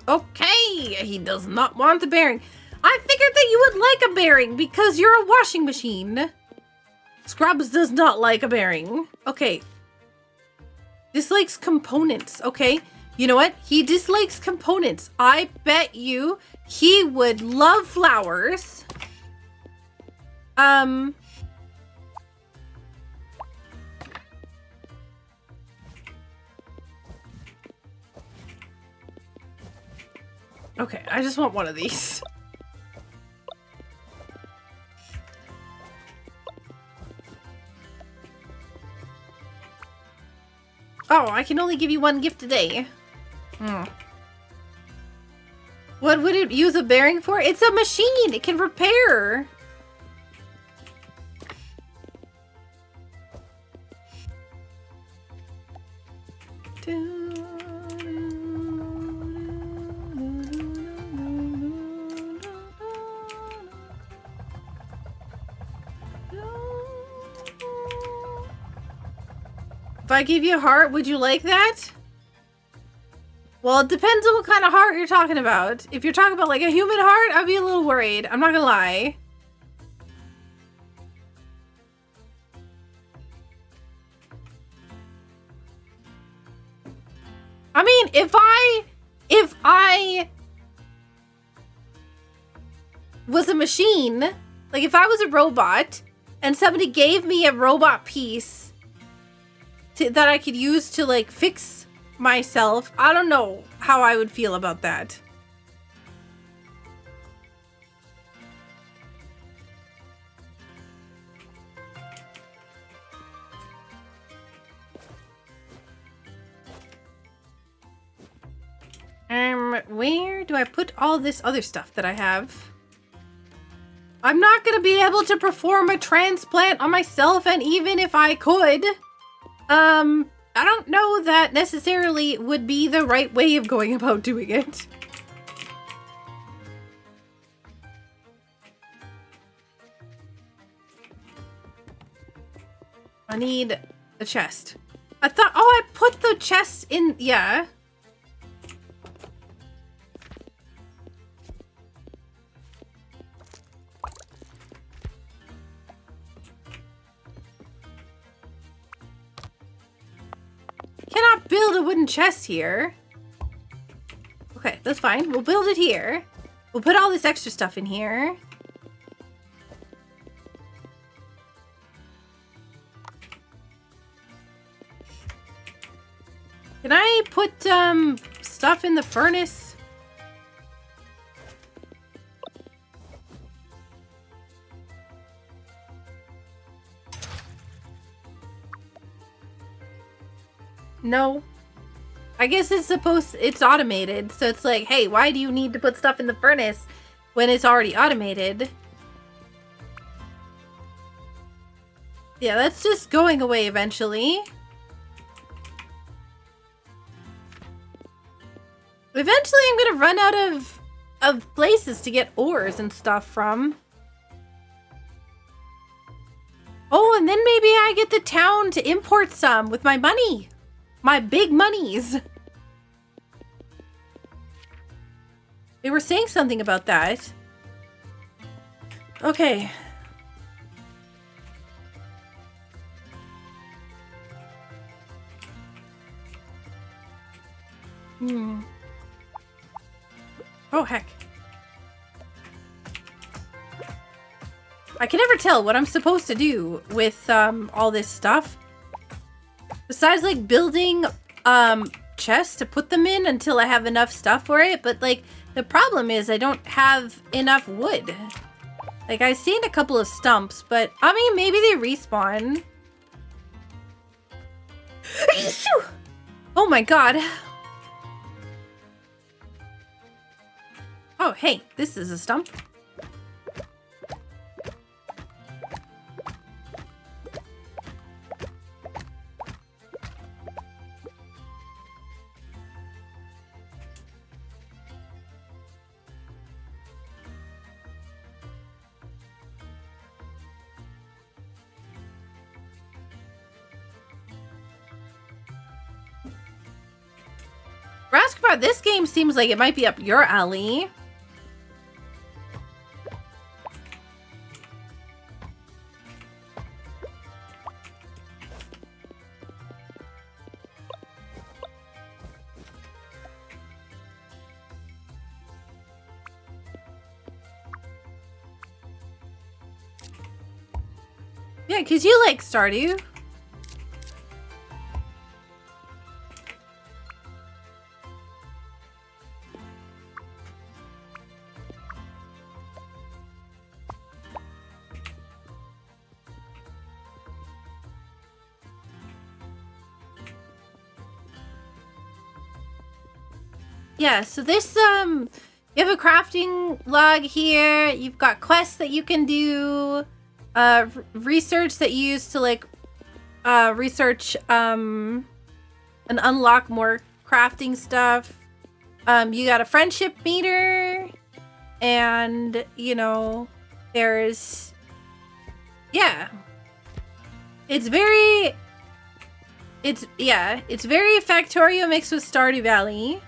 Okay, he does not want a bearing. I figured that you would like a bearing because you're a washing machine. Scrubs does not like a bearing. Okay. Dislikes components. Okay. You know what? He dislikes components. I bet you he would love flowers. Okay, I just want one of these. Oh, I can only give you one gift a day. What would it use a bearing for? It's a machine! It can repair! If I give you a heart, would you like that? Well, it depends on what kind of heart you're talking about. If you're talking about like a human heart, I'd be a little worried. I'm not gonna lie. I mean, if I was a machine, like if I was a robot and somebody gave me a robot piece that I could use to like fix myself, I don't know how I would feel about that. Where do I put all this other stuff that I have? I'm not gonna be able to perform a transplant on myself, and even if I could, I don't know that necessarily would be the right way of going about doing it. I need a chest. I thought, oh, I put the chest in, yeah. wooden chest here. Okay, that's fine. We'll build it here. We'll put all this extra stuff in here. Can I put stuff in the furnace? No. I guess it's automated, so it's like, hey, why do you need to put stuff in the furnace when it's already automated? Yeah, that's just going away eventually. Eventually I'm gonna run out of places to get ores and stuff from. Oh, and then maybe I get the town to import some with my money. My big monies. They were saying something about that. Okay. Oh, heck. I can never tell what I'm supposed to do with all this stuff. Besides, like, building chests to put them in until I have enough stuff for it. But, like, the problem is I don't have enough wood. Like, I've seen a couple of stumps, but, I mean, maybe they respawn. Oh my god. Oh, hey, this is a stump. Raskvar, this game seems like it might be up your alley. Yeah, because you like Stardew. Yeah, so this, you have a crafting log here. You've got quests that you can do, research that you use to, like, research, and unlock more crafting stuff. You got a friendship meter, and, you know, there's, yeah. It's very Factorio mixed with Stardew Valley.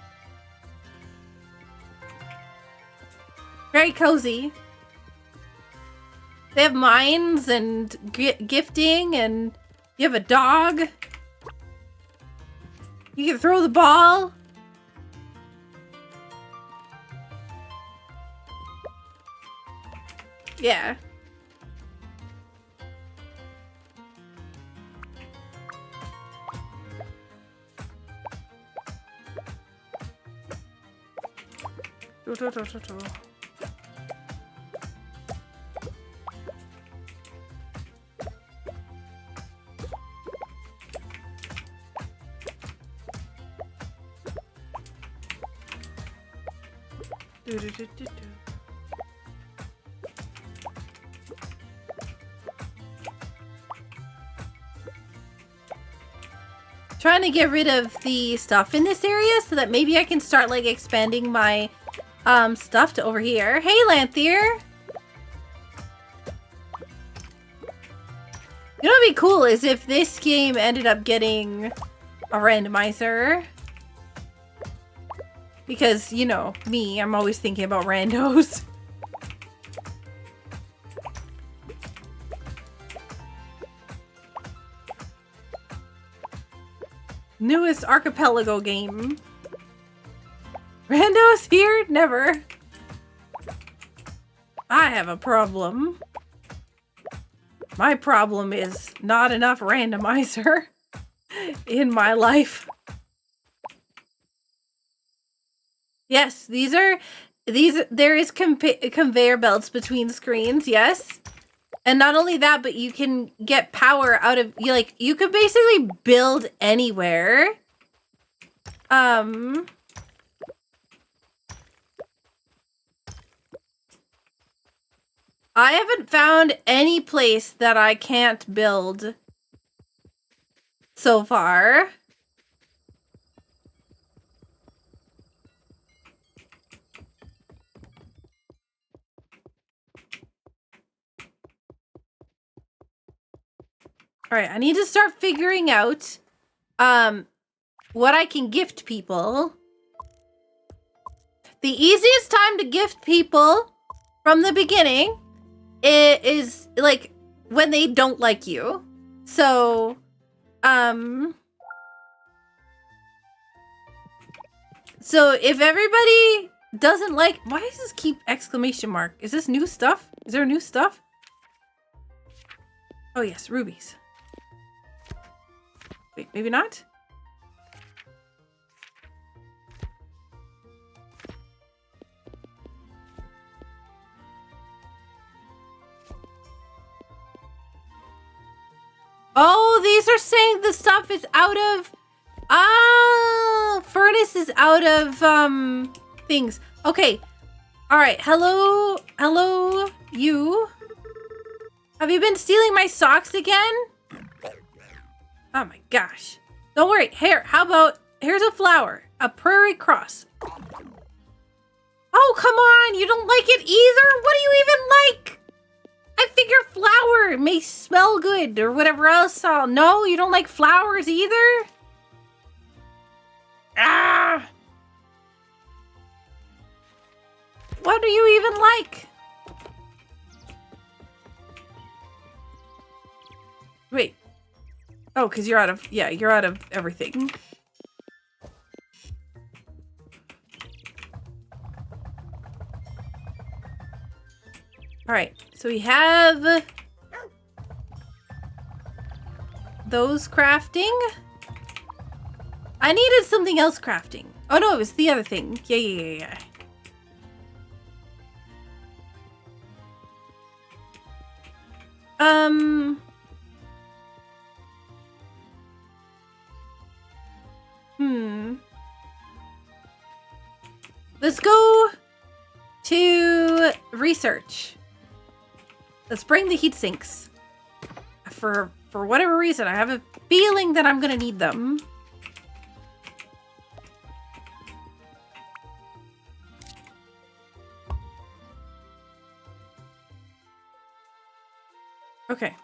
Very cozy. They have mines and gifting, and you have a dog. You can throw the ball. Yeah. Trying to get rid of the stuff in this area so that maybe I can start, like, expanding my stuff to over here. Hey, Lanthier! You know what'd be cool is if this game ended up getting a randomizer. Because, you know, me, I'm always thinking about randos. Newest archipelago game. Randos here? Never. I have a problem. My problem is not enough randomizer in my life. Yes, there is conveyor belts between screens, yes. And not only that, but you can get power out of, you could basically build anywhere. I haven't found any place that I can't build so far. All right, I need to start figuring out what I can gift people. The easiest time to gift people from the beginning is like when they don't like you. So, so if everybody doesn't like, why does this keep exclamation mark? Is this new stuff? Is there new stuff? Oh yes, rubies. Wait, maybe not? Oh, these are saying the stuff is out of... Ah, furnace is out of, things. Okay. All right. Hello. Hello, you. Have you been stealing my socks again? Oh my gosh. Don't worry. Here, how about, here's a flower. A prairie cross. Oh, come on. You don't like it either? What do you even like? I figure flower may smell good or whatever else. No, you don't like flowers either? Ah! What do you even like? Wait. Oh, because you're out of, yeah, you're out of everything. All right, so we have those crafting. I needed something else crafting. Oh no, it was the other thing. Yeah. Let's go to research. Let's bring the heat sinks. For whatever reason, I have a feeling that I'm gonna need them. Okay.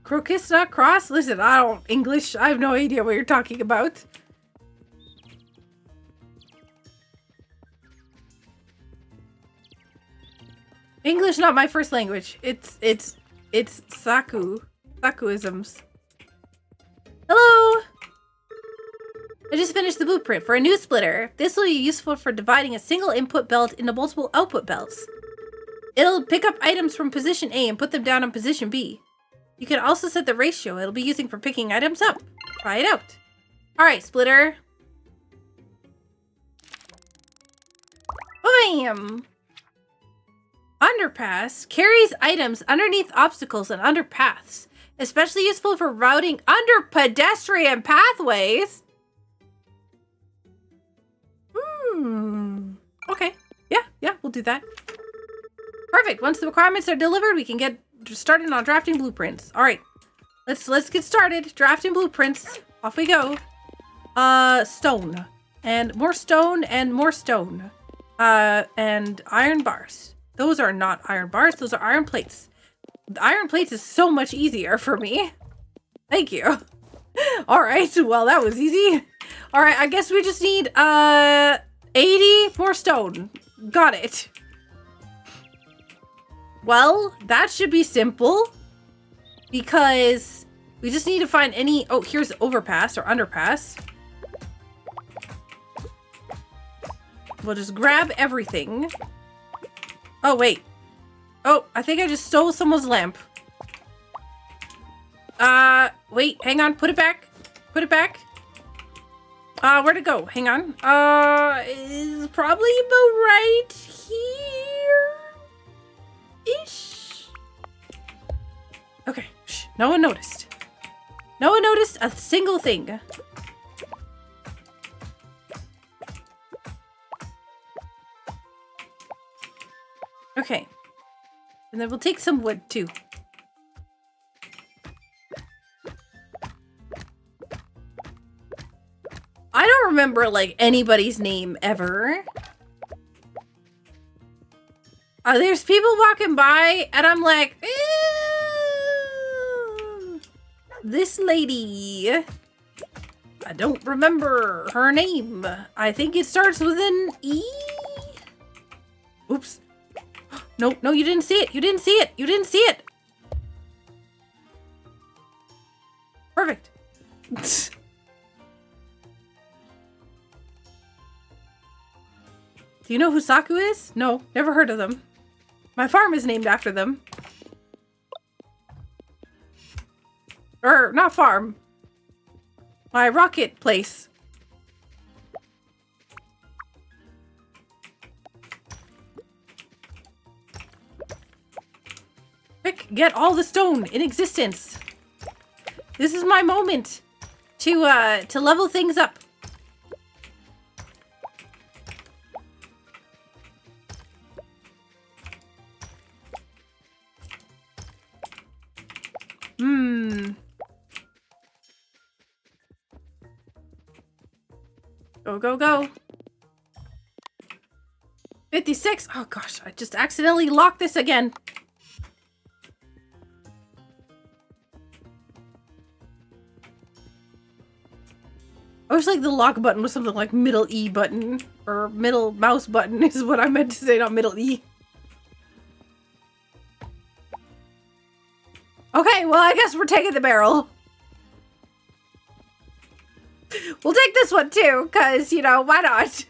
Crocus, not cross? Listen, I don't English. I have no idea what you're talking about. English not my first language. It's Sakuisms. Hello! I just finished the blueprint for a new splitter. This will be useful for dividing a single input belt into multiple output belts. It'll pick up items from position A and put them down on position B. You can also set the ratio it'll be using for picking items up. Try it out. Alright, splitter. Bam! Underpass carries items underneath obstacles and underpaths. Especially useful for routing under pedestrian pathways. Okay. Yeah, we'll do that. Perfect. Once the requirements are delivered, we can get started on drafting blueprints. All right. Let's get started. Drafting blueprints. Off we go. Stone. And more stone and more stone. And iron bars. Those are not iron bars. Those are iron plates. The iron plates is so much easier for me. Thank you. All right. Well, that was easy. All right. I guess we just need 80 more stone. Got it. Well, that should be simple. Because we just need to find any... Oh, here's overpass or underpass. We'll just grab everything. Oh, wait. Oh, I think I just stole someone's lamp. Wait, hang on. Put it back. Put it back. Where'd it go? Hang on. Is probably about right here-ish. Okay. Shh. No one noticed. No one noticed a single thing. Okay. And then we'll take some wood, too. I don't remember, like, anybody's name ever. There's people walking by, and I'm like, this lady. I don't remember her name. I think it starts with an E. Oops. No, no, you didn't see it. You didn't see it. You didn't see it. Perfect. Do you know who Saku is? No, never heard of them. My farm is named after them. Or, not farm. My rocket place. Quick, get all the stone in existence. This is my moment to level things up. Go, go, go. 56. Oh gosh, I just accidentally locked this again. I wish like the lock button was something like middle E button or middle mouse button is what I meant to say, not middle E. Okay, well I guess we're taking the barrel. We'll take this one too, because, you know, why not?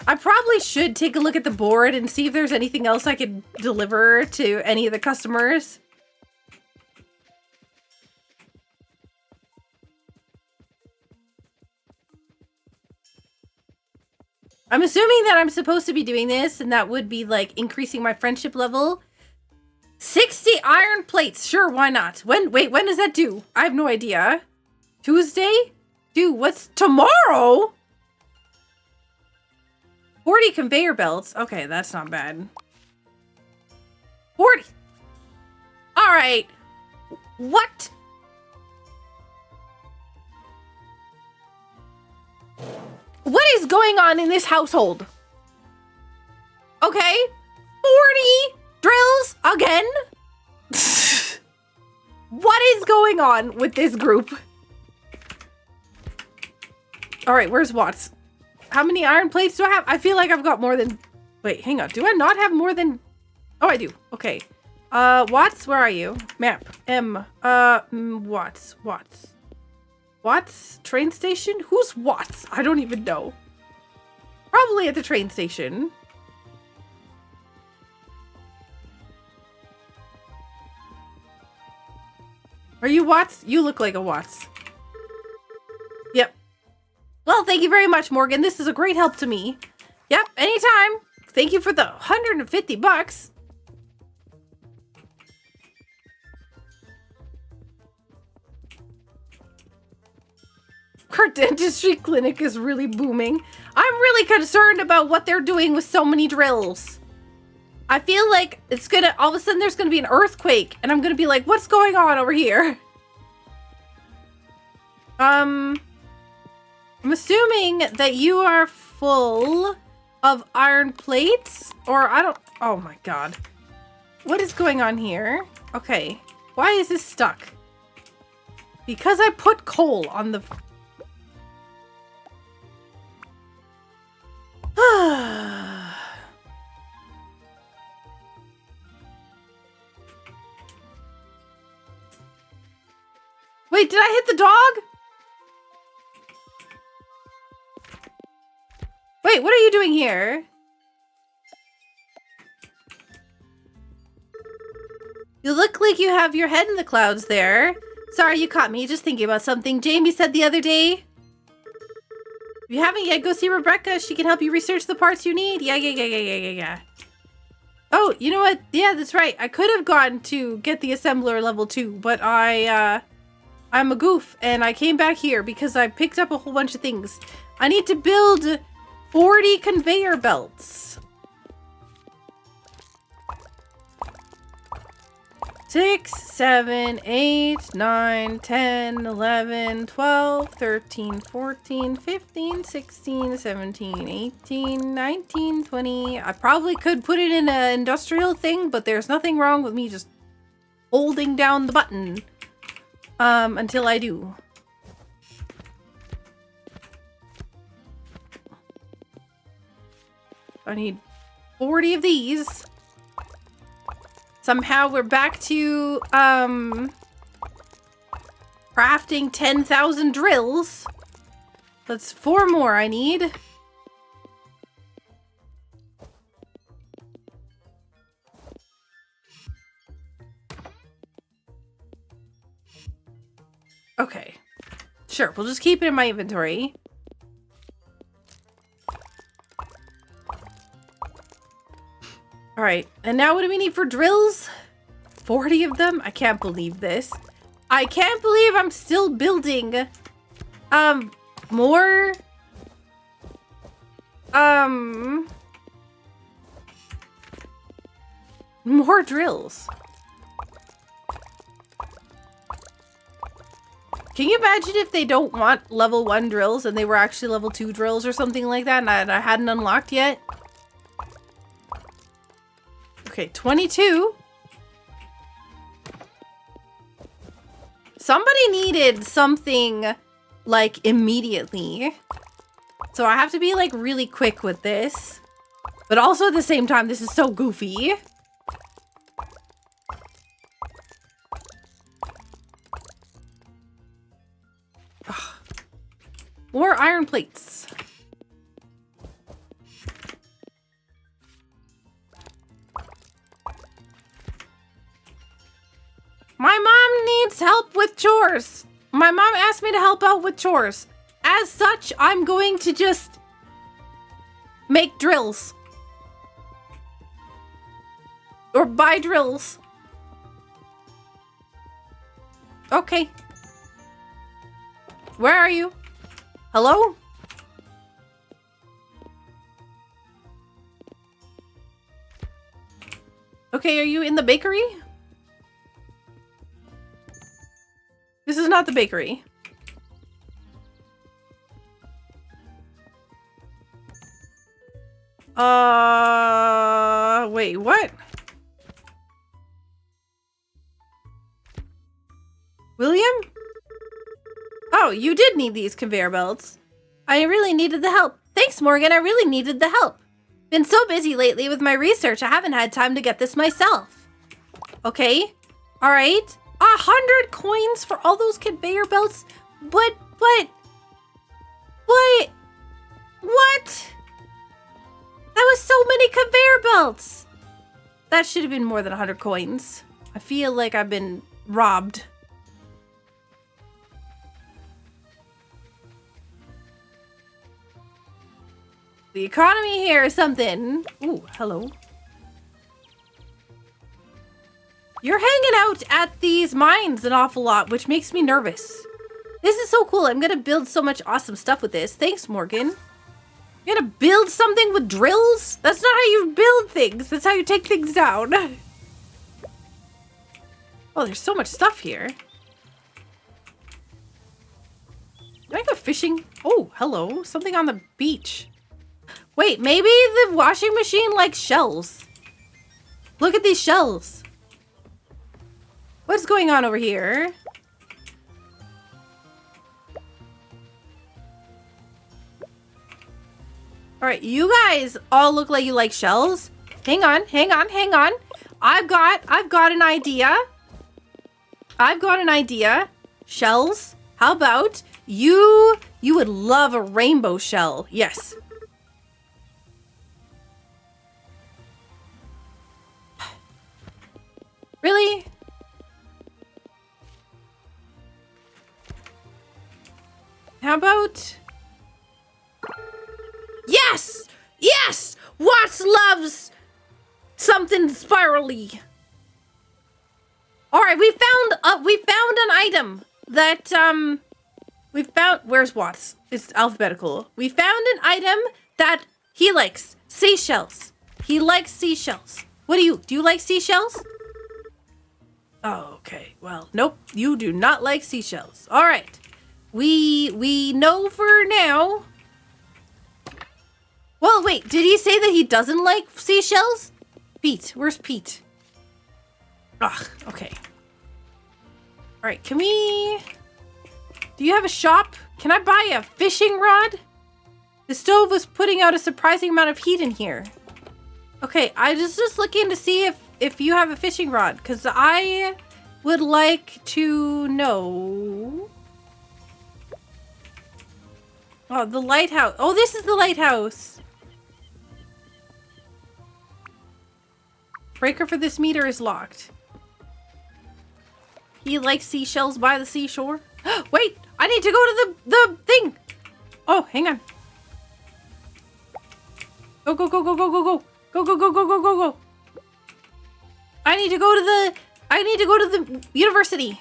I probably should take a look at the board and see if there's anything else I could deliver to any of the customers. I'm assuming that I'm supposed to be doing this, and that would be, like, increasing my friendship level. 60 iron plates. Sure, why not? Wait, when does that due? I have no idea. Tuesday? Dude, what's tomorrow? 40 conveyor belts. Okay, that's not bad. 40. All right. What? What is going on in this household? Okay. 40 drills again? What is going on with this group? All right, where's Watts? How many iron plates do I have? I feel like I've got more than... Wait, hang on. Do I not have more than... Oh, I do. Okay. Watts, where are you? Map. Watts. Watts? Train station? Who's Watts? I don't even know. Probably at the train station. Are you Watts? You look like a Watts. Yep. Well, thank you very much, Morgan. This is a great help to me. Yep, anytime. Thank you for the 150 bucks. Our dentistry clinic is really booming. I'm really concerned about what they're doing with so many drills. I feel like it's gonna, all of a sudden there's gonna be an earthquake and I'm gonna be like, what's going on over here? I'm assuming that you are full of iron plates, or I don't, oh my god. What is going on here? Okay. Why is this stuck? Because I put coal on the... Wait, did I hit the dog? Wait, what are you doing here? You look like you have your head in the clouds there. Sorry, you caught me just thinking about something Jamie said the other day. If you haven't yet, go see Rebecca. She can help you research the parts you need. Yeah. Oh, you know what? Yeah, that's right. I could have gone to get the assembler level 2, but I'm a goof, and I came back here because I picked up a whole bunch of things. I need to build 40 conveyor belts. 6, 7, 8, 9, 10, 11, 12, 13, 14, 15, 16, 17, 18, 19, 20. I probably could put it in an industrial thing, but there's nothing wrong with me just holding down the button until I do. I need 40 of these. Somehow we're back to, crafting 10,000 drills. That's 4 more I need. Okay. Sure, we'll just keep it in my inventory. Alright, and now what do we need for drills? 40 of them? I can't believe this. I can't believe I'm still building, more, more drills. Can you imagine if they don't want level 1 drills and they were actually level 2 drills or something like that and I hadn't unlocked yet? Okay, 22. Somebody needed something, like, immediately. So I have to be, like, really quick with this. But also at the same time, this is so goofy. Ugh. More iron plates. My mom needs help with chores. My mom asked me to help out with chores. As such, I'm going to just make drills. Or buy drills. Okay. Where are you? Hello? Okay, are you in the bakery? This is not the bakery. Wait, what? William? Oh, you did need these conveyor belts. I really needed the help. Thanks, Morgan. I really needed the help. Been so busy lately with my research, I haven't had time to get this myself. Okay. All right. 100 coins for all those conveyor belts? But, what? That was so many conveyor belts. That should have been more than 100 coins. I feel like I've been robbed. The economy here is something. Ooh, hello. You're hanging out at these mines an awful lot, which makes me nervous. This is so cool. I'm gonna build so much awesome stuff with this. Thanks, Morgan. You're gonna build something with drills? That's not how you build things. That's how you take things down. Oh, there's so much stuff here. Can I go fishing? Oh, hello. Something on the beach. Wait, maybe the washing machine likes shells. Look at these shells. What What's going on over here? All right, you guys all look like you like shells. Hang on, hang on, hang on. I've got an idea. I've got an idea. Shells. How about you would love a rainbow shell. Yes. Really? How about... Yes! Yes! Watts loves something spirally. All right, we found an item that we found. Where's Watts? It's alphabetical. We found an item that he likes. Seashells. He likes seashells. What do you like seashells? Oh, okay. Well, nope. You do not like seashells. All right. We know for now. Well, wait. Did he say that he doesn't like seashells? Pete, where's Pete? Ugh. Okay. All right. Can we? Do you have a shop? Can I buy a fishing rod? The stove was putting out a surprising amount of heat in here. Okay, I was just looking to see if you have a fishing rod, because I would like to know. Oh, the lighthouse. Oh, this is the lighthouse. Breaker for this meter is locked. He likes seashells by the seashore. Wait, I need to go to the thing. Oh, hang on. Go, go, go, go, go, go, go. Go, go, go, go, go, go, go. I need to go to the university.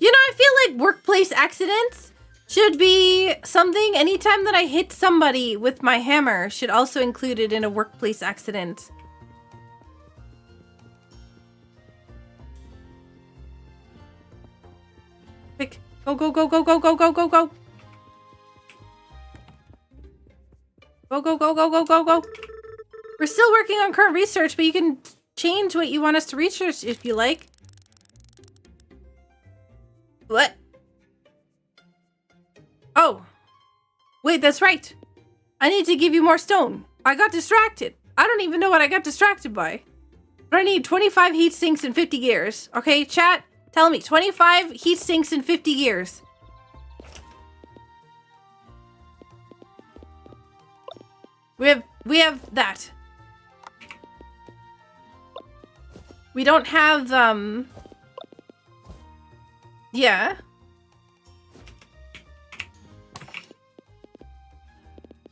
You know, I feel like workplace accidents should be something. Anytime that I hit somebody with my hammer should also include it in a workplace accident. Quick. Go, go, go, go, go, go, go, go, go. Go, go, go, go, go, go, go. We're still working on current research, but you can change what you want us to research if you like. What? Oh. Wait, that's right. I need to give you more stone. I got distracted. I don't even know what I got distracted by. But I need 25 heat sinks and 50 gears. Okay, chat? Tell me, 25 heat sinks and 50 gears. We have that. We don't have, yeah.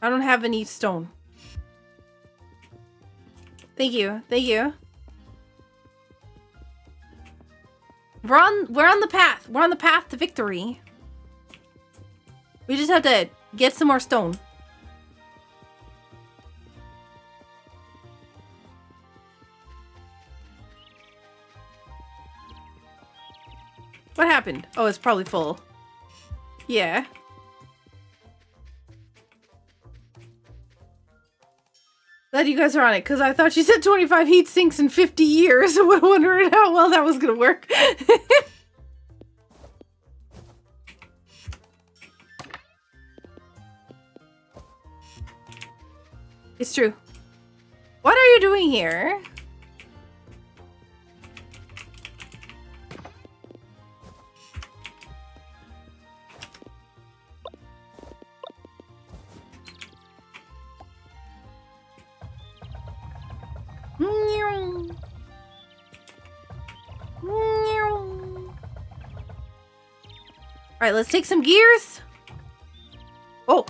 I don't have any stone. Thank you. Thank you. We're on the path. We're on the path to victory. We just have to get some more stone. What happened? Oh, it's probably full. Yeah. Glad you guys are on it, because I thought she said 25 heat sinks in 50 years. I was wondering how well that was going to work. It's true. What are you doing here? All right, let's take some gears. Oh.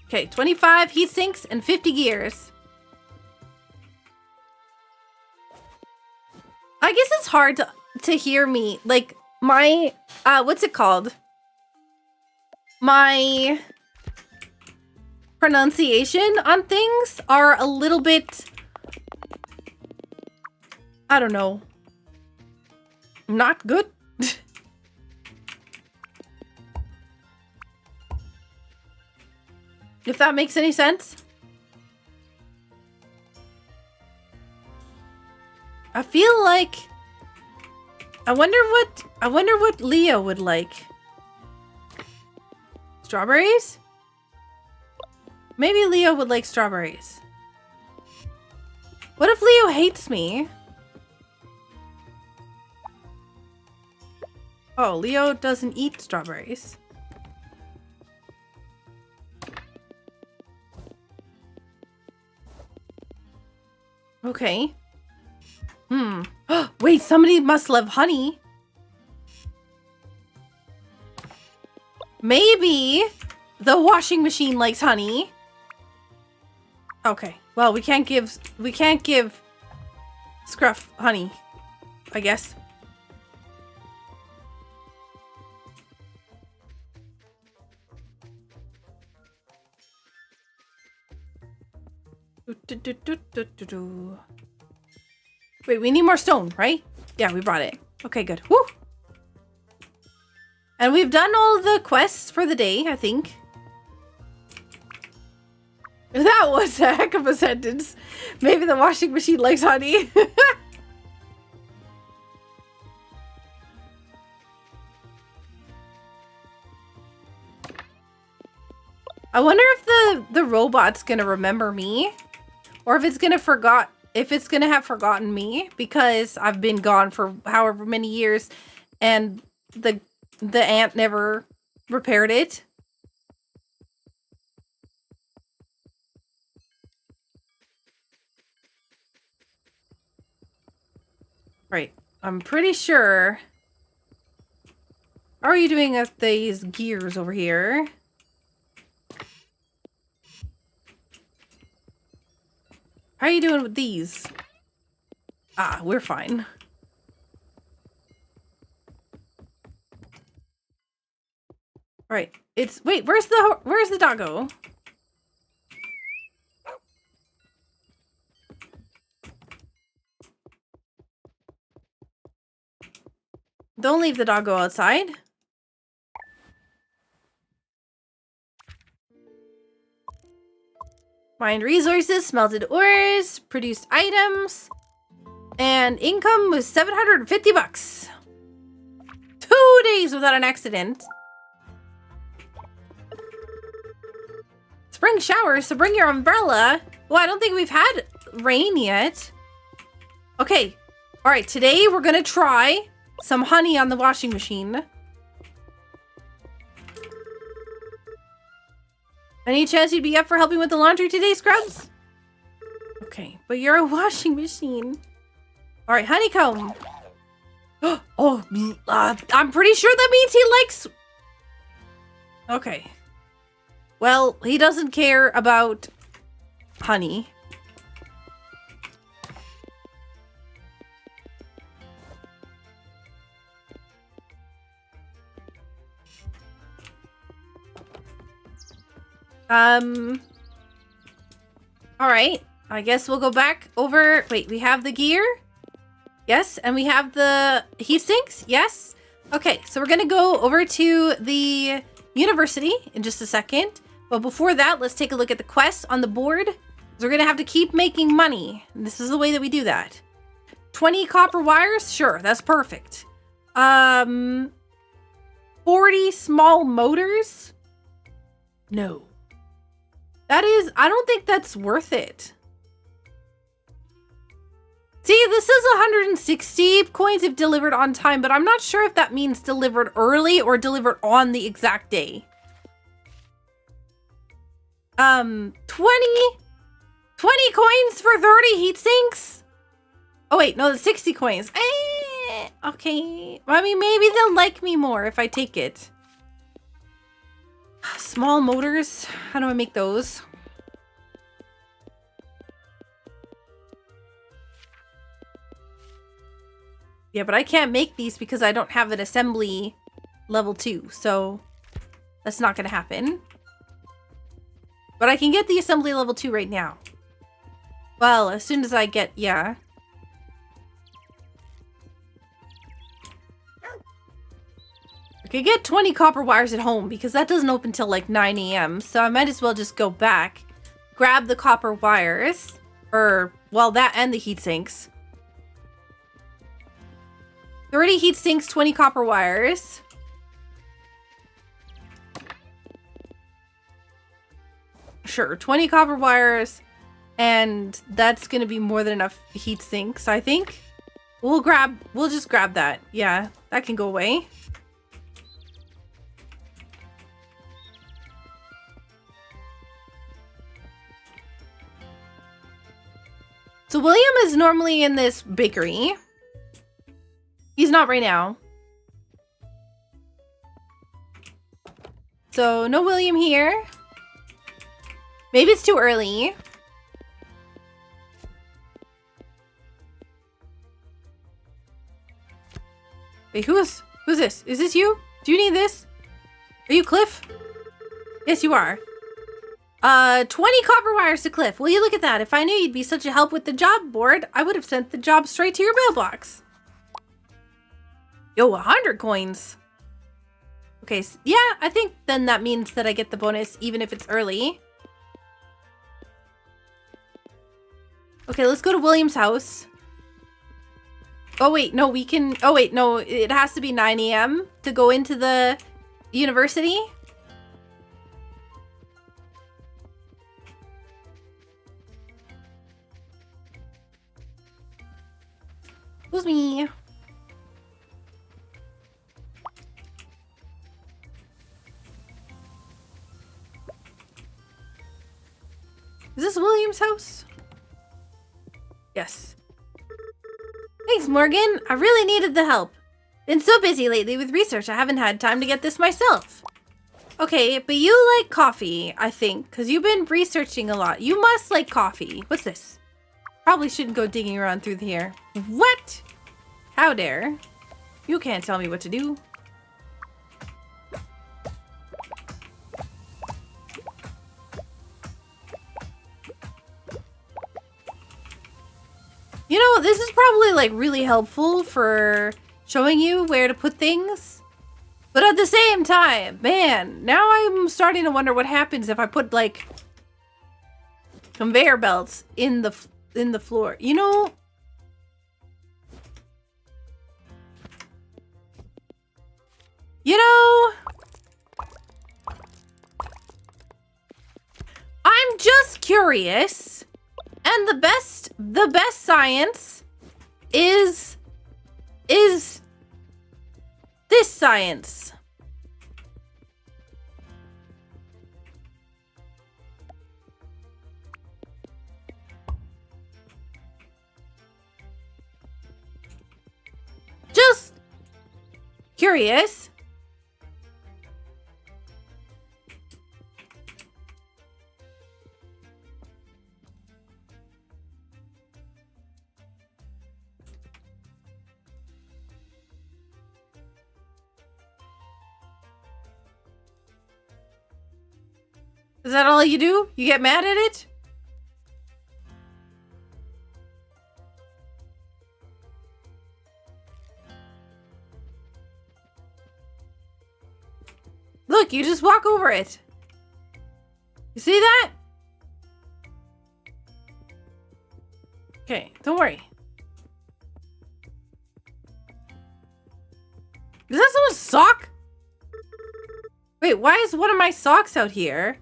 Okay, 25 heat sinks and 50 gears. I guess it's hard to hear me. Like, my, what's it called? My pronunciation on things are a little bit I don't know. Not good. If that makes any sense. I feel like I wonder what Leo would like. Strawberries? Maybe Leo would like strawberries. What if Leo hates me? Oh, Leo doesn't eat strawberries. Okay. Wait, somebody must love honey. Maybe the washing machine likes honey. Okay. Well, we can't give Scruff honey, I guess. Wait, we need more stone, right? Yeah, we brought it. Okay, good. Woo! And we've done all the quests for the day, I think. That was a heck of a sentence. Maybe the washing machine likes honey. I wonder if the robot's gonna remember me, or if it's gonna have forgotten me because I've been gone for however many years, and the ant never repaired it. Right, I'm pretty sure. How are you doing with these gears over here? How are you doing with these? Ah, we're fine. Right. Wait, where's the doggo? Don't leave the doggo outside. Mined resources, smelted ores, produced items, and income was 750 bucks. 2 days without an accident. Spring showers, so bring your umbrella. Well, I don't think we've had rain yet. Okay. All right, today we're gonna try some honey on the washing machine. Any chance you'd be up for helping with the laundry today, Scrubs? Okay, but you're a washing machine. All right, honeycomb. I'm pretty sure that means he likes... Okay. Well, he doesn't care about honey. All right. I guess we'll go back over. Wait, we have the gear. Yes. And we have the heat sinks. Yes. Okay. So we're going to go over to the university in just a second. But before that, let's take a look at the quests on the board. We're going to have to keep making money. And this is the way that we do that. 20 copper wires. Sure. That's perfect. 40 small motors. No. That is, I don't think that's worth it. See, this is 160 coins if delivered on time, but I'm not sure if that means delivered early or delivered on the exact day. 20 coins for 30 heat sinks? Oh wait, no, the 60 coins. Okay. I mean, maybe they'll like me more if I take it. Small motors. How do I make those? Yeah, but I can't make these because I don't have an assembly level 2. So that's not going to happen. But I can get the assembly level 2 right now. Well, as soon as I get, yeah. could get 20 copper wires at home because that doesn't open till like 9 a.m. So I might as well just go back, grab the copper wires, or, well, that and the heat sinks. 30 heat sinks, 20 copper wires. Sure, 20 copper wires, and that's gonna be more than enough heat sinks, I think. We'll just grab that. Yeah, that can go away. So William is normally in this bakery. He's not right now. So no William here. Maybe it's too early. Wait, who's this? Is this you? Do you need this? Are you Cliff? Yes, you are. 20 copper wires to Cliff. Will you look at that? If I knew you'd be such a help with the job board, I would have sent the job straight to your mailbox. Yo, 100 coins. Okay, so yeah, I think then that means that I get the bonus even if it's early. Okay, let's go to William's house. Oh wait, no, we can... Oh wait, no, it has to be 9 a.m. to go into the university. Excuse me. Is this William's house? Yes. Thanks, Morgan. I really needed the help. Been so busy lately with research, I haven't had time to get this myself. Okay, but you like coffee, I think, because you've been researching a lot. You must like coffee. What's this? Probably shouldn't go digging around through here. What? How dare? You can't tell me what to do. You know, this is probably like really helpful for showing you where to put things. But at the same time, man, now I'm starting to wonder what happens if I put like conveyor belts in the floor. You know, I'm just curious. And the best science is this science. Just curious. Is that all you do? You get mad at it? Look, you just walk over it. You see that? Okay, don't worry. Is that someone's sock? Wait, why is one of my socks out here?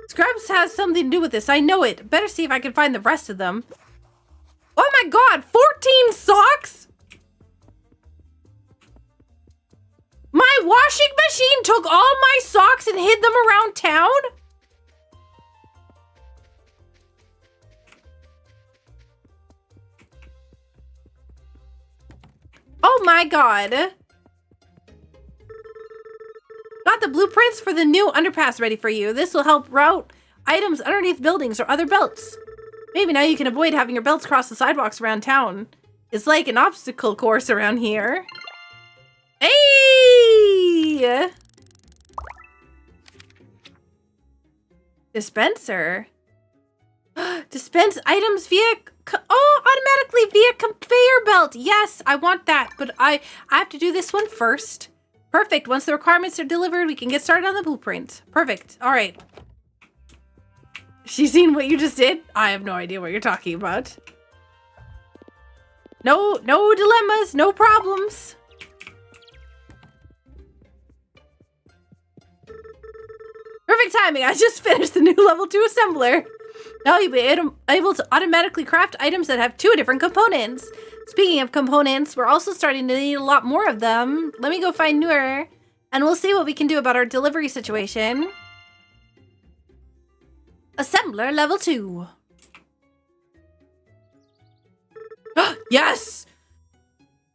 Scrubs has something to do with this. I know it. Better see if I can find the rest of them. Oh my god, 14 socks? My washing machine took all my socks and hid them around town? Oh my god. Got the blueprints for the new underpass ready for you. This will help route items underneath buildings or other belts. Maybe now you can avoid having your belts cross the sidewalks around town. It's like an obstacle course around here. Hey! Dispenser. Dispense items via... automatically via conveyor belt. Yes, I want that. But I have to do this one first. Perfect. Once the requirements are delivered, we can get started on the blueprint. Perfect. All right. She's seen what you just did? I have no idea what you're talking about. No dilemmas, no problems. Perfect timing. I just finished the new level 2 assembler. Now you'll be able to automatically craft items that have 2 different components. Speaking of components, we're also starting to need a lot more of them. Let me go find newer, and we'll see what we can do about our delivery situation. Assembler level 2. Yes!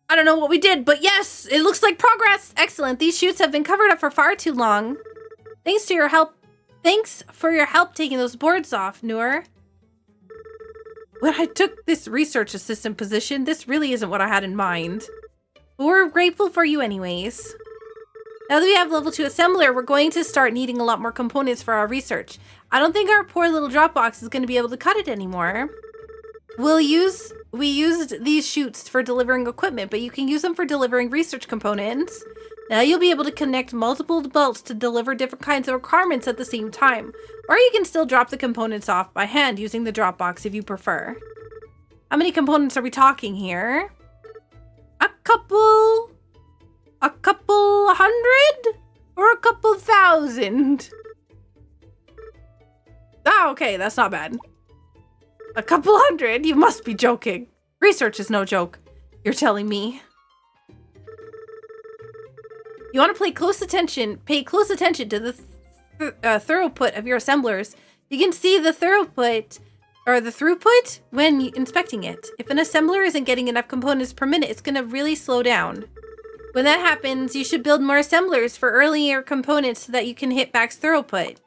I don't know what we did, but yes! It looks like progress! Excellent. These chutes have been covered up for far too long. Thanks for your help taking those boards off, Noor. When I took this research assistant position, this really isn't what I had in mind. But we're grateful for you anyways. Now that we have level 2 assembler, we're going to start needing a lot more components for our research. I don't think our poor little drop box is going to be able to cut it anymore. We used these chutes for delivering equipment, but you can use them for delivering research components. Now you'll be able to connect multiple belts to deliver different kinds of requirements at the same time. Or you can still drop the components off by hand using the drop box if you prefer. How many components are we talking here? A couple hundred? Or a couple thousand? Oh, okay, that's not bad. A couple hundred? You must be joking. Research is no joke. You're telling me. You want to pay close attention to the throughput of your assemblers. You can see the throughput when inspecting it. If an assembler isn't getting enough components per minute, it's going to really slow down. When that happens, you should build more assemblers for earlier components so that you can hit max throughput.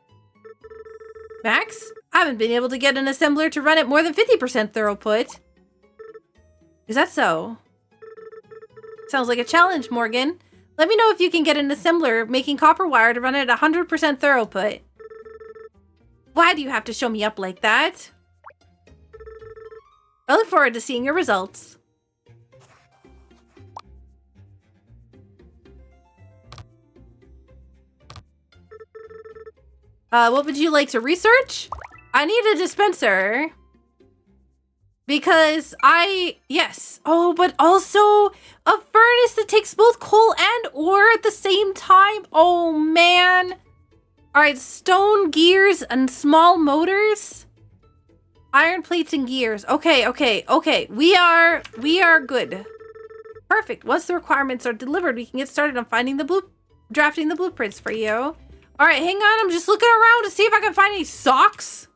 Max? I haven't been able to get an assembler to run at more than 50% throughput. Is that so? Sounds like a challenge, Morgan. Let me know if you can get an assembler making copper wire to run at 100% throughput. Why do you have to show me up like that? I look forward to seeing your results. What would you like to research? I need a dispenser. Because yes. Oh, but also a furnace that takes both coal and ore at the same time. Oh, man. All right, stone gears and small motors. Iron plates and gears. Okay. We are good. Perfect. Once the requirements are delivered, we can get started on drafting the blueprints for you. All right, hang on. I'm just looking around to see if I can find any socks.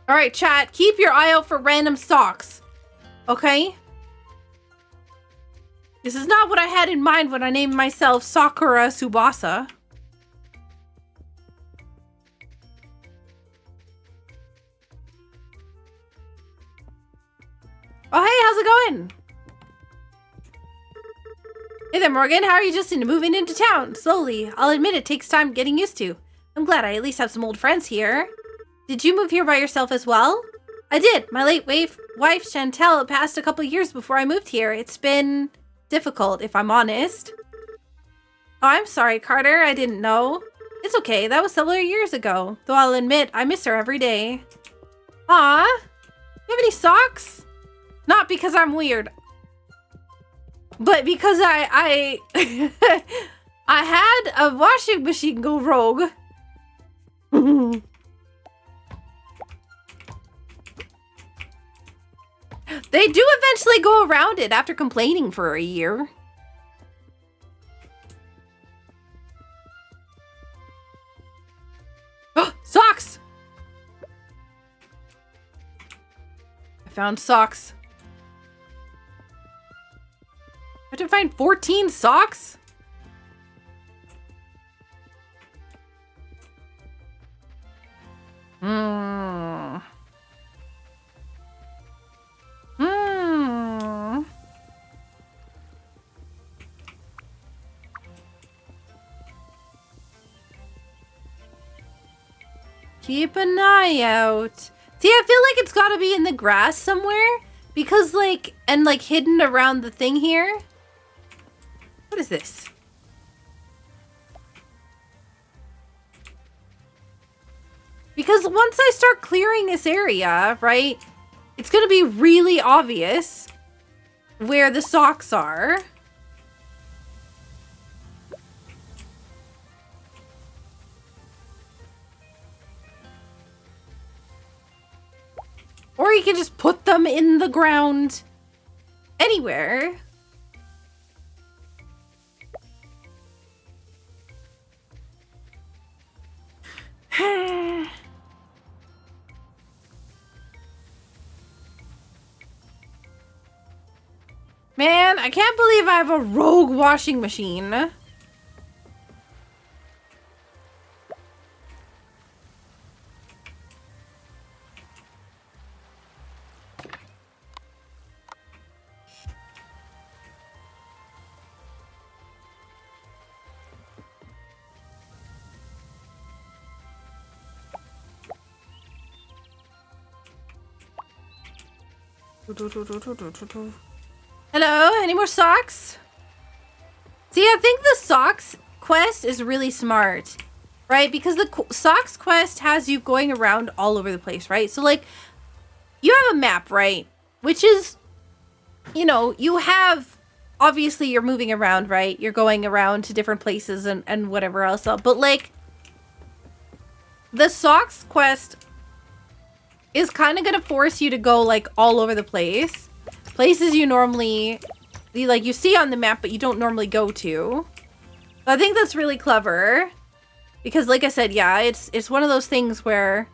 All right, chat, keep your eye out for random socks. Okay? This is not what I had in mind when I named myself Sakura Tsubasa. Oh, hey, how's it going? Hey there, Morgan. How are you just moving into town? Slowly. I'll admit it takes time getting used to. I'm glad I at least have some old friends here. Did you move here by yourself as well? I did. My late wife, Chantel, passed a couple years before I moved here. It's been difficult, if I'm honest. Oh, I'm sorry, Carter. I didn't know. It's okay. That was several years ago. Though I'll admit, I miss her every day. Aw. You have any socks? Not because I'm weird. But because I had a washing machine go rogue. They do eventually go around it after complaining for a year. Socks! I found socks. I have to find 14 socks? Keep an eye out. See, I feel like it's gotta be in the grass somewhere. Because like, and like hidden around the thing here. What is this? Because once I start clearing this area, right, it's going to be really obvious where the socks are. Or you can just put them in the ground anywhere. Man, I can't believe I have a rogue washing machine. Hello, any more socks? See, I think the socks quest is really smart, right? Because the socks quest has you going around all over the place, right? So like, you have a map, right? Which is, you know, you have, obviously you're moving around, right? You're going around to different places and whatever else. But like, the socks quest is kind of going to force you to go like all over the place. Places you normally, you see on the map, but you don't normally go to. I think that's really clever. Because like I said, yeah, it's one of those things where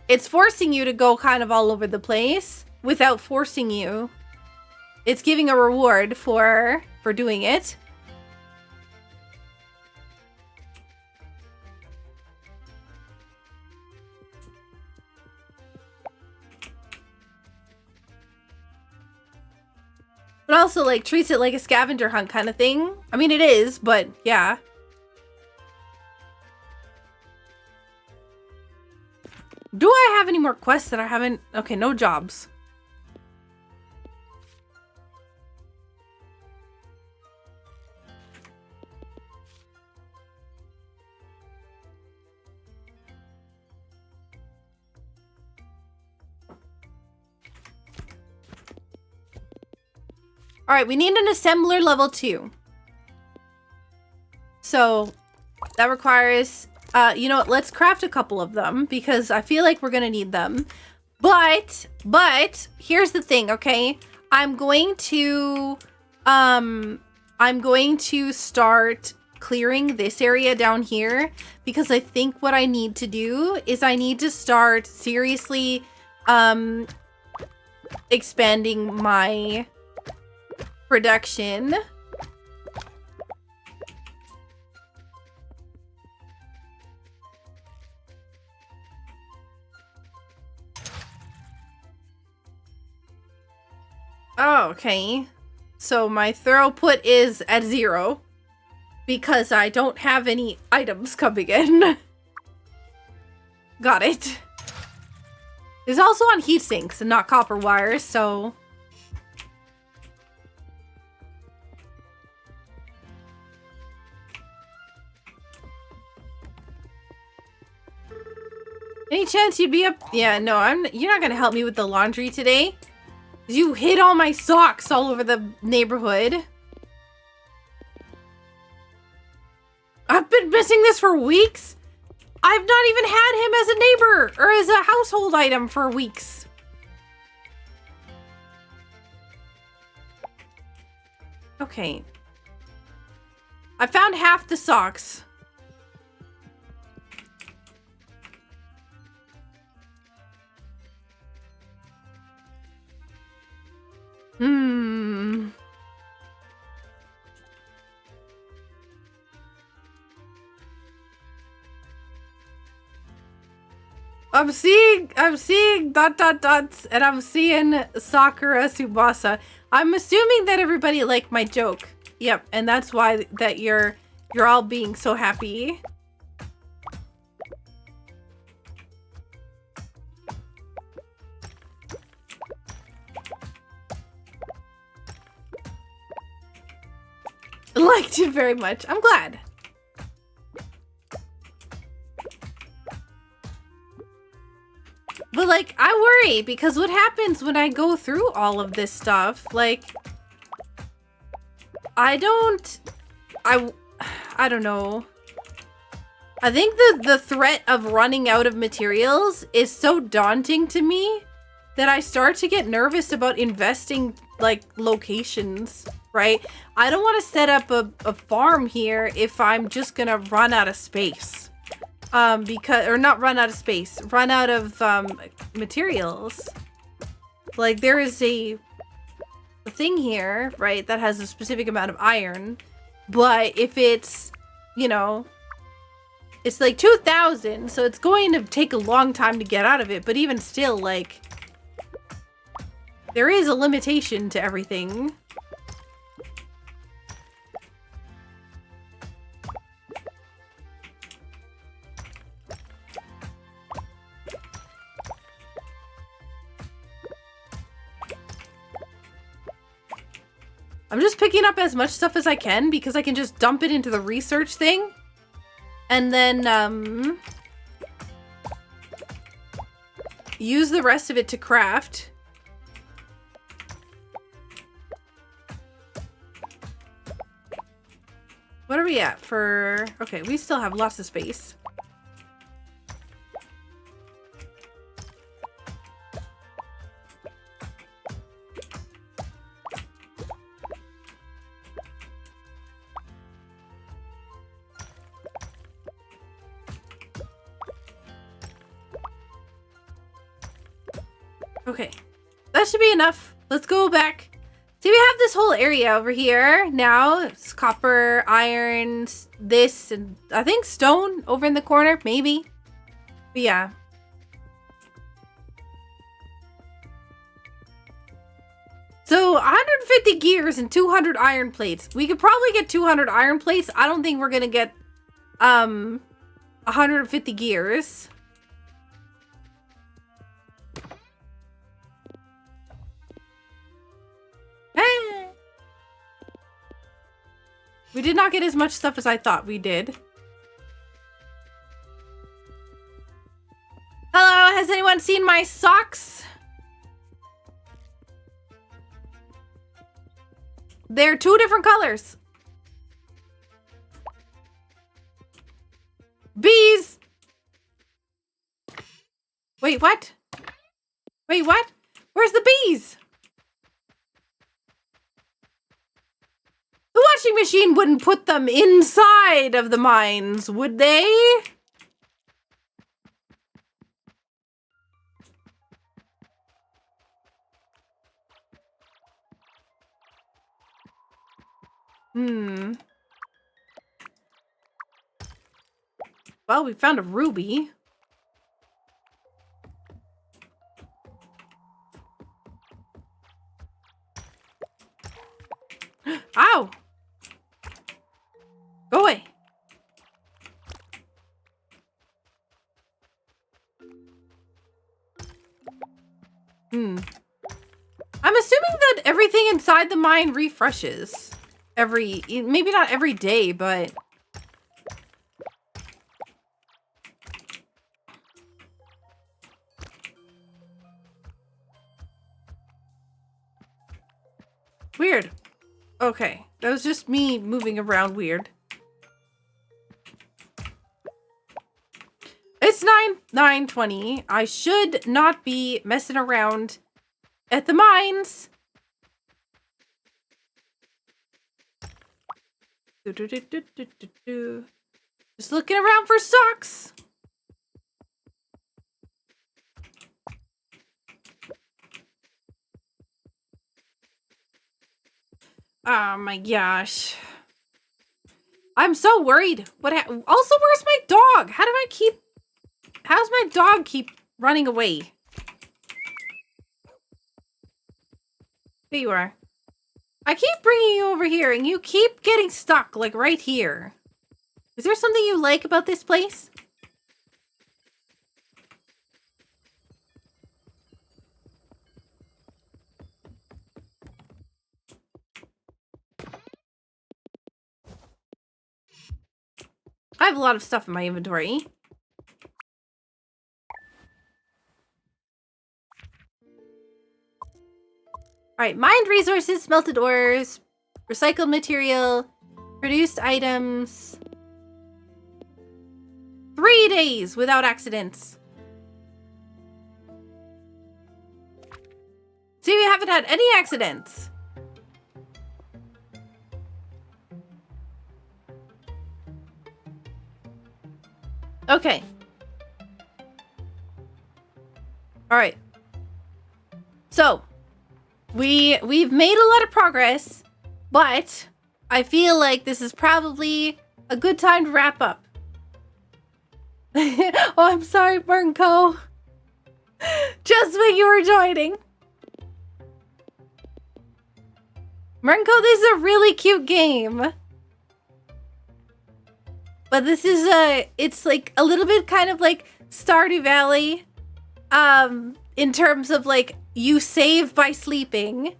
it's forcing you to go kind of all over the place without forcing you. It's giving a reward for doing it. But also, like, treats it like a scavenger hunt kind of thing. I mean, it is, but yeah. Do I have any more quests that I haven't? Okay, no jobs. All right, we need an assembler level 2. So that requires, you know what, let's craft a couple of them because I feel like we're gonna need them. But here's the thing, okay? I'm going to start clearing this area down here because I think what I need to do is I need to start seriously expanding my production. Oh, okay. So my throughput is at 0 because I don't have any items coming in. Got it. It's also on heat sinks and not copper wires, so any chance you'd be up? Yeah, no, you're not gonna help me with the laundry today. You hid all my socks all over the neighborhood. I've been missing this for weeks. I've not even had him as a neighbor or as a household item for weeks. Okay. I found half the socks. I'm seeing ... and I'm seeing Sakura Tsubasa. I'm assuming that everybody liked my joke. Yep, and that's why that you're all being so happy. liked it very much. I'm glad. But, like, I worry because what happens when I go through all of this stuff? Like, I don't know. I think the threat of running out of materials is so daunting to me that I start to get nervous about investing, like, locations, right? I don't want to set up a farm here if I'm just gonna run out of space. Or not run out of space, run out of, materials. Like, there is a thing here, right, that has a specific amount of iron, but if it's, you know, it's like 2,000, so it's going to take a long time to get out of it, but even still, like, there is a limitation to everything. I'm just picking up as much stuff as I can because I can just dump it into the research thing. And then, use the rest of it to craft. What are we at for... Okay, we still have lots of space. Okay, that should be enough. Let's go back. See, we have this whole area over here now. It's copper, iron, this, and I think stone over in the corner, maybe. But yeah. So 150 gears and 200 iron plates. We could probably get 200 iron plates. I don't think we're gonna get 150 gears. We did not get as much stuff as I thought we did. Hello, has anyone seen my socks? They're 2 different colors. Bees! Wait, what? Wait, what? Where's the bees? The washing machine wouldn't put them inside of the mines, would they? Well, we found a ruby. Ow! Go away. I'm assuming that everything inside the mine refreshes maybe not every day, but... Weird. Okay, that was just me moving around weird. It's 9:20. I should not be messing around at the mines. Just looking around for socks. Oh my gosh. I'm so worried. Also, where's my dog? How's my dog keep running away? There you are. I keep bringing you over here and you keep getting stuck, like right here. Is there something you like about this place? I have a lot of stuff in my inventory. Alright, mined resources, smelted ores, recycled material, produced items. 3 days without accidents. See, we haven't had any accidents. Okay. Alright. So, we've made a lot of progress, but I feel like this is probably a good time to wrap up. Oh, I'm sorry, Burnco. Just when you were joining. Burnco, this is a really cute game. But this is it's like a little bit kind of like Stardew Valley. In terms of like you save by sleeping.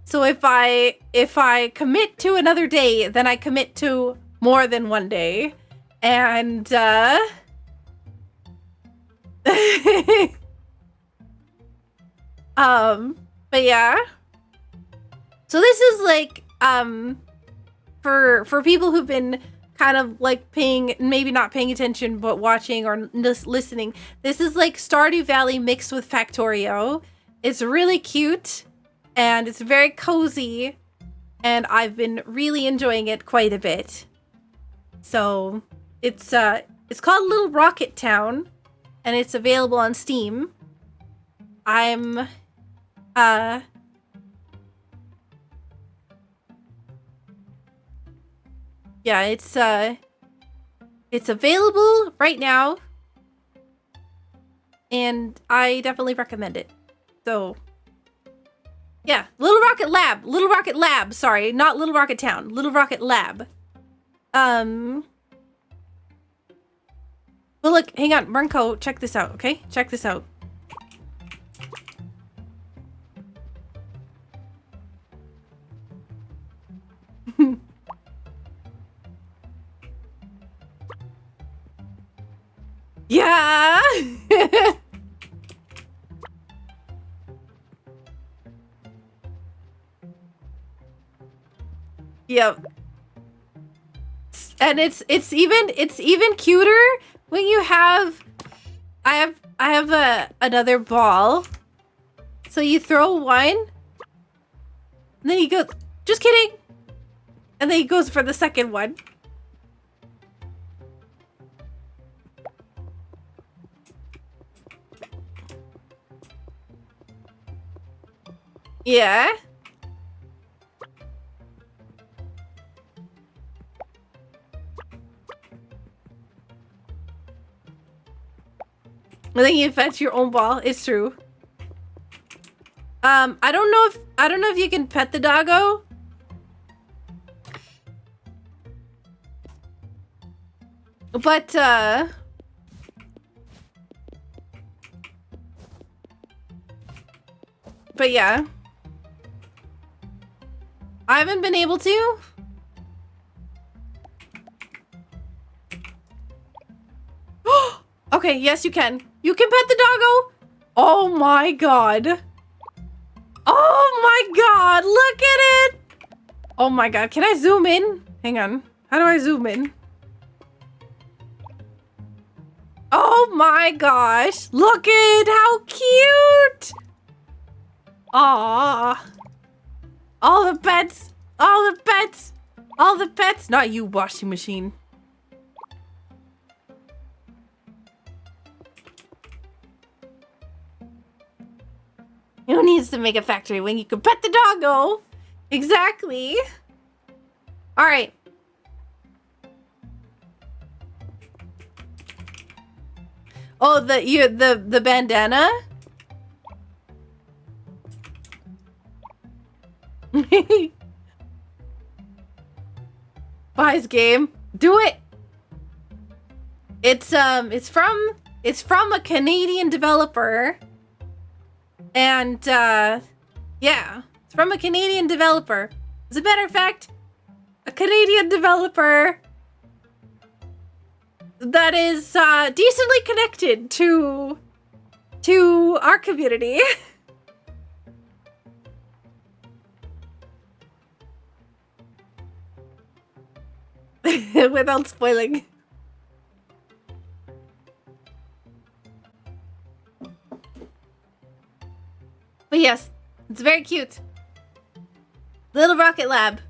So if I commit to another day, then I commit to more than one day. And but yeah. So this is like for people who've been kind of like maybe not paying attention, but watching or just listening. This is like Stardew Valley mixed with Factorio. It's really cute and it's very cozy and I've been really enjoying it quite a bit. So it's called Little Rocket Town and it's available on Steam. Yeah, it's available right now, and I definitely recommend it. So, yeah, Little Rocket Lab, sorry, not Little Rocket Town, Little Rocket Lab. Well, look, hang on, Burnco, check this out, okay? Check this out. Yeah. Yep. And it's even cuter when you have I have another ball. So you throw one and then he goes, just kidding. And then he goes for the second one. Yeah. I think you fetch your own ball. It's true. I don't know if you can pet the doggo. But yeah. I haven't been able to. Okay, yes you can. You can pet the doggo. Oh my god. Oh my god, look at it. Oh my god, can I zoom in? Hang on. How do I zoom in? Oh my gosh, look at how cute. Aww. All the pets! All the pets! All the pets! Not you, washing machine. Who needs to make a factory when you can pet the doggo? Exactly. Alright. Oh, the bandana? Buy his game. Do it. It's from a Canadian developer. And yeah, it's from a Canadian developer. As a matter of fact, a Canadian developer that is decently connected to our community. Without spoiling. But yes, it's very cute. Little Rocket Lab.